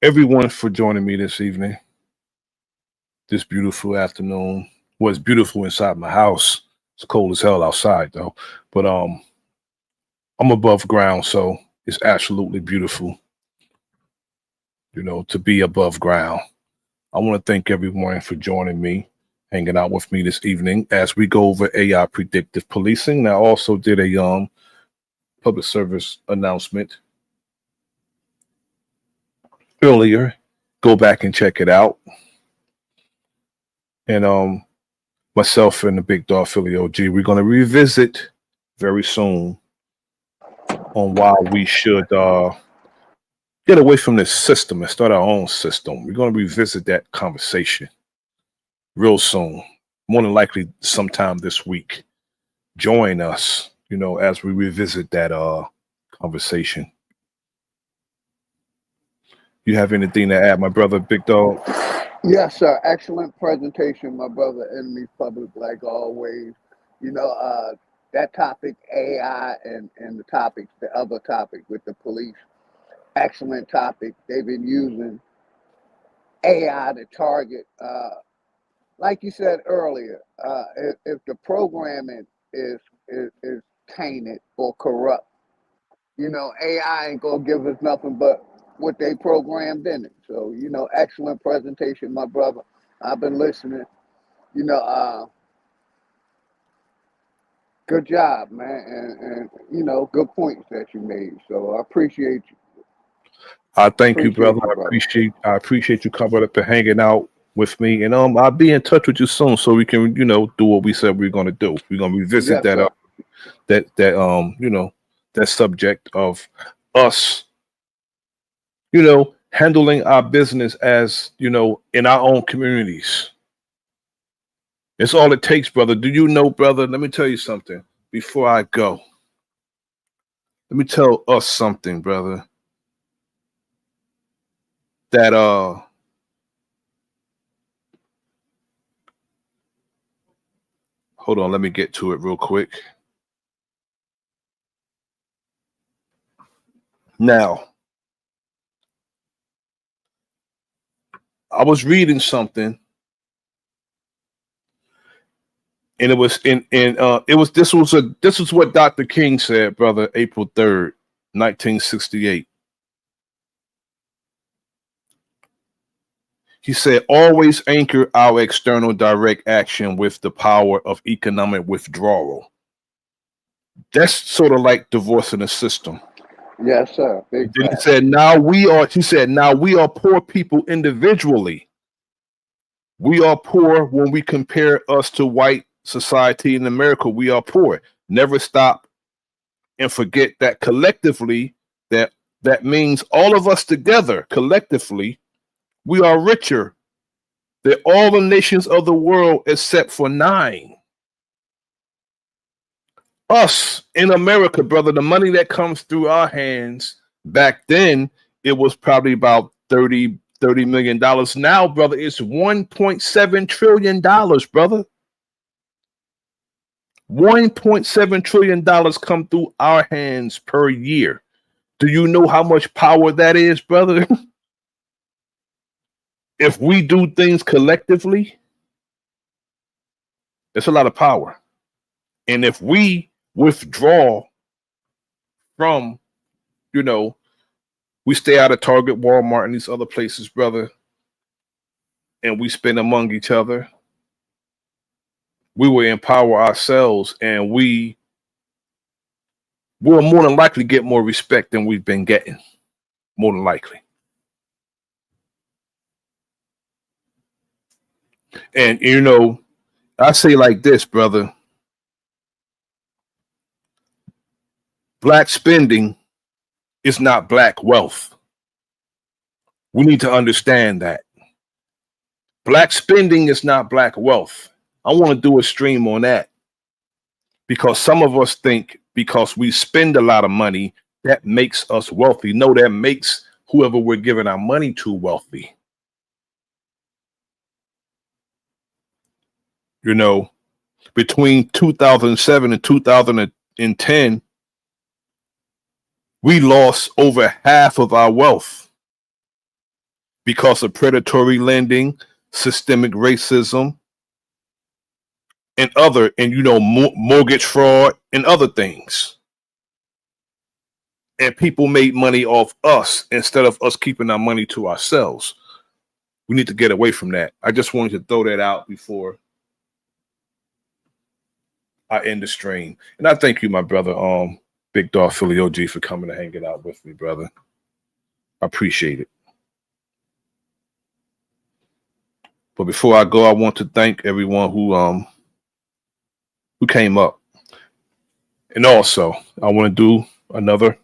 everyone for joining me this evening. This beautiful afternoon. Well, it's beautiful inside my house. It's cold as hell outside though. But I'm above ground, so it's absolutely beautiful, you know, to be above ground. I want to thank everyone for joining me, hanging out with me this evening as we go over AI predictive policing. I also did a public service announcement earlier. Go back and check it out. And myself and the big dog Philly OG, we're going to revisit very soon on why we should get away from this system and start our own system. We're going to revisit that conversation real soon, more than likely sometime this week. Join us, as we revisit that conversation. You have anything to add, my brother, Big Dog? Yes, sir. Excellent presentation, my brother. Enemies public, like always. That topic, AI, and the other topic with the police. Excellent topic. They've been using AI to target, like you said earlier, if the programming is tainted or corrupt, AI ain't gonna give us nothing but what they programmed in it. So, excellent presentation, my brother. I've been listening. Good job, man, and good points that you made. So I appreciate you. I thank you, Appreciate brother. you, brother. I appreciate you coming up and hanging out with me. And I'll be in touch with you soon so we can, do what we said we're gonna do. We're gonna revisit Yes, sir. that subject of us, handling our business as, in our own communities. It's all it takes, brother. Do you know, brother? Let me tell you something before I go. Let me tell us something, brother. That hold on, let me get to it real quick. Now, I was reading something, and this was what Dr. King said, brother, April 3rd, 1968. He said, always anchor our external direct action with the power of economic withdrawal. That's sort of like divorcing the system. Yes, sir. Big Then he fact. said, now we are poor people individually. We are poor when we compare us to white society in America. We are poor. Never stop and forget that collectively, that means all of us together, collectively, we are richer than all the nations of the world except for 9. Us in America, brother, the money that comes through our hands back then, it was probably about $30 million. Now, brother, it's $1.7 trillion, brother. $1.7 trillion come through our hands per year. Do you know how much power that is, brother? If we do things collectively, it's a lot of power. And if we withdraw from, we stay out of Target, Walmart, and these other places, brother, and we spend among each other, we will empower ourselves, and we will more than likely get more respect than we've been getting. More than likely. And, I say like this, brother. Black spending is not black wealth. We need to understand that. Black spending is not black wealth. I want to do a stream on that because some of us think because we spend a lot of money, that makes us wealthy. No, that makes whoever we're giving our money to wealthy. Between 2007 and 2010, we lost over half of our wealth because of predatory lending, systemic racism, and mortgage fraud and other things. And people made money off us instead of us keeping our money to ourselves. We need to get away from that. I just wanted to throw that out before I end the stream. And I thank you, my brother, Big Dog Philly OG, for coming and hanging out with me, brother. I appreciate it. But before I go, I want to thank everyone who came up. And also, I want to do another,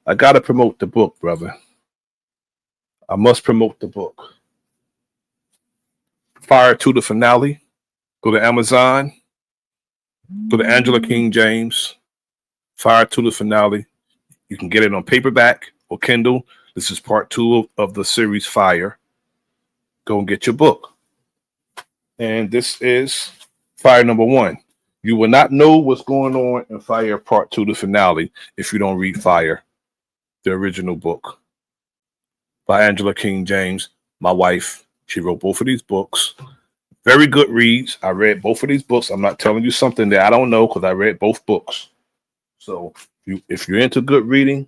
I got to promote the book, brother. I must promote the book. Fire to the Finale. Go to Amazon. Go to Angela King James. Fire to the Finale. You can get it on paperback or Kindle. This is part 2 of the series Fire. Go and get your book. And this is Fire number 1. You will not know what's going on in Fire part 2, the finale, if you don't read Fire, the original book by Angela King James, my wife. She wrote both of these books. Very good reads. I read both of these books. I'm not telling you something that I don't know because I read both books. So if you're into good reading,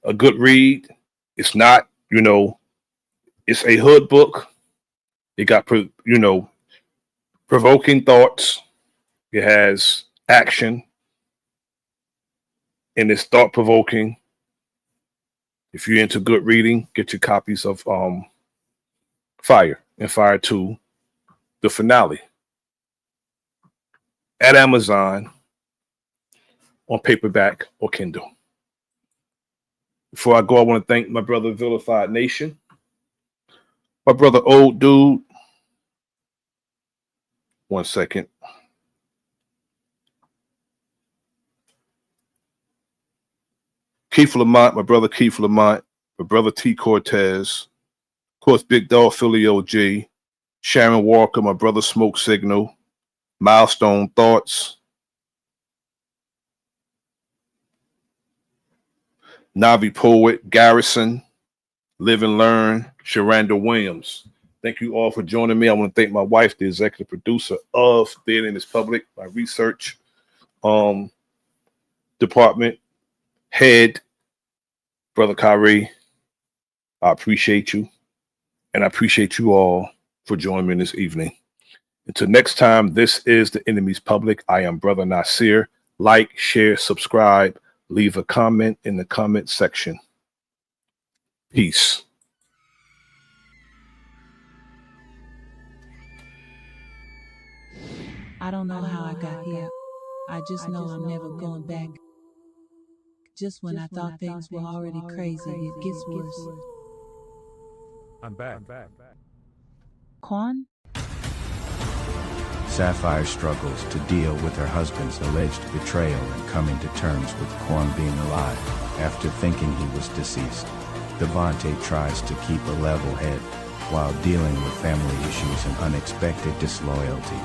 a good read, it's not, it's a hood book. It got, provoking thoughts. It has action. And it's thought-provoking. If you're into good reading, get your copies of Fire and Fire 2, the finale, at Amazon on paperback or Kindle. Before I go, I want to thank my brother Vilified Nation, my brother Old Dude. One second. Keith Lamont, my brother Keith Lamont, my brother T. Cortez, of course, Big Dog Philly OG, Sharon Walker, my brother Smoke Signal, Milestone Thoughts, Navi Poet, Garrison, Live and Learn, Sharanda Williams. Thank you all for joining me. I want to thank my wife, the executive producer of Theater in Its Public, my research department head, Brother Kyrie. I appreciate you. And I appreciate you all for joining me this evening. Until next time, this is The Enemy's Public. I am Brother Nasir. Like, share, subscribe, leave a comment in the comment section. Peace. I don't know how I got here. I just know I'm never going back. Just when I thought things were already crazy, it gets worse. I'm back. Quan? Sapphire struggles to deal with her husband's alleged betrayal and coming to terms with Quan being alive after thinking he was deceased. Devante tries to keep a level head while dealing with family issues and unexpected disloyalty.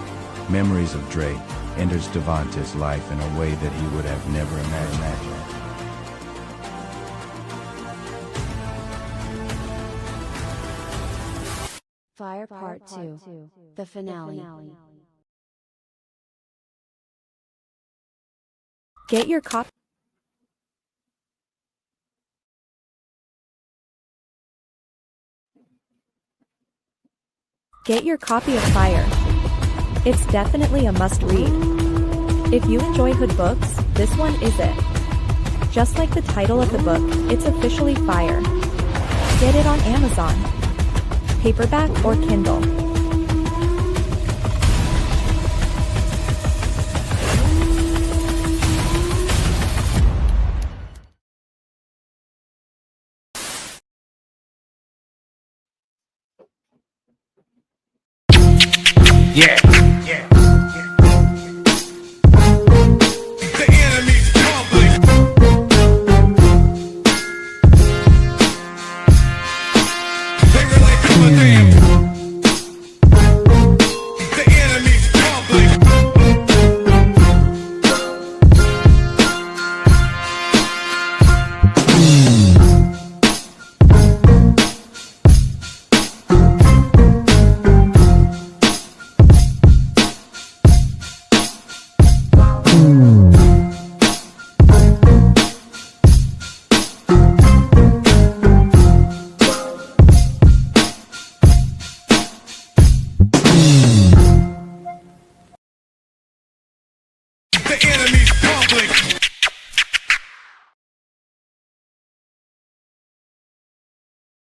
Memories of Dre enters Devante's life in a way that he would have never imagined. Fire Part 2, the finale. Get your copy. Get your copy of Fire. It's definitely a must-read. If you enjoy hood books, this one is it. Just like the title of the book, it's officially Fire. Get it on Amazon, paperback or Kindle. Yeah.